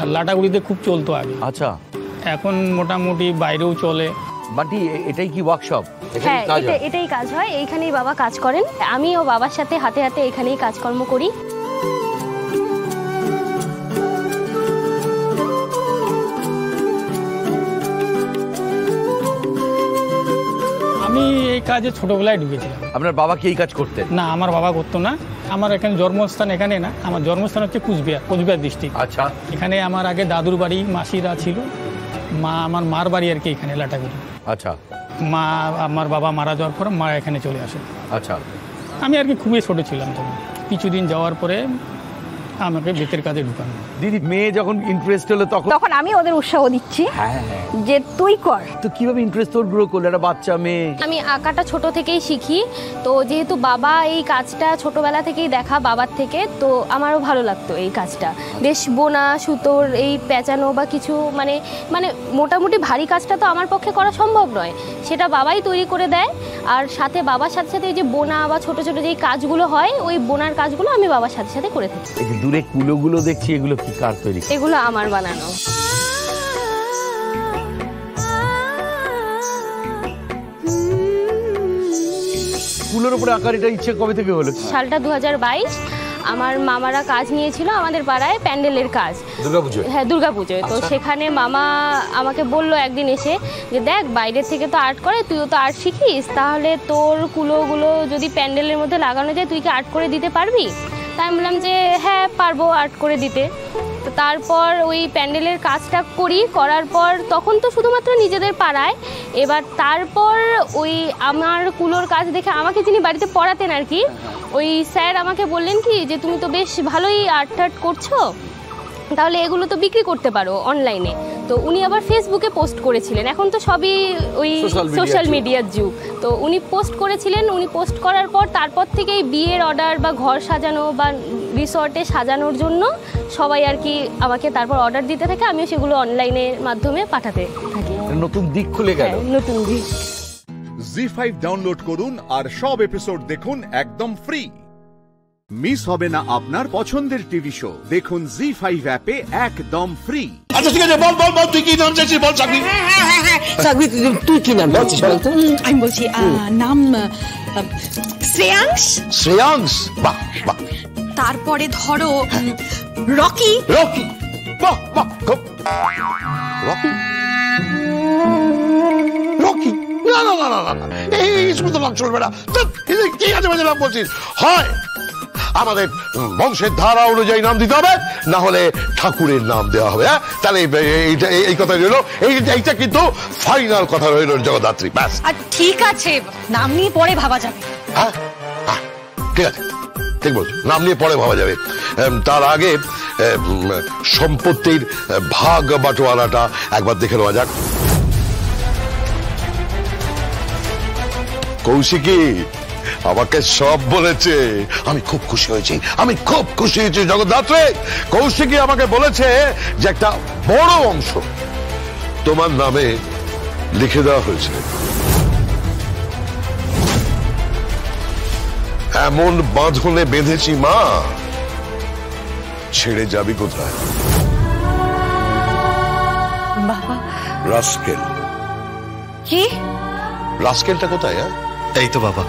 Speaker 15: আর লাটাগুড়িতে খুব চলতো আগে।
Speaker 24: আচ্ছা,
Speaker 15: এখন মোটামুটি বাইরেও চলে।
Speaker 24: বান্টি, এটাই কি ওয়ার্কশপ?
Speaker 6: হ্যাঁ, এটাই কাজ হয়, এইখানেই বাবা কাজ করেন। আমি ও বাবার সাথে হাতে হাতে এখানেই কাজকর্ম করি।
Speaker 15: আমি এই কাজে ছোটবেলায় ঢুকেছিলাম।
Speaker 24: আপনার বাবা কি এই কাজ করতেন?
Speaker 15: না, আমার বাবা করতো না। আমার এখানে জন্মস্থান এখানে না, আমার জন্মস্থান হচ্ছে কুচবিহার ডিস্ট্রিক্ট।
Speaker 24: আচ্ছা।
Speaker 15: এখানে আমার আগে দাদুর বাড়ি, মাসিরা ছিল, আমার মার বাড়ি আর কি এখানে লাটাগুড়ি।
Speaker 24: আচ্ছা।
Speaker 15: মা, আমার বাবা মারা যাওয়ার পর মা এখানে চলে আসে।
Speaker 24: আচ্ছা।
Speaker 15: আমি আর কি খুবই ছোট ছিলাম তখন। কিছুদিন যাওয়ার পরে আমাকে বেতের কাজে ঢুকানো।
Speaker 24: দিদি, মেয়ে যখন ইন্টারেস্ট হলো
Speaker 6: তখন আমি ওদের উৎসাহ দিচ্ছি যে তুই কর।
Speaker 24: তো কিভাবে ইন্টারেস্ট তোর গ্রো করলো? একটা বাচ্চা মেয়ে।
Speaker 6: আমি আঁকাটা ছোট থেকেই শিখি, তো যেহেতু বাবা এই কাজটা ছোটবেলা থেকেই দেখা বাবার থেকে, তো আমারও ভালো লাগতো এই কাজটা। বেশ বোনা, সুতোর এই পেঁচানো বা কিছু মানে মানে মোটামুটি ভারী কাজটা তো আমার পক্ষে করা সম্ভব নয়, সেটা বাবাই তৈরি করে দেয়। আর সাথে বাবার সাথে সাথে এই যে বোনা বা ছোট ছোট যেই কাজগুলো হয়, ওই বোনার কাজগুলো আমি বাবার সাথে সাথে করে থাকি।
Speaker 24: দূরে কুলোগুলো দেখছি, এগুলো কি কার তৈরি?
Speaker 6: এগুলো আমার বানানো।
Speaker 24: কুলোর উপরে আঁকার এটা ইচ্ছে কবে থেকে হলো?
Speaker 6: সালটা 2022। আমার মামারা কাজ নিয়েছিল আমাদের পাড়ায় প্যান্ডেলের কাজ,
Speaker 24: দুর্গাপুজোয়।
Speaker 6: হ্যাঁ দুর্গাপুজোয়। তো সেখানে মামা আমাকে বলল একদিন এসে যে দেখ, বাইরের থেকে তো আর্ট করে, তুইও তো আর্ট শিখিস, তাহলে তোর কুলোগুলো যদি প্যান্ডেলের মধ্যে লাগানো যায়, তুই কি আর্ট করে দিতে পারবি? তাই আমি বললাম যে হ্যাঁ পারবো আর্ট করে দিতে। তো তারপর ওই প্যান্ডেলের কাজটা করার পর তখন তো শুধুমাত্র নিজেদের পাড়ায়, এবার তারপর ওই আমার কুলোর কাজ দেখে আমাকে যিনি বাড়িতে পড়াতেন আর কি, ওই স্যার আমাকে বললেন কি যে তুমি তো বেশ ভালোই আর্ট টার্ট করছো, তাহলে এগুলো তো বিক্রি করতে পারো অনলাইনে। তো উনি আবার ফেসবুকে পোস্ট করেছিলেন, এখন তো সবই ওই সোশ্যাল মিডিয়ার যুগ। তো উনি পোস্ট করেছিলেন, উনি পোস্ট করার পর তারপর থেকেই বিয়ের অর্ডার বা ঘর সাজানো বা রিসর্টে সাজানোর জন্য সবাই আর কি আমাকে তারপর অর্ডার দিতে থাকে, আমিও সেগুলো অনলাইনের মাধ্যমে পাঠাতে থাকি।
Speaker 24: নতুন দিক খুলে গেল।
Speaker 6: নতুন দিক।
Speaker 1: জি5 ডাউনলোড করুন আর সব এপিসোড দেখুন একদম ফ্রি। মিস হবে না আপনার পছন্দের টিভি শো, দেখুন জি5 অ্যাপে একদম ফ্রি।
Speaker 9: আচ্ছা ঠিক আছে, বল বল বল, তুই কি নাম চাইছিস বল। চাকরি চাকরি, তুই কি নাম বলছিস বল তো?
Speaker 11: আমি বলছি নাম শ্রেয়াংশ।
Speaker 9: শ্রেয়াংশ, বাহ বাহ।
Speaker 11: তারপরে ধরো রকি।
Speaker 9: রকি, বাহ বাহ, খুব। রকি রকি, না না না না না, এই সমস্ত নাম চলবে না। কি আছে বাজে নাম বলছিস? হয় আমাদের বংশের ধারা অনুযায়ী নাম দিতে হবে, না হলে ঠাকুরের নাম দেওয়া হবে। হ্যাঁ, তাহলে এই কথা রইল, এইটা কিন্তু ফাইনাল কথা রইল জগদ্ধাত্রী। ব্যাস,
Speaker 11: ঠিক আছে, নাম নিয়ে পরে ভাবা যাবে।
Speaker 9: হ্যাঁ ঠিক আছে, ঠিক বলছো, নাম নিয়ে পরে ভাবা যাবে। তার আগে সম্পত্তির ভাগ বাটোয়ারাটা একবার দেখে নেওয়া যাক। কৌশিকী আমাকে সব বলেছে, আমি খুব খুশি হয়েছি, আমি খুব খুশি হয়েছি জগদ্ধাত্রী। কৌশিকী আমাকে বলেছে যে একটা বড় অংশ তোমার নামে লিখে দেওয়া হয়েছে। এমন বাঁধনে বেঁধেছি মা, ছেড়ে যাবি কোথায়?
Speaker 11: বাবা,
Speaker 9: রাস্কেল।
Speaker 11: কি?
Speaker 9: রাস্কেলটা কোথায়? হ্যাঁ,
Speaker 14: এই তো বাবা,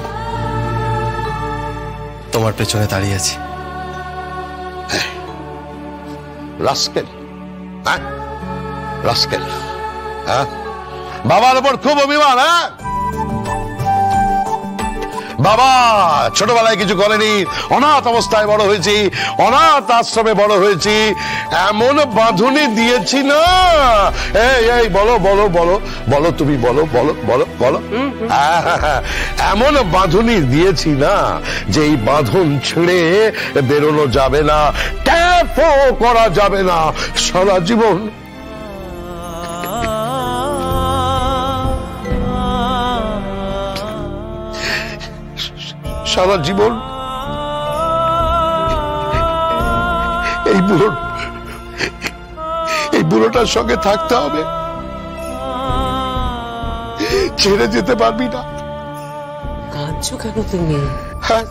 Speaker 14: তোমার পেছনে দাঁড়িয়ে আছি।
Speaker 9: রাস্কেল, হ্যাঁ রাস্কেল, হ্যাঁ বাবার উপর খুব অভিমান। হ্যাঁ বাবা ছোটবেলায় কিছু করেনি, অনাথ অবস্থায় বড় হয়েছি, অনাথ আশ্রমে বড় হয়েছি, এমন বাঁধুনি দিয়েছি না। এই বলো বলো বলো বলো, তুমি বলো বলো বলো বলো। এমন বাঁধুনি দিয়েছি না যে এই বাঁধন ছেড়ে বেরোনো যাবে না, ট্যাপও করা যাবে না সারা জীবন। সারা জীবন এই বুড়োটার সঙ্গে থাকতে হবে, ছেড়ে যেতে পারবি না।
Speaker 2: কাঁদছো কেন তুমি?
Speaker 9: হ্যাঁ,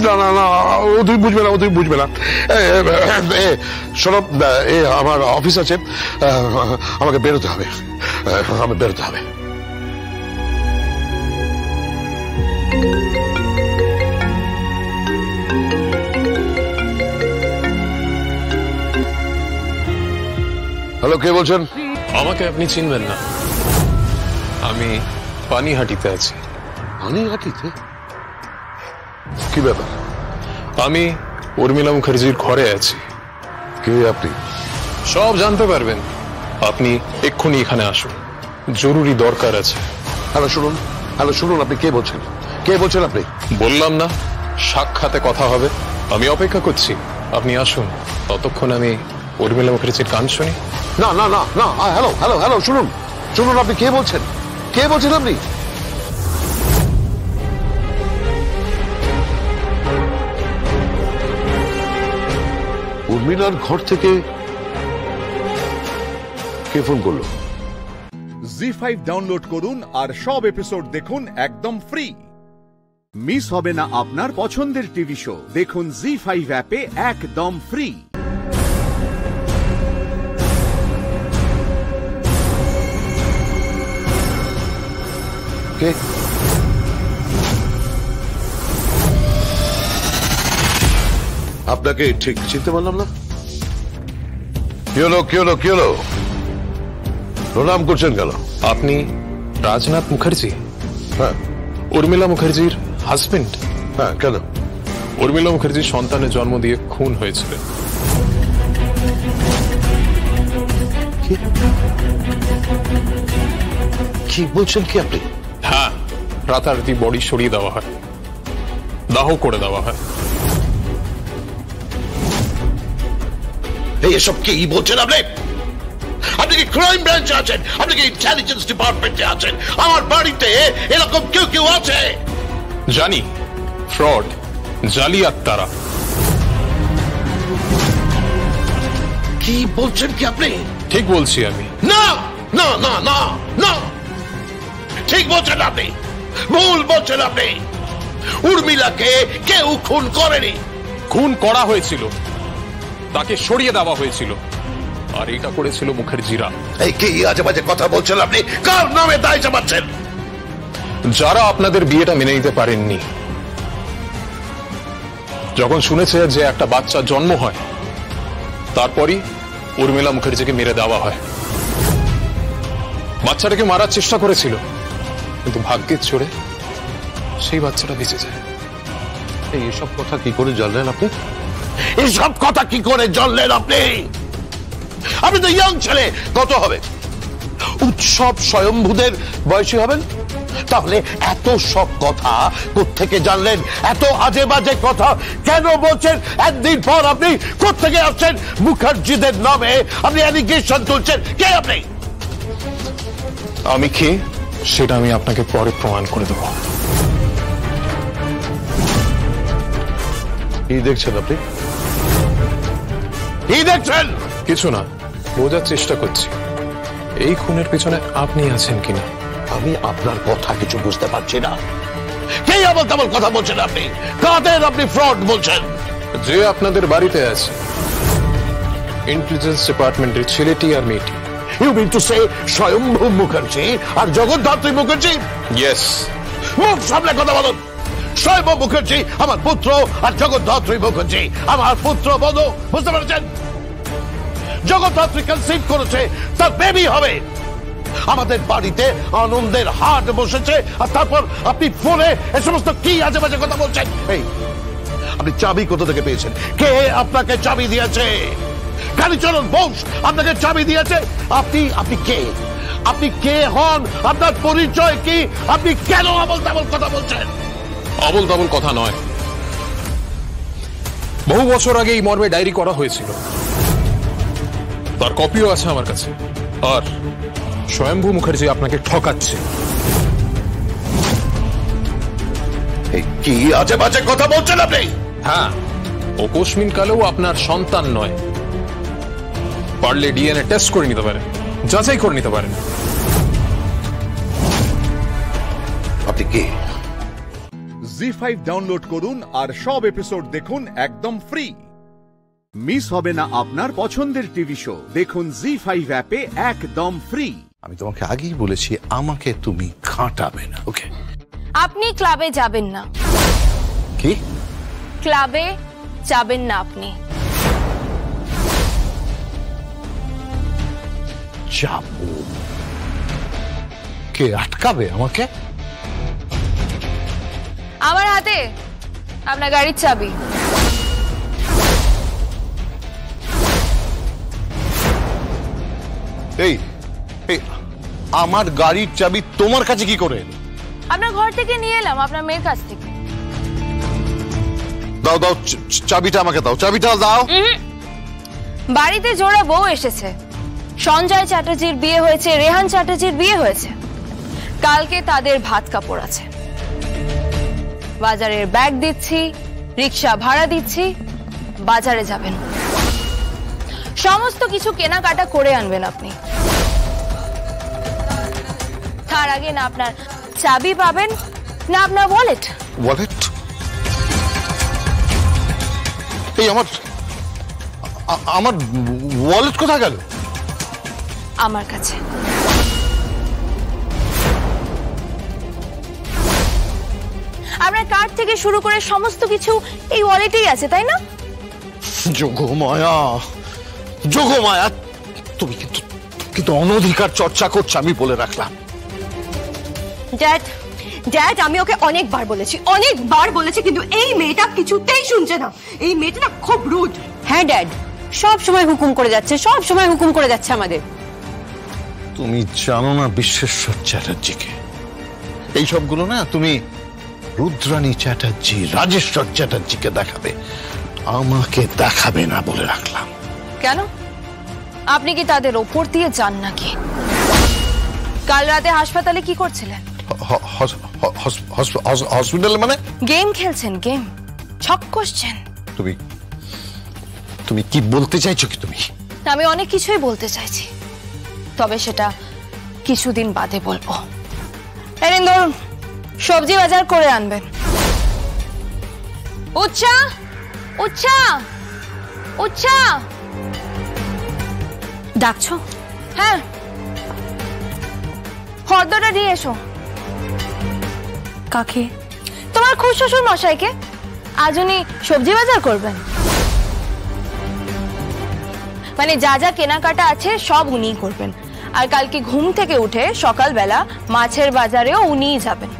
Speaker 9: না না না, ও তুই বুঝবে না, ও তুই বুঝবে না। শোনো, আমার অফিস আছে, আমাকে বেরোতে হবে, আমার বেরোতে হবে। হ্যালো, কে বলছেন?
Speaker 10: আমাকে আপনি চিনবেন না, আমি পানিহাটিতে আছি।
Speaker 9: পানিহাটিতে? কি ব্যাপার?
Speaker 10: আমি উর্মিলা মুখার্জির ঘরে আছি।
Speaker 9: কে আপনি?
Speaker 10: সব জানতে পারবেন, আপনি এক্ষুনি এখানে আসুন, জরুরি দরকার আছে।
Speaker 9: হ্যালো শুনুন, হ্যালো শুনুন, আপনি কে বলছেন? কে বলছেন আপনি?
Speaker 10: বললাম না, সাক্ষাতে কথা হবে, আমি অপেক্ষা করছি, আপনি আসুন, ততক্ষণ আমি উর্মিলা মুখার্জির গান শুনি।
Speaker 9: না না না না, হ্যালো হ্যালো হ্যালো, শুনুন শুনুন, আপনি কে বলছেন? কে বলছেন আপনি? উর্মিলার ঘর থেকে কে ফোন করলো?
Speaker 1: জি5 ডাউনলোড করুন আর সব এপিসোড দেখুন একদম ফ্রি। মিস হবে না আপনার পছন্দের টিভি শো, দেখুন জি5 অ্যাপে একদম ফ্রি।
Speaker 9: কে? আপনাকে ঠিক চিনতে পারলাম না। কি হলো কি হলো কি হলো? প্রণাম করছেন কেন?
Speaker 10: আপনি রাজনাথ মুখার্জি?
Speaker 9: হ্যাঁ।
Speaker 10: উর্মিলা মুখার্জির হাজবেন্ড?
Speaker 9: হ্যাঁ। কেন?
Speaker 10: উর্মিলা মুখার্জির সন্তানের জন্ম দিয়ে খুন হয়েছিল।
Speaker 9: কি বলছেন কি আপনি?
Speaker 10: হ্যাঁ, রাতারাতি বডি সরিয়ে দেওয়া হয়, দাহ করে দেওয়া হয়।
Speaker 9: এসব কি বলছেন আপনি? আপনি কি ক্রাইম ব্রাঞ্চে আছেন? আপনি কি ইন্টেলিজেন্স ডিপার্টমেন্টে আছেন? আমার বাড়িতে এরকম কেউ কেউ আছে?
Speaker 10: জানি, ফ্রড, জালিয়াত তারা।
Speaker 9: কি বলছেন কি আপনি?
Speaker 10: ঠিক বলছি আমি।
Speaker 9: না না না না না, ঠিক বলছেন আপনি, ভুল বলছেন আপনি। উর্মিলাকে কেউ খুন করেনি।
Speaker 10: খুন করা হয়েছিল, তাকে সরিয়ে দেওয়া হয়েছিল, আর এটা করেছিল মুখার্জিরা।
Speaker 9: এই কি আজে বাজে কথা বলছেন আপনি? কার নামে দায় চাপাচ্ছেন?
Speaker 10: যারা আপনাদের বিয়েটা মেনে নিতে পারেননি, যখন শুনেছে যে একটা বাচ্চা জন্ম হয়, তারপরই উর্মিলা মুখার্জিকে মেরে দেওয়া হয়। বাচ্চাটাকে মারার চেষ্টা করেছিল, কিন্তু ভাগ্যের চড়ে সেই বাচ্চাটা বেঁচে যায়।
Speaker 9: এইসব কথা কি করে জানলেন আপনি? এইসব কথা কি করে জানলেন আপনি? আপনি তো ইয়াং ছেলে, কত হবে? উৎসব স্বয়ম্ভূদের বয়সী হবেন? তাহলে এত সব কথা কোত্থেকে জানলেন? এত আজে বাজে কথা কেন বলছেন? একদিন পর আপনি কোত্থেকে আসছেন? মুখার্জিদের নামে আপনি অ্যালিগেশন তুলছেন। কে আপনি?
Speaker 10: আমি কে সেটা আমি আপনাকে পরে প্রমাণ করে দেব।
Speaker 9: কি দেখছেন আপনি? কি দেখছেন?
Speaker 10: কিছু না, বোঝার চেষ্টা করছি এই খুনের পেছনে আপনি আছেন কিনা।
Speaker 9: আমি আপনার কথা কিছু বুঝতে পারছি না। কে আবার তেমন কথা বলছেন আপনি? কাদের আপনি ফ্রড বলছেন?
Speaker 10: যে আপনাদের বাড়িতে আছে, ইন্টেলিজেন্স ডিপার্টমেন্টের ছেলেটি আর মেয়েটি।
Speaker 9: You mean to say Swayambhu Mukherjee R Jagaddhatri Mukherjee?
Speaker 10: Yes.
Speaker 9: মুখ সামলে কথা বলুন। স্বয়ম্ভু মুখার্জি আমার পুত্র আর জগদ্ধাত্রী মুখার্জি আমার পুত্র বধূ, বুঝতে পেরেছেন? জগদ্ধাত্রী কনসিভ করেছে, তার বেবি হবে। আমাদের বাড়িতে আনন্দের হাট বসেছে, আর তারপর আপনি ফোনে এ সমস্ত কি আজে বাজে কথা বলছেন। এই আপনি চাবি কোথা থেকে পেয়েছেন? কে আপনাকে চাবি দিয়েছে? কালীচরণ বোস আপনাকে চাবি দিয়েছে? আপনি কে? আপনি কে হন? আপনার পরিচয় কি? আপনি কেন আবল তাবল কথা বলছেন?
Speaker 10: আবল তাবল কথা নয়, বহু বছর আগে এই মর্মে ডায়েরি করা হয়েছিল, তার কপিও আছে আমার কাছে। আর স্বয়ম্ভু মুখার্জি আপনাকে ঠকাচ্ছে।
Speaker 9: কি আজে বাজে কথা বলছেন আপনি?
Speaker 10: হ্যাঁ, ও কোশমিন কালেও আপনার সন্তান নয়। পারলে ডিএনএ টেস্ট করে নিতে পারেন, যাচাই করে নিতে পারেন।
Speaker 9: আপনি কে?
Speaker 1: জি5 ডাউনলোড করুন আর সব এপিসোড দেখুন একদম ফ্রি। মিস হবে না আপনার পছন্দের টিভি শো, দেখুন জি5 অ্যাপে একদম ফ্রি।
Speaker 9: আমি তোমাকে আগেই বলেছি আমাকে তুমি খাটাবে না, ওকে?
Speaker 6: আপনি ক্লাবে যাবেন না।
Speaker 9: কি?
Speaker 6: ক্লাবে যাবেন না আপনি।
Speaker 9: যাবো? কে আটকাবে আমাকে?
Speaker 6: আমার হাতে আপনার গাড়ির চাবি।
Speaker 9: এই আমার গাড়ির চাবি তোমার কাছে কি করে?
Speaker 6: আপনার ঘর থেকে নিয়ে এলাম, আপনার মেয়ের কাছ থেকে।
Speaker 9: দাও দাও চাবিটা আমাকে দাও, চাবিটা দাও।
Speaker 6: বাড়িতে জোড়া বউ এসেছে। সঞ্জয় চ্যাটার্জির বিয়ে হয়েছে, রেহান চ্যাটার্জির বিয়ে হয়েছে। কালকে তাদের ভাত কাপড় আছে। বাজারের ব্যাগ দিচ্ছি, রিক্সা ভাড়া দিচ্ছি, বাজারে যাবেন, সমস্ত কিছু কেনাকাটা করে আনবেন আপনি। তার আগে না আপনার চাবি পাবেন, না আপনার ওয়ালেট।
Speaker 9: ওয়ালেট? এই আমার ওয়ালেট কোথায় গেল?
Speaker 6: আমার কাছে। আপনার কার্ড থেকে শুরু করে সমস্ত কিছু এই ওয়ালেটেই আছে, তাই না?
Speaker 9: যোগমায়া, যোগমায়া, তুমি কিন্তু অনধিকার চর্চা করছো, আমি বলে রাখলাম।
Speaker 11: ড্যাড আমি ওকে অনেকবার বলেছি, কিন্তু এই মেয়েটা কিছুতেই শুনছে না। এই মেয়েটা না খুব রুড।
Speaker 2: হ্যাঁ ড্যাড, সব সময় হুকুম করে যাচ্ছে আমাদের।
Speaker 9: তুমি জানো না বিশ্বেশ্বর চ্যাটার্জিকে? এই সবগুলো না তুমি রুদ্রাণী চ্যাটার্জি, রাজেশ্বর চ্যাটার্জিকে দেখাবে, আমাকে দেখাবে না বলে রাখলাম।
Speaker 6: কেন? আপনি কি তাদের ওপর দিয়ে যান নাকি? কাল রাতে হাসপাতালে কি করছিলেন?
Speaker 9: হসপিটালে মানে?
Speaker 6: গেম খেলছেন, গেম ছক কষছেন।
Speaker 9: তুমি কি বলতে চাইছো? কি তুমি?
Speaker 6: আমি অনেক কিছুই বলতে চাইছি, তবে সেটা কিছুদিন বাদে বলবো। এই ধরুন, সবজি বাজার করে আনবেন। উচ্চা উচ্চা উচ্চা,
Speaker 11: ডাকছো?
Speaker 6: হ্যাঁ, ফর্দটা দিয়ে এসো।
Speaker 11: কাকে?
Speaker 6: তোমার খুব শ্বশুর মশাইকে। আজ উনি সবজি বাজার করবেন, মানে যা যা কেনাকাটা আছে সব উনিই করবেন। আর কালকে ঘুম থেকে উঠে সকালবেলা মাছের বাজারেও উনিই যাবেন।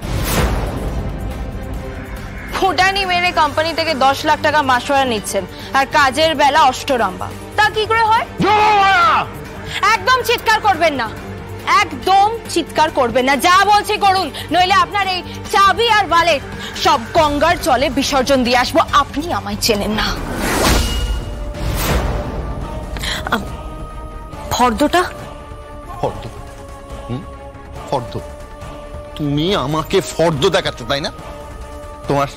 Speaker 6: ফুটানি মেরে কোম্পানি থেকে 10 লাখ টাকা মাসোয়ারা নিচ্ছেন, আর কাজের বেলা অষ্টরম্বা। তা কি করে হয়? একদম চিৎকার করবেন না, একদম চিৎকার করবেন না। যা বলছি করুন, নইলে আপনার এই চাবি আর ওয়ালেট সব গঙ্গার জলে বিসর্জন দিয়ে আসবো। আপনি আমায় চেনেন না।
Speaker 11: ফর্দটা?
Speaker 9: ফর্দ? তুমি আমাকে ফর্দ দেখাতে, তাই না? তোমার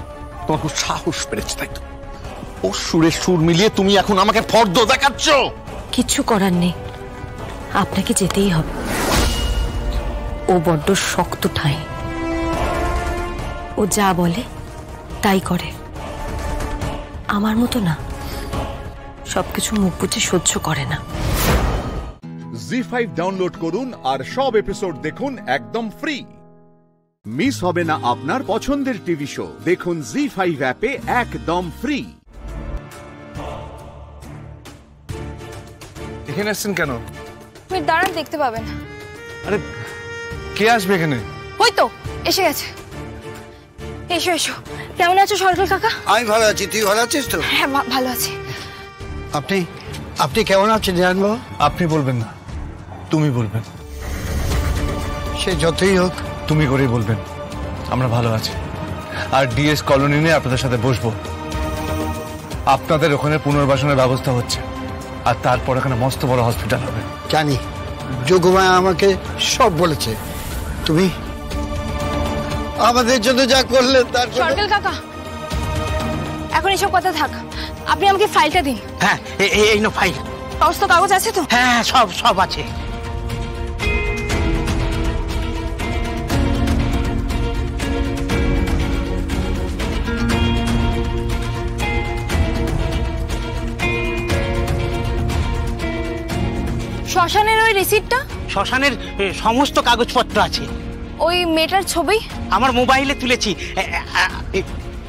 Speaker 9: খুব সাহস বেড়েছে, তাই তো? ও সুরে সুর মিলিয়ে তুমি এখন আমাকে ফর্দ দেখাচ্ছ।
Speaker 11: কিচ্ছু করার নেই, আপনাকে যেতেই হবে। ও বড্ড শক্ত ঠাঁই, ও যা বলে তাই করে। আমার মতো না, সবকিছু মুখ বুঝে সহ্য করে না।
Speaker 1: জি5 ডাউনলোড করুন আর সব এপিসোড দেখুন একদম ফ্রি। মিস হবে না আপনার পছন্দের টিভি শো, দেখুন জি5 অ্যাপে একদম ফ্রি।
Speaker 12: এখানে আসছেন কেন?
Speaker 6: আপনি দাঁড়ান, দেখতে পাবেন।
Speaker 12: আরে কে আসবে এখানে?
Speaker 13: ওই তো এসে গেছে। এসো এসো, কেমন আছো সরকার কাকা?
Speaker 18: আমি ভালো আছি, তুই ভালো আছিস তো?
Speaker 13: হ্যাঁ ভালো আছি।
Speaker 18: আপনি আপনি কেমন আছেন জানবো?
Speaker 12: আপনি বলবেন না, তুমি বলবেন।
Speaker 18: সে যতই হোক
Speaker 12: তুমি করেই বলবেন আমরা ভালো আছি। আর ডিএস কলোনি নিয়ে আপনাদের সাথে বসবো। আপনাদের ওখানে পুনর্বাসনের ব্যবস্থা হচ্ছে, আর তারপর এখানে মস্ত বড় হসপিটাল হবে।
Speaker 18: জানি, যোগমা আমাকে সব বলেছে। তুমি আমাদের জন্য যা করলে তার
Speaker 13: সরকার কাকা, এখন এসব কথা থাক, আপনি আমাকে ফাইলটা দিন।
Speaker 18: হ্যাঁ এই নো ফাইল।
Speaker 13: সমস্ত কাগজ আছে তো?
Speaker 18: হ্যাঁ সব আছে।
Speaker 13: শ্মশানের ওই রিসিপ্টটা?
Speaker 21: শ্মশানের সমস্ত কাগজপত্র আছে।
Speaker 13: ওই মেয়েটার ছবি
Speaker 21: আমার মোবাইলে তুলেছি।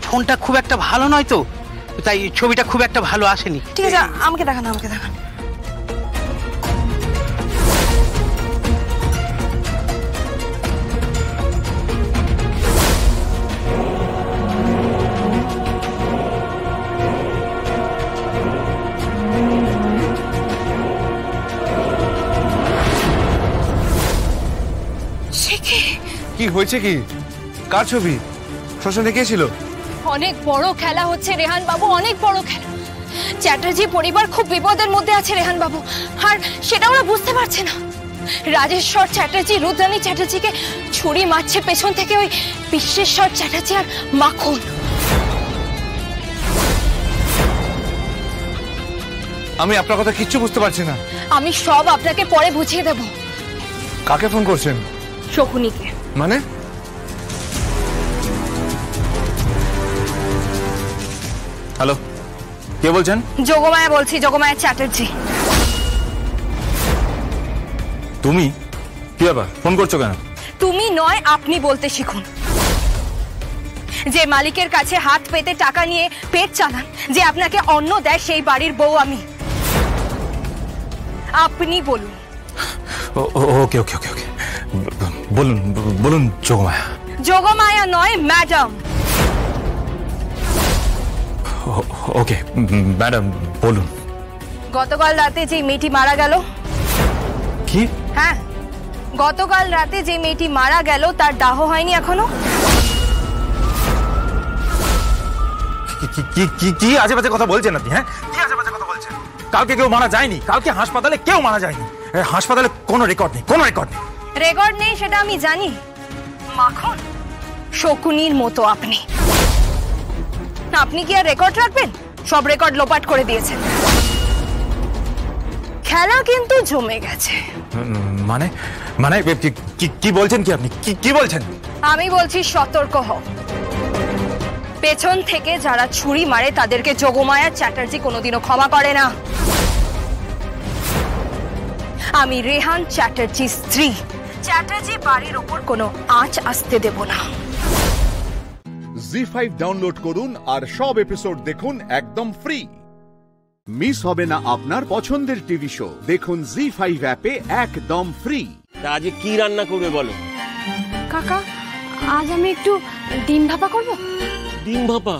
Speaker 21: ফোনটা খুব একটা ভালো নয় তো, তাই ছবিটা খুব একটা ভালো আসেনি।
Speaker 13: ঠিক আছে, আমাকে দেখান আমাকে দেখান।
Speaker 12: কি হয়েছে? কি কার ছবি? শ্মশানে কে ছিল?
Speaker 13: অনেক বড় খেলা হচ্ছে রেহান বাবু, অনেক বড় খেলা। চ্যাটার্জি পরিবার খুব বিপদের মধ্যে আছে রেহান বাবু, আর সেটা ওরা বুঝতে পারছে না। রাজেশ্বর চ্যাটার্জি রুদ্রানী চ্যাটার্জিকে ছুরি মারছে পেছন থেকে ওই বিশ্বেশ্বর চ্যাটার্জি আর মাখন।
Speaker 12: আমি আপনার কথা কিচ্ছু বুঝতে পারছি না।
Speaker 13: আমি সব আপনাকে পরে বুঝিয়ে দেব।
Speaker 12: কাকে ফোন করছেন?
Speaker 13: শকুনিকে।
Speaker 12: মানে? হ্যালো, কে বলছেন?
Speaker 13: যোগমায়া বলছি, যোগমায়া চ্যাটার্জি।
Speaker 12: তুমি কি ব্যাপার, ফোন করছো কেন?
Speaker 13: তুমি নয়, আপনি বলতে শিখুন। যে মালিকের কাছে হাত পেতে টাকা নিয়ে পেট চালান, যে আপনাকে অন্ন দেয়, সেই বাড়ির বউ আমি। আপনি বলুন।
Speaker 12: ওকে ওকে ওকে ওকে, বলুন বলুন। যোগমায়া?
Speaker 13: যোগমায়া নয়, ম্যাডাম।
Speaker 12: ওকে ম্যাডাম, বলুন।
Speaker 13: গতকাল রাতে যে মেয়েটি মারা গেল।
Speaker 12: কি?
Speaker 13: হ্যাঁ, গতকাল রাতে যে মেয়েটি মারা গেল তার দাহ হয়নি এখনো।
Speaker 12: কি আজে বাজে কথা বলছেন আপনি? হ্যাঁ, কি আজে বাজে কথা বলছেন? কালকে কেউ মারা যায়নি, কালকে হাসপাতালে কেউ মারা যায়নি। হাসপাতালে কোনো রেকর্ড নেই, কোনো রেকর্ড নেই।
Speaker 13: রেকর্ড নেই সেটা আমি জানি। মাখন, শকুনির মতো আপনি। আপনি কি আর রেকর্ড রাখবেন? সব রেকর্ড লোপাট করে দিয়েছেন। খেলা কিন্তু জমে গেছে।
Speaker 12: মানে মানে কি বলছেন? কি আপনি কি বলছেন?
Speaker 13: আমি বলছি সতর্ক হও। পেছন থেকে যারা ছুরি মারে তাদেরকে যোগমায়া চ্যাটার্জি কোনোদিনও ক্ষমা করে না। আমি রেহান চ্যাটার্জির স্ত্রী। চ্যাটার্জি বাড়ির ওপর কোনো আঁচ আসতে দেব না।
Speaker 1: জি5 ডাউনলোড করুন আর সব এপিসোড দেখুন একদম ফ্রি। মিস হবে না আপনার পছন্দের টিভি শো। দেখুন জি5 অ্যাপে একদম ফ্রি।
Speaker 25: আজ কি রান্না করবে বলো?
Speaker 13: কাকা, আজ আমি একটু ডিম ভাপা করব।
Speaker 25: ডিম ভাপা?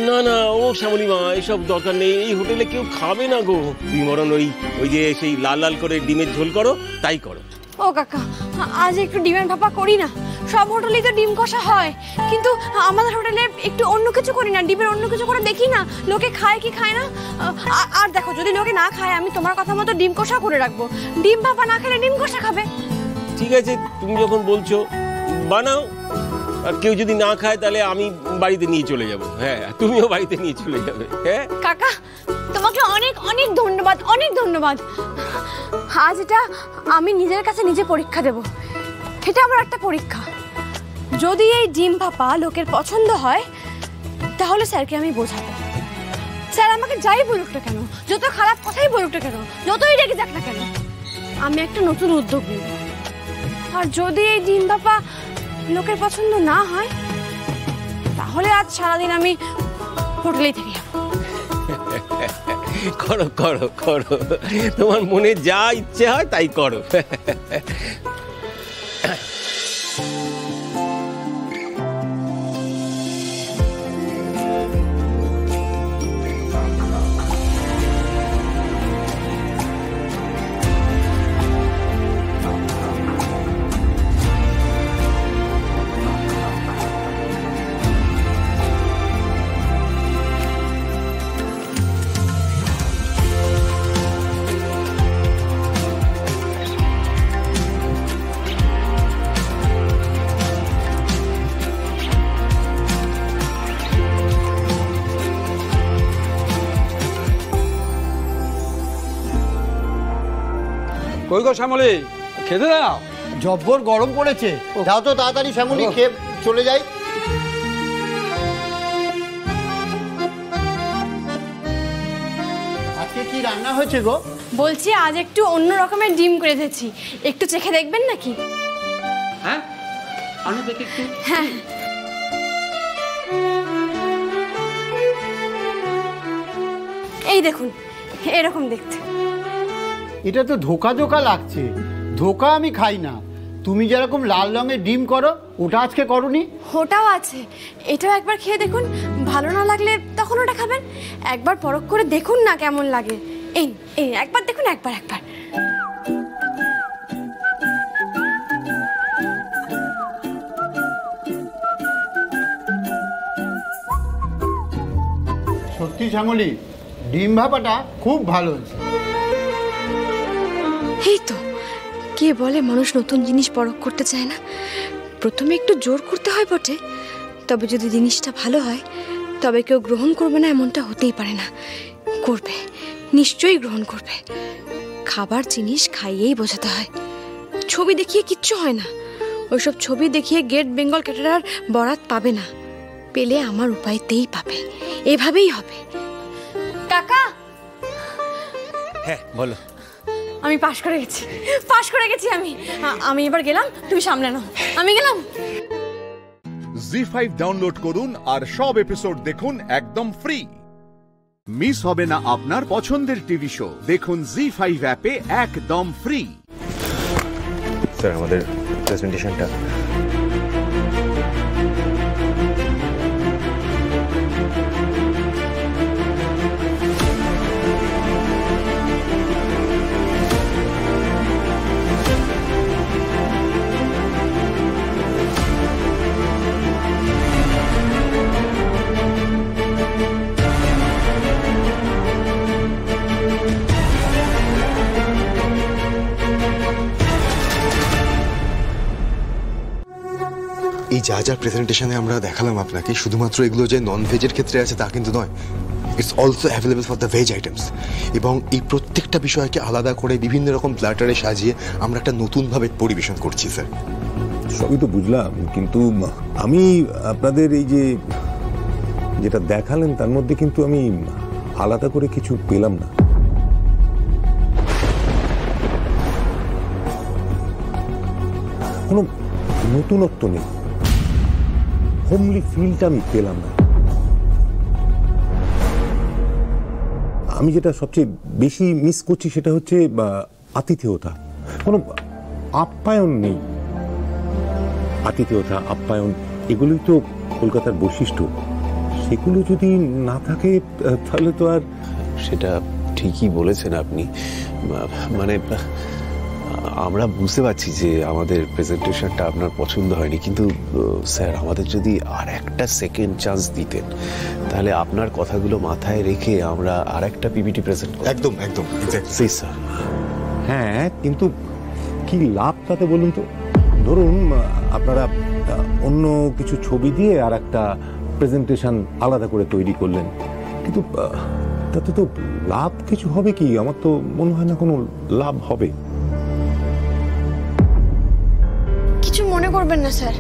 Speaker 25: না না, ও শ্যামলী মা, এসব দরকার নেই। এই হোটেলে কেউ খাবে না গো। তুমি বরং ওই যে সেই লাল লাল করে ডিমের ঝোল করো, তাই করো।
Speaker 13: ও কাকা, আজ একটু ডিমের ভাপা করি না। সব হোটেলেই তো ডিম কষা হয়, কিন্তু আমাদের হোটেলে একটু অন্য কিছু করি না। ডিমের অন্য কিছু করে দেখি না লোকে খায় কি খায় না। আর দেখো, যদি লোকে না খায় আমি তোমার কথা মতো ডিম কষা করে রাখবো। ডিম ভাপা না খেলে ডিম কষা খাবে।
Speaker 25: ঠিক আছে, তুমি যখন বলছো বানাও। আর কেউ যদি না খায় তাহলে আমি বাড়িতে নিয়ে চলে যাব। হ্যাঁ, তুমিও বাড়িতে নিয়ে চলে যাবে। হ্যাঁ
Speaker 13: কাকা, তোমাকে অনেক অনেক ধন্যবাদ, অনেক ধন্যবাদ। আজ এটা আমি নিজের কাছে নিজে পরীক্ষা দেব। এটা আমার একটা পরীক্ষা। যদি এই ডিম ভাপা লোকের পছন্দ হয় তাহলে স্যারকে আমি বোঝাবো। স্যার আমাকে যাই বলুক না কেন, যত খারাপ কথাই বলুক না কেন, যতই রেগে যাক না কেন, আমি একটা নতুন উদ্যোগ নেব। আর যদি এই ডিম ভাপা লোকের পছন্দ না হয় তাহলে আজ সারাদিন আমি হোটেলেই থেকে যাবো।
Speaker 25: করো করো করো, তোমার মনে যা ইচ্ছে হয় তাই করো।
Speaker 7: কই গো শ্যামলী, খেতে দাও।
Speaker 18: জব্বর গরম পড়েছে, দাও তো তাড়াতাড়ি শ্যামলী, খেয়ে চলে যাই। আজকে কি রান্না হয়েছে গো?
Speaker 13: বলছি আজ একটু অন্য রকমের ডিম করে দিয়েছি, একটু চেখে দেখবেন নাকি?
Speaker 7: হ্যাঁ আমি দেখি একটু।
Speaker 13: হ্যাঁ এই দেখুন, এরকম দেখতে।
Speaker 18: এটা তো ধোকা ধোকা লাগছে। ধোকা আমি খাই না। তুমি যেরকম লাল রঙের ডিম করো, ওটা আজকে করোনি?
Speaker 13: ওটাও আছে, এটাও একবার খেয়ে দেখুন। ভালো না লাগলে তখন ওটা খাবেন। একবার পরখ করে দেখুন না কেমন লাগে। এই এই একবার দেখুন, একবার।
Speaker 18: সত্যি শ্যামলী, ডিম ভাপাটা খুব ভালো হয়েছে।
Speaker 13: এই তো, কে বলে মানুষ নতুন জিনিস পরখ করতে চায় না? প্রথমে একটু জোর করতে হয় বটে, তবে যদি জিনিসটা ভালো হয় তবে কেউ গ্রহণ করবে না এমনটা হতেই পারে না। করবে, নিশ্চয়ই গ্রহণ করবে। খাবার জিনিস খাইয়েই বোঝাতে হয়, ছবি দেখিয়ে কিচ্ছু হয় না। ওইসব ছবি দেখিয়ে গেট বেঙ্গল ক্যাটারার বরাত পাবে না, পেলে আমার উপায়তেই পাবে। এভাবেই হবে। কাকা,
Speaker 21: হ্যাঁ বলো।
Speaker 13: আমি পাশ করে গেছি। আমি এবার গেলাম, তুমি সামনে নাও। আমি গেলাম।
Speaker 1: জি5 ডাউনলোড করুন আর সব এপিসোড দেখুন একদম ফ্রি। মিস হবে না আপনার পছন্দের টিভি শো, দেখুন জি5 অ্যাপে একদম ফ্রি।
Speaker 16: স্যার আমাদের প্রেজেন্টেশনটা। এই যা যা প্রেজেন্টেশনে আমরা দেখালাম আপনাকে, শুধুমাত্র এগুলো যে নন ভেজের ক্ষেত্রে আছে তা কিন্তু নয়। It's also available for the veg items. এবং এই প্রত্যেকটা বিষয়কে আলাদা করে বিভিন্ন রকম প্ল্যাটারে সাজিয়ে আমরা একটা নতুনভাবে পরিবেশন করছি স্যার।
Speaker 19: সবই তো বুঝলাম, কিন্তু আমি আপনাদের এই যে যেটা দেখালেন তার মধ্যে কিন্তু আমি আলাদা করে কিছু পেলাম না। কোনো নতুনত্ব নেই, হোমলি ফিলটা আমি পেলাম না। আমি যেটা সবচেয়ে বেশি মিস করছি সেটা হচ্ছে আতিথেয়তা। কোনো আপ্যায়ন নেই। আতিথেয়তা, আপ্যায়ন এগুলোই তো কলকাতার বৈশিষ্ট্য। সেগুলো যদি না থাকে তাহলে তো আর।
Speaker 16: সেটা ঠিকই বলেছেন আপনি। মানে আমরা বুঝতে পারছি যে আমাদের প্রেজেন্টেশনটা আপনার পছন্দ হয়নি, কিন্তু স্যার আমাদের যদি আর একটা সেকেন্ড চান্স দিতেন তাহলে আপনার কথাগুলো মাথায় রেখে আমরা আর একটা পিপিটি প্রেজেন্ট করব। একদম স্যার।
Speaker 19: হ্যাঁ, কিন্তু কি লাভ তাতে বলুন তো? ধরুন আপনারা অন্য কিছু ছবি দিয়ে আর একটা প্রেজেন্টেশন আলাদা করে তৈরি করলেন, কিন্তু তাতে তো লাভ কিছু হবে কি? আমার তো মনে হয় না কোনো লাভ হবে।
Speaker 13: কিছু মনে করবেন না স্যার,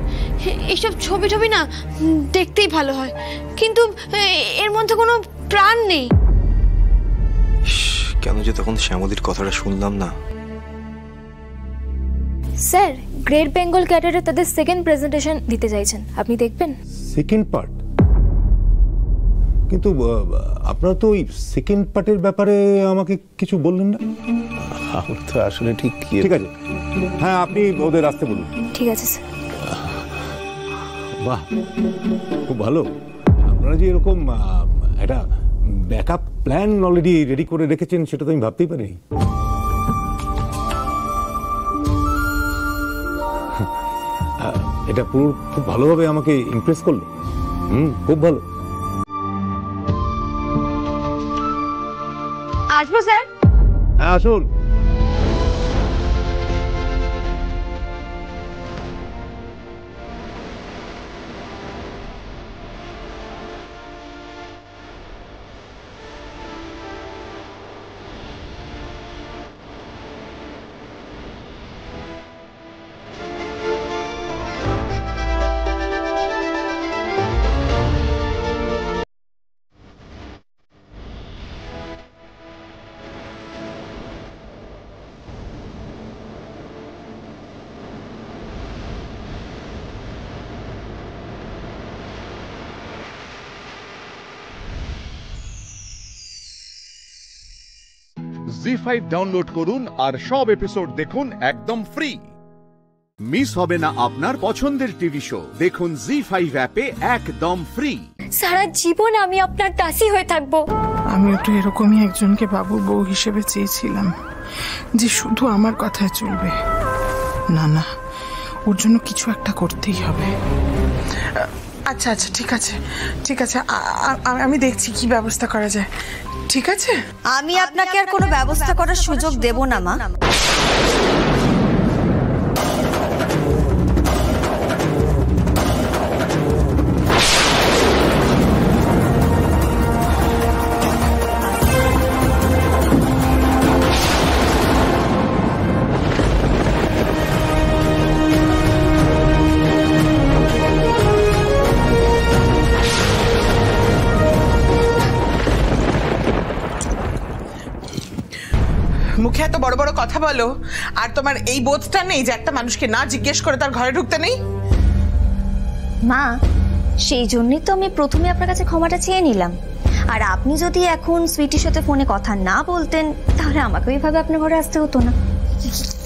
Speaker 13: এইসব ছবি না দেখতেই ভালো হয়, কিন্তু এর মধ্যে কোনো প্রাণ নেই।
Speaker 16: কেন যে তখন শ্যামলীর কথাটা শুনলাম না।
Speaker 20: স্যার, গ্রেট বেঙ্গল ক্যাটারে তাদের সেকেন্ড প্রেজেন্টেশন দিতে চাইছেন, আপনি দেখবেন?
Speaker 19: Second part? কিন্তু আপনারা তো ওই সেকেন্ড পার্টের ব্যাপারে আমাকে কিছু বললেন না।
Speaker 16: আমার তো আসলে ঠিক
Speaker 19: ঠিক আছে, হ্যাঁ আপনি ওদের আসতে বলুন।
Speaker 20: ঠিক আছে স্যার।
Speaker 19: বাহ, খুব ভালো। আপনারা যে এরকম একটা ব্যাকআপ প্ল্যান অলরেডি রেডি করে রেখেছেন সেটা তো আমি ভাবতেই পারিনি। এটা পুরো খুব ভালোভাবে আমাকে ইমপ্রেস করলো। খুব ভালো।
Speaker 13: আসবো স্যার?
Speaker 19: হ্যাঁ আসুন।
Speaker 1: জি5 ডাউনলোড করুন আর সব এপিসোড দেখুন একদম ফ্রি। মিস হবে না আপনার পছন্দের টিভি শো, দেখুন জি5 অ্যাপে একদম ফ্রি।
Speaker 20: সারা জীবন আমি আপনার দাসী হয়ে থাকবো।
Speaker 3: আমিও তো এরকমই একজনকে বাবু বউ হিসেবে চেয়েছিলাম, যে শুধু আমার কথায় চলবে। না না, ওর জন্য কিছু একটা করতেই হবে। আচ্ছা আচ্ছা, ঠিক আছে ঠিক আছে, আমি দেখছি কি ব্যবস্থা করা যায়। ঠিক আছে,
Speaker 2: আমি আপনাকে আর কোনো ব্যবস্থা করার সুযোগ দেব না মা।
Speaker 3: মুখে এত বড় বড় কথা বলো, আর তোমার এই বোধটা নেই যে একটা মানুষকে না জিজ্ঞেস করে তার ঘরে ঢুকতে নেই?
Speaker 20: মা, সেই জন্যই তো আমি প্রথমে আপনার কাছে ক্ষমাটা চেয়ে নিলাম। আর আপনি যদি এখন সুইটির সাথে ফোনে কথা না বলতেন, তাহলে আমাকে ওইভাবে আপনার ঘরে আসতে হতো না।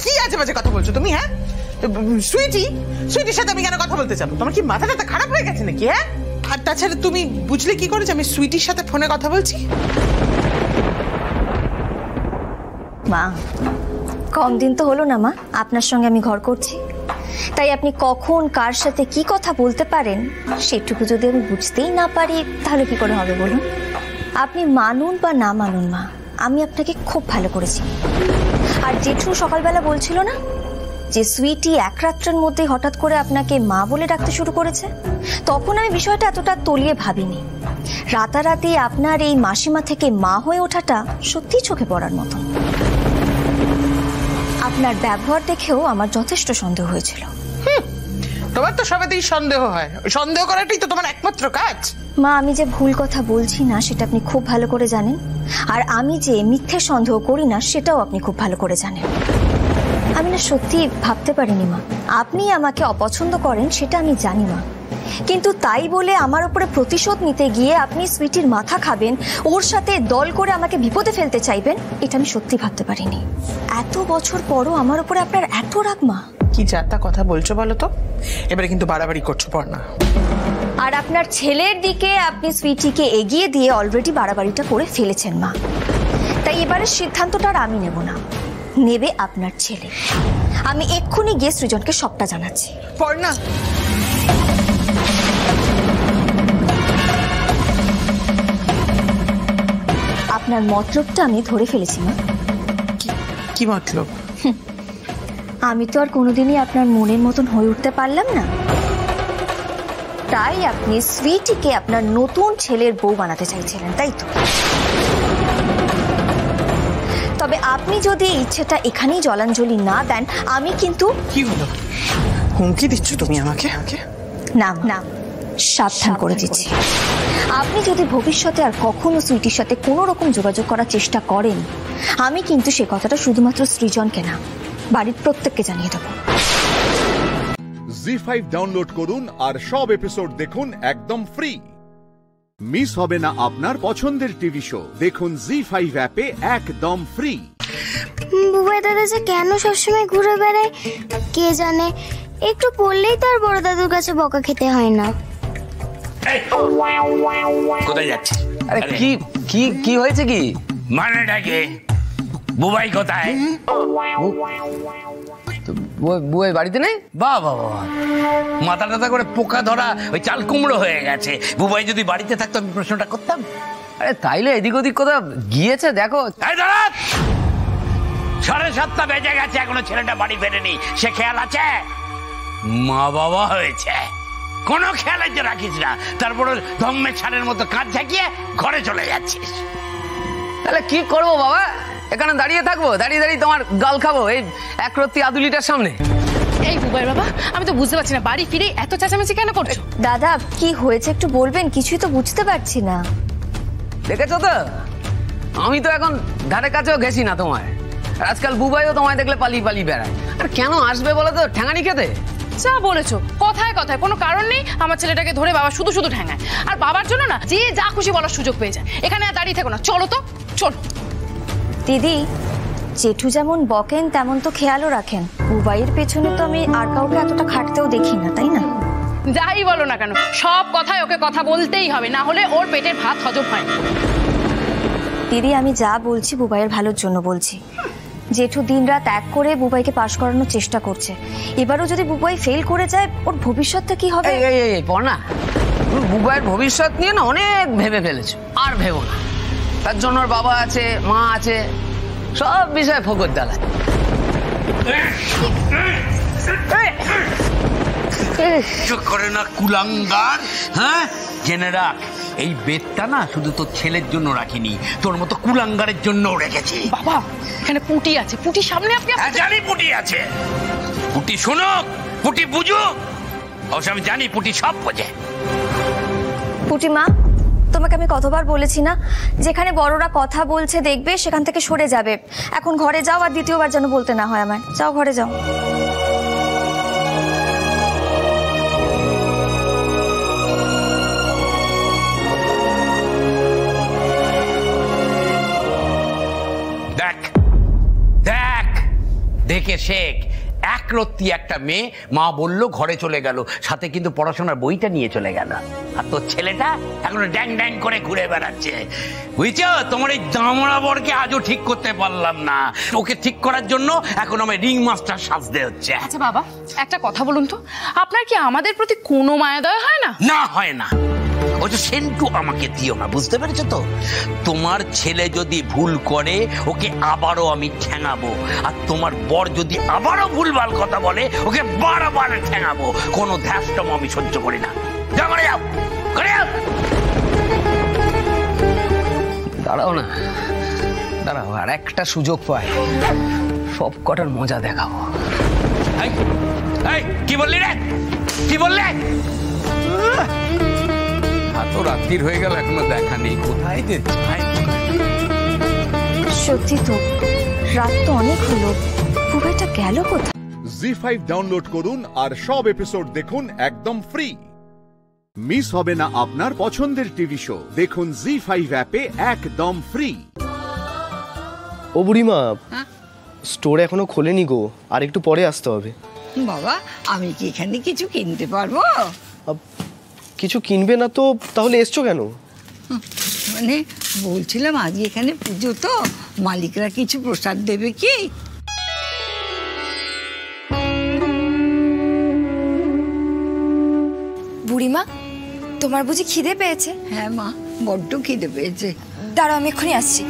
Speaker 3: কি আজে বাজে কথা বলছো তুমি? হ্যাঁ, সুইটির সাথে আমি কেন কথা বলতে যাবো? তোমার কি মাথাটা খারাপ হয়ে গেছে নাকি? হ্যাঁ, আর তাছাড়া তুমি বুঝলে কি করে যে আমি সুইটির সাথে ফোনে কথা বলছি?
Speaker 20: মা, কম দিন তো হলো না মা আপনার সঙ্গে আমি ঘর করছি, তাই আপনি কখন কার সাথে কি কথা বলতে পারেন সেটুকু যদি আমি বুঝতেই না পারি, তাহলে কি করে হবে বলুন? আপনি মানুন বা না মানুন মা, আমি আপনাকে খুব ভালো করেছি। আর জেঠু সকালবেলা বলছিল না যে সুইটি এক রাত্রের মধ্যে হঠাৎ করে আপনাকে মা বলে ডাকতে শুরু করেছে, তখন আমি বিষয়টা এতটা তলিয়ে ভাবিনি। রাতারাতি আপনার এই মাসিমা থেকে মা হয়ে ওঠাটা সত্যি চোখে পড়ার মতো। আপনার ব্যবহার দেখেও আমার যথেষ্ট সন্দেহ হয়েছিল।
Speaker 3: তোমার তো সবাইতেই সন্দেহ হয়, সন্দেহ করাটাই তো তোমার একমাত্র কাজ।
Speaker 20: মা, আমি যে ভুল কথা বলছি না সেটা আপনি খুব ভালো করে জানেন, আর আমি যে মিথ্যে সন্দেহ করি না সেটাও আপনি খুব ভালো করে জানেন। আমি না সত্যি ভাবতে পারিনি মা, আপনি আমাকে অপছন্দ করেন সেটা আমি জানি মা, কিন্তু তাই বলে আমার উপরে প্রতিশোধ নিতে গিয়ে আপনি সুইটির মাথা খাবেন, ওর সাথে দল করে আমাকে বিপদে ফেলতে চাইবেন, এটা আমি সত্যি ভাবতে পারিনি। এত বছর পরও আমার উপরে আপনার এত রাগ মা।
Speaker 3: কি যাতা কথা বলছো বলো তো? এবারে কিন্তু বাড়াবাড়ি করছো পড়না।
Speaker 20: আর আপনার ছেলের দিকে আপনি সুইটিকে এগিয়ে দিয়ে অলরেডি বাড়াবাড়িটা করে ফেলেছেন মা, তাই এবারে সিদ্ধান্তটা আর আমি নেব না, নেবে আপনার ছেলে। আমি এক্ষুনি গিয়ে সৃজনকে সবটা জানাচ্ছি।
Speaker 3: পড়না,
Speaker 20: আপনার মতলবটা আমি ধরে ফেলেছি মা।
Speaker 3: কি মতলব?
Speaker 20: আমি তো আর কোনোদিনই আপনার মনের মতন হয়ে উঠতে পারলাম না, তাই আপনি সুইটিকে আপনার নতুন ছেলের বউ বানাতে চাইছিলেন, তাই তো? তবে আপনি যদি ইচ্ছেটা এখানেই জলাঞ্জলি না দেন, আমি কিন্তু...
Speaker 3: কি হলো? হুমকি দিচ্ছ তুমি আমাকে?
Speaker 20: না না, সাবধান করে দিচ্ছি। আপনি যদি ভবিষ্যতে আর কখনো সুইটির সাথে কোনো রকম যোগাযোগ করার চেষ্টা করেন, আমি কিন্তু সে কথাটা শুধুমাত্র সৃজনকে না, বাড়ির প্রত্যেককে জানিয়ে দেবো।
Speaker 1: জি5 ডাউনলোড করুন আর সব এপিসোড দেখুন একদম ফ্রি। মিস হবে না আপনার পছন্দের টিভি শো। দেখুন জি5 অ্যাপে একদম ফ্রি।
Speaker 4: বুবাই দাদা যে কেন সবসময় ঘুরে বেড়ায় কে জানে, একটু পড়লেই তো আর বড় দাদুর কাছে বকা খেতে হয় না।
Speaker 5: কোথায় যাচ্ছিস?
Speaker 8: আরে কি কি কি হয়েছে কি?
Speaker 5: মানেটা কি? বুবাই কোথায়?
Speaker 8: বুবাই বাড়িতে নেই?
Speaker 5: বাহ বাহ বাহ, মাথা টাথা করে পোকা ধরা ওই চাল কুমড়ো হয়ে গেছে। বুবাই যদি বাড়িতে থাকতো আমি প্রশ্নটা করতাম।
Speaker 8: আরে তাইলে এদিক ওদিক কোথাও গিয়েছে দেখো।
Speaker 5: 7:30 বেজে গেছে, এখনো ছেলেটা বাড়ি ফেরেনি। সে খেয়াল আছে? মা বাবা হয়েছে, কোনো খেয়াল আছে রাখিস না। তারপর ধম্মে ছাড়ের মতো কাঁধ ঝাঁকিয়ে ঘরে চলে যাচ্ছিস।
Speaker 8: তাহলে কি করবো বাবা? এখানে দাঁড়িয়ে থাকবো, দাঁড়িয়ে দাঁড়িয়ে তোমার গাল খাবো এই একরত্তি আদুলিটার সামনে?
Speaker 17: এই বুবাই বাবা, আমি তো বুঝতে পারছি না বাড়ি ফিরে এত চেঁচামেচি কেন করছো?
Speaker 20: দাদা কি হয়েছে একটু বলবেন, কিছুই তো বুঝতে পারছি না।
Speaker 8: দেখেছো তো, আমি তো এখন ধারে কাছেও ঘেছি না তোমার। আজকাল বুবাইও তোমায় দেখলে পালিয়ে পালিয়ে বেড়ায়। আর কেন আসবে বলো তো ঠ্যাঙানি খেতে?
Speaker 17: যা বলেছো, কথায় কথায় কোনো কারণ নেই আমার ছেলেটাকে ধরে বাবা শুধু শুধু ঠ্যাঙায়। আর বাবার জন্য না যে যা খুশি বলার সুযোগ পেয়ে যায়। এখানে আর দাঁড়িয়ে থেকো না, চলো তো চলো।
Speaker 20: দিদি, জেঠু যেমন বকেন তেমন তো খেয়ালও রাখেন। বুবাইয়ের পেছনে তো আমি আর কাউকে এতটা খাটতেও দেখি না, তাই না?
Speaker 17: যাই বলো না কেন, সব কথায় ওকে কথা বলতেই হবে, না হলে ওর পেটের ভাত হজম হয় না।
Speaker 20: দিদি আমি যা বলছি বুবাইয়ের ভালোর জন্য বলছি। জেঠু দিনরাত এক করে বুবাইকে পাশ করানোর চেষ্টা করছে। এবারও যদি বুবাই ফেল করে যায় ওর ভবিষ্যৎটা কি হবে?
Speaker 8: পড়না, তুমি বুবাইয়ের ভবিষ্যৎ নিয়ে না অনেক ভেবে ফেলেছো, আর ভেবো না। তার জন্য ওর বাবা আছে, মা আছে, সব বিষয়ে ফোকর জ্বালায়।
Speaker 5: করে না কুলাঙ্গার, হ্যাঁ জেনে রাখ, এই বেদটা না শুধু তোর ছেলের জন্য রাখিনি, তোর মতো কুলাঙ্গারের জন্য রেখেছি।
Speaker 17: বাবা এখানে পুটি আছে, পুটি সামনে আপনি।
Speaker 5: জানি পুটি আছে, পুটি শুনুক, পুটি বুঝুক। অবশ্য আমি জানি পুটি সব বোঝে।
Speaker 20: পুটি মা, তোমাকে আমি কতবার বলেছি না, যেখানে বড়রা কথা বলছে দেখবে সেখান থেকে সরে যাবে। এখন ঘরে যাও, আর দ্বিতীয়বার যেন বলতে না হয় আমায়। যাও ঘরে যাও।
Speaker 5: দেখ দেখ, দেখে শেখ। একরত্তি একটা মেয়ে, মা বললো ঘরে চলে গেল, সাথে কিন্তু পড়াশোনার বইটা নিয়ে চলে গেল। আর তোর ছেলেটা এখনো ড্যাং ড্যাং করে ঘুরে বেড়াচ্ছে। বুঝছো, তোমার এই দামড়া বরকে আজও ঠিক করতে পারলাম না। ওকে ঠিক করার জন্য এখন আমার রিং মাস্টার সাজতে হচ্ছে।
Speaker 17: আচ্ছা বাবা একটা কথা বলুন তো, আপনার কি আমাদের প্রতি কোনো মায়া দয়া হয় না?
Speaker 5: না হয় না। ওই তো সেন্টু আমাকে দিও না, বুঝতে পেরেছো তো? তোমার ছেলে যদি ভুল করে ওকে আবারও আমি ঠ্যাঙাবো, আর তোমার বর যদি আবারও ভুলভাল কথা বলে ওকে বারবার ঠ্যাঙাবো। কোনো ধ্যাসটম আমি সহ্য করি না। যাও করে যাও, করে যাও।
Speaker 8: দাঁড়াও না, দাঁড়াও, আর একটা সুযোগ পাই, সব কটার মজা দেখাবো।
Speaker 5: কি বললি রে, কি বললে?
Speaker 10: এত রাত্রির হয়ে গেল এখনো দেখা নেই, কোথায় যে
Speaker 20: সত্যি তো রাত তো অনেক হলো, বুবাইটা গেল কোথায়?
Speaker 1: জি5 ডাউনলোড করুন আর সব এপিসোড দেখুন একদম ফ্রি। মিস হবে না আপনার পছন্দের টিভি শো। দেখুন জি5 অ্যাপে একদম ফ্রি।
Speaker 22: ও বুড়িমা, স্টোর এখনো খোলেনি গো, আর একটু পরে আসতে হবে।
Speaker 26: বাবা আমি কি এখানে কিছু কিনতে পারবো?
Speaker 22: কিছু কিনবে না তো তাহলে এসছো কেন?
Speaker 26: মানে বলছিলাম আজ এখানে পুজো, তো মালিকরা কিছু প্রসাদ দেবে কি?
Speaker 13: বুড়িমা তোমার বুঝি খিদে পেয়েছে?
Speaker 26: হ্যাঁ মা, বড্ড খিদে পেয়েছে।
Speaker 13: দাঁড়াও আমি এক্ষুনি আসছি।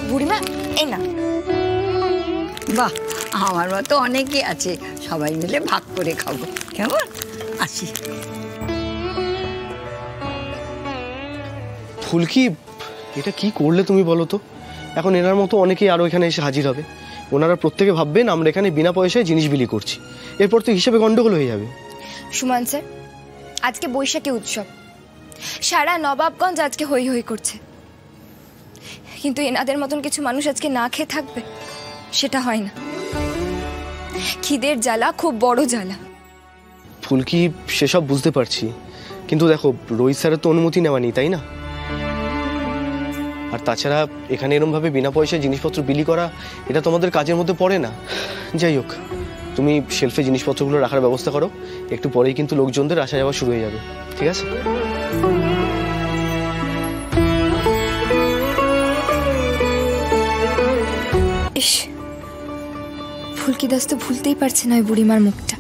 Speaker 13: বুড়িমা এই না।
Speaker 26: বাহ, আমার মতো অনেকে আছে, সবাই মিলে ভাগ করে খাবো, কেমন? আসি।
Speaker 22: ফুলকি, এটা কি করলে তুমি বলো তো? এখন এনার মতো অনেকেই আরো এখানে এসে হাজির হবে। ওনারা প্রত্যেকে ভাববেন আমরা এখানে বিনা পয়সায় জিনিস বিলি করছি, এরপর তো হিসেবে গন্ডগোল হয়ে যাবে।
Speaker 13: সুমন স্যার, আজকে বৈশাখী উৎসব, সারা নবাবগঞ্জ আজকে হই হই করছে,
Speaker 9: কিন্তু এনাদের মতন কিছু মানুষ আজকে না খেয়ে থাকবে, সেটা হয় না। খিদের জ্বালা খুব বড় জ্বালা।
Speaker 22: ফুলকি সেসব বুঝতে পারছি, কিন্তু দেখো রোহিত স্যারের তো অনুমতি নেওয়া নেই, তাই না? আর তাছাড়া এখানে এরমভাবে বিনা পয়সায় জিনিসপত্র বিলি করা, এটা তোমাদের কাজের মধ্যে পড়ে না। যাই হোক, তুমি শেলফে জিনিসপত্রগুলো রাখার ব্যবস্থা করো, একটু পরেই কিন্তু লোকজনদের আসা যাওয়া শুরু হয়ে যাবে, ঠিক আছে?
Speaker 9: ইস, ফুলকি দাস তো ভুলতেই পারছে না ওই বুড়িমার মুখটা।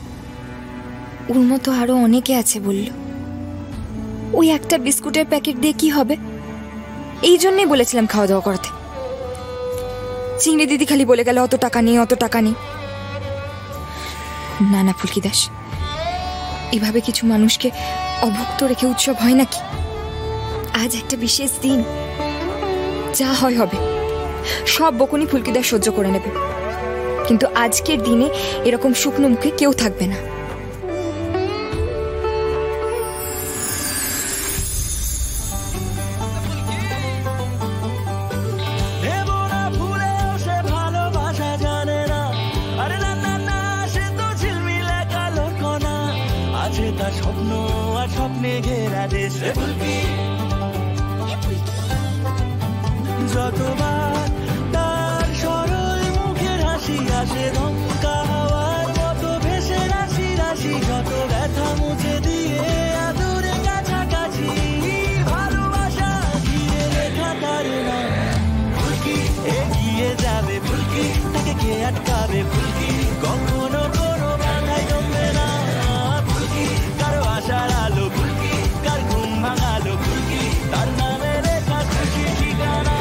Speaker 9: ওর মতো আরো অনেকে আছে বলল। ওই একটা বিস্কুটের প্যাকেট দিয়ে কি হবে? এই জন্যই বলেছিলাম খাওয়া দাওয়া করতে। চিংড়ি দিদি খালি বলে গেল অত টাকা নেই, অত টাকা নেই। না না ফুলকি দাস, এভাবে কিছু মানুষকে অভুক্ত রেখে উৎসব হয় নাকি? আজ একটা বিশেষ দিন, যা হয় হবে। সব বকুনি ফুলকি দাস সহ্য করে নেবে, কিন্তু আজকের দিনে এরকম শুকনো মুখে কেউ থাকবে না।
Speaker 11: স্বপ্ন আর স্বপ্নে ঘেরা দেশে ফুলকি, যতবার তার সরল মুখের হাসি আসে ধমকা হওয়ার মতো ভেসে রাশি রাশি, যত ব্যথা মুছে দিয়ে আদুরে কাছাকাছি ভালোবাসা ঘিরে রেখা তার না। ফুলকি এগিয়ে যাবে, ফুলকি তাকে কে আটকাবে? ফুলকি কখনো কোনো বাধায় জমবে না। কারো আশার আলো ফুলকি, কার ঘুম ভাঙালো ফুলকি, তার নামে লেখা খুশি ঠিকানা।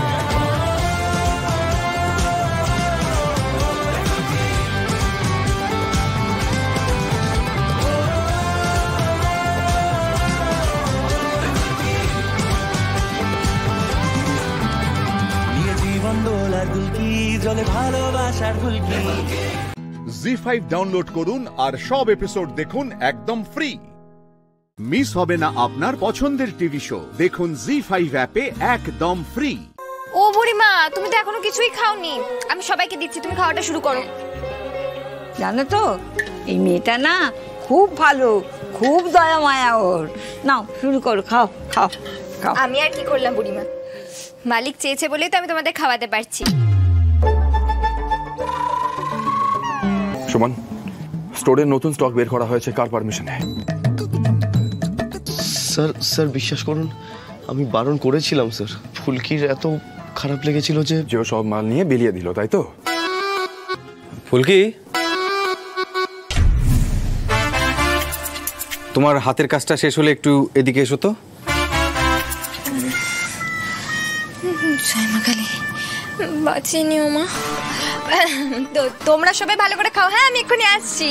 Speaker 11: নিয়ে জীবন দোলার ফুলকি, জলে ভালোবাসার ফুলকি।
Speaker 1: জি5 ডাউনলোড করুন আর সব এপিসোড দেখুন একদম ফ্রি। মিস হবে না আপনার পছন্দের টিভি শো, দেখুন জি5 অ্যাপে একদম ফ্রি।
Speaker 9: ও বুড়িমা, তুমি তো এখনো কিছুই খাওনি। আমি সবাইকে দিচ্ছি, তুমি খাওয়াটা শুরু করো।
Speaker 26: জানো তো এই মেয়েটা না খুব ভালো, খুব দয়া মায়া ওর। নাও শুরু করো, খাও খাও খাও।
Speaker 9: আমি আর কি করলাম বুড়িমা, মালিক চেয়েছে বলেই তো আমি তোমাদের খাওয়াতে পারছি।
Speaker 14: সুমন, স্টোরের নতুন স্টক বের করা হয়েছে, কার পারমিশনে?
Speaker 22: স্যার বিশ্বাস করুন, আমি বারণ করেছিলাম স্যার। ফুলকির এত খারাপ লেগেছিল যে
Speaker 14: ও সব মাল নিয়ে বেরিয়ে দিল, তাই তো?
Speaker 12: ফুলকি, তোমার হাতের কাজটা শেষ হলে একটু এদিকে এসো তো।
Speaker 9: বাঁচিয়ে নিও মা। তোমরা সবাই ভালো করে খাও, হ্যাঁ? আমি এক্ষুনি আসছি।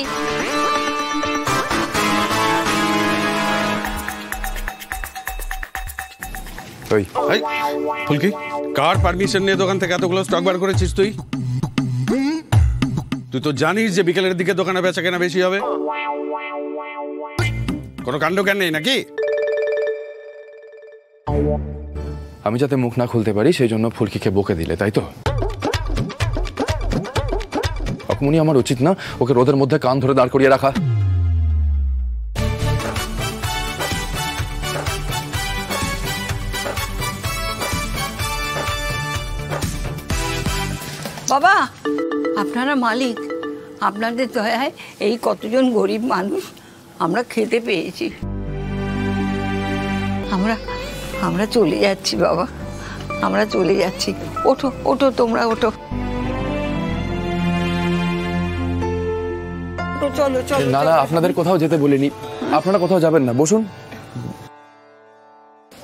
Speaker 15: ফুলকি, কার পারমিশন নিয়ে দোকান থেকে এতগুলো স্টক বার করেছিস তুই? তুই তো জানিস যে বিকেলের দিকে দোকানে বেচা কেনা বেশি হবে। কোনো কাণ্ড জ্ঞান নেই নাকি?
Speaker 14: আমি যাতে মুখ না খুলতে পারি সেই জন্য ফুলকিকে বকে দিলে, তাই তো? অকমনি আমার উচিত না ওকে রোদের মধ্যে কান ধরে দাঁড় করিয়ে রাখা?
Speaker 26: বাবা, আপনারা মালিক, আপনাদের দয়ায় এই কতজন গরিব মানুষ আমরা খেতে পেয়েছি। আমরা চলে যাচ্ছি বাবা, আমরা চলে যাচ্ছি। ওঠো ওঠো, তোমরা ওঠো। চলো চলো।
Speaker 14: না না, আপনাদের কোথাও যেতে বলিনি, আপনারা কোথাও যাবেন না, বসুন।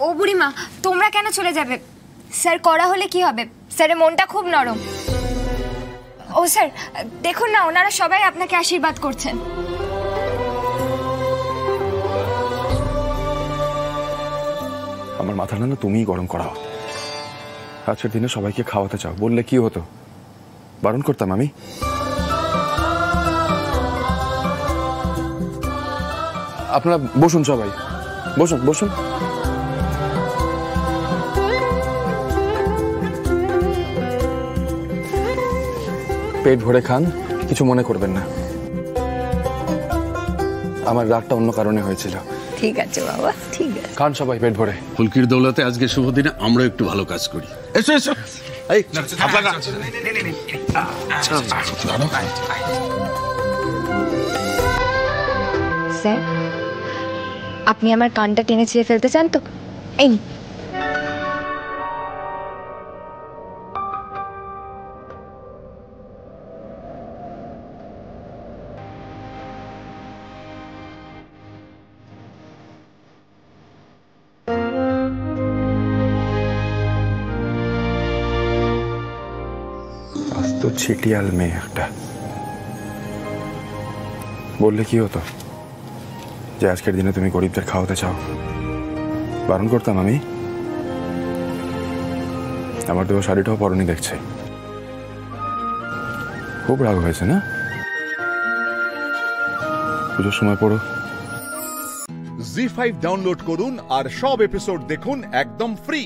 Speaker 9: ও বুড়িমা, তোমরা কেন চলে যাবে? স্যার করা হলে কি হবে? স্যারের মনটা খুব নরম। ও স্যার, দেখুন না, ওনারা সবাই আপনাকে আশীর্বাদ করছেন।
Speaker 14: আমার মাথাটা না তুমিই গরম করাও। আজকের দিনে সবাইকে খাওয়াতে চাও, বললে কি হতো? বারণ করতাম আমি? আপনারা বসুন, সবাই বসুন বসুন। পেট ভরে খান, কিছু মনে করবেন না। আমার রাতটা অন্য কারণে হয়েছিল।
Speaker 26: ঠিক আছে বাবা, ঠিক আছে।
Speaker 14: খান সবাই পেট ভরে।
Speaker 15: ফুলকির দৌলতে আজকে শুভ দিনে আমরা একটু ভালো কাজ করি। এসো এসো। এই আপনারা
Speaker 9: স্যার, আপনি আমার কানটা টেনে ছিঁড়ে ফেলতে চান তো? এই
Speaker 14: তো ছিটিয়াল মেয়ে একটা। বললে কি হতো যে আজকের দিনে তুমি গরিবদের খাওয়াতে চাও? বারণ করতাম আমি? আমার তো শাড়িটাও পরনি দেখছে। খুব রাগ হয়েছে না? পুজোর সময় পড়ো।
Speaker 1: জি5 ডাউনলোড করুন আর সব এপিসোড দেখুন একদম ফ্রি।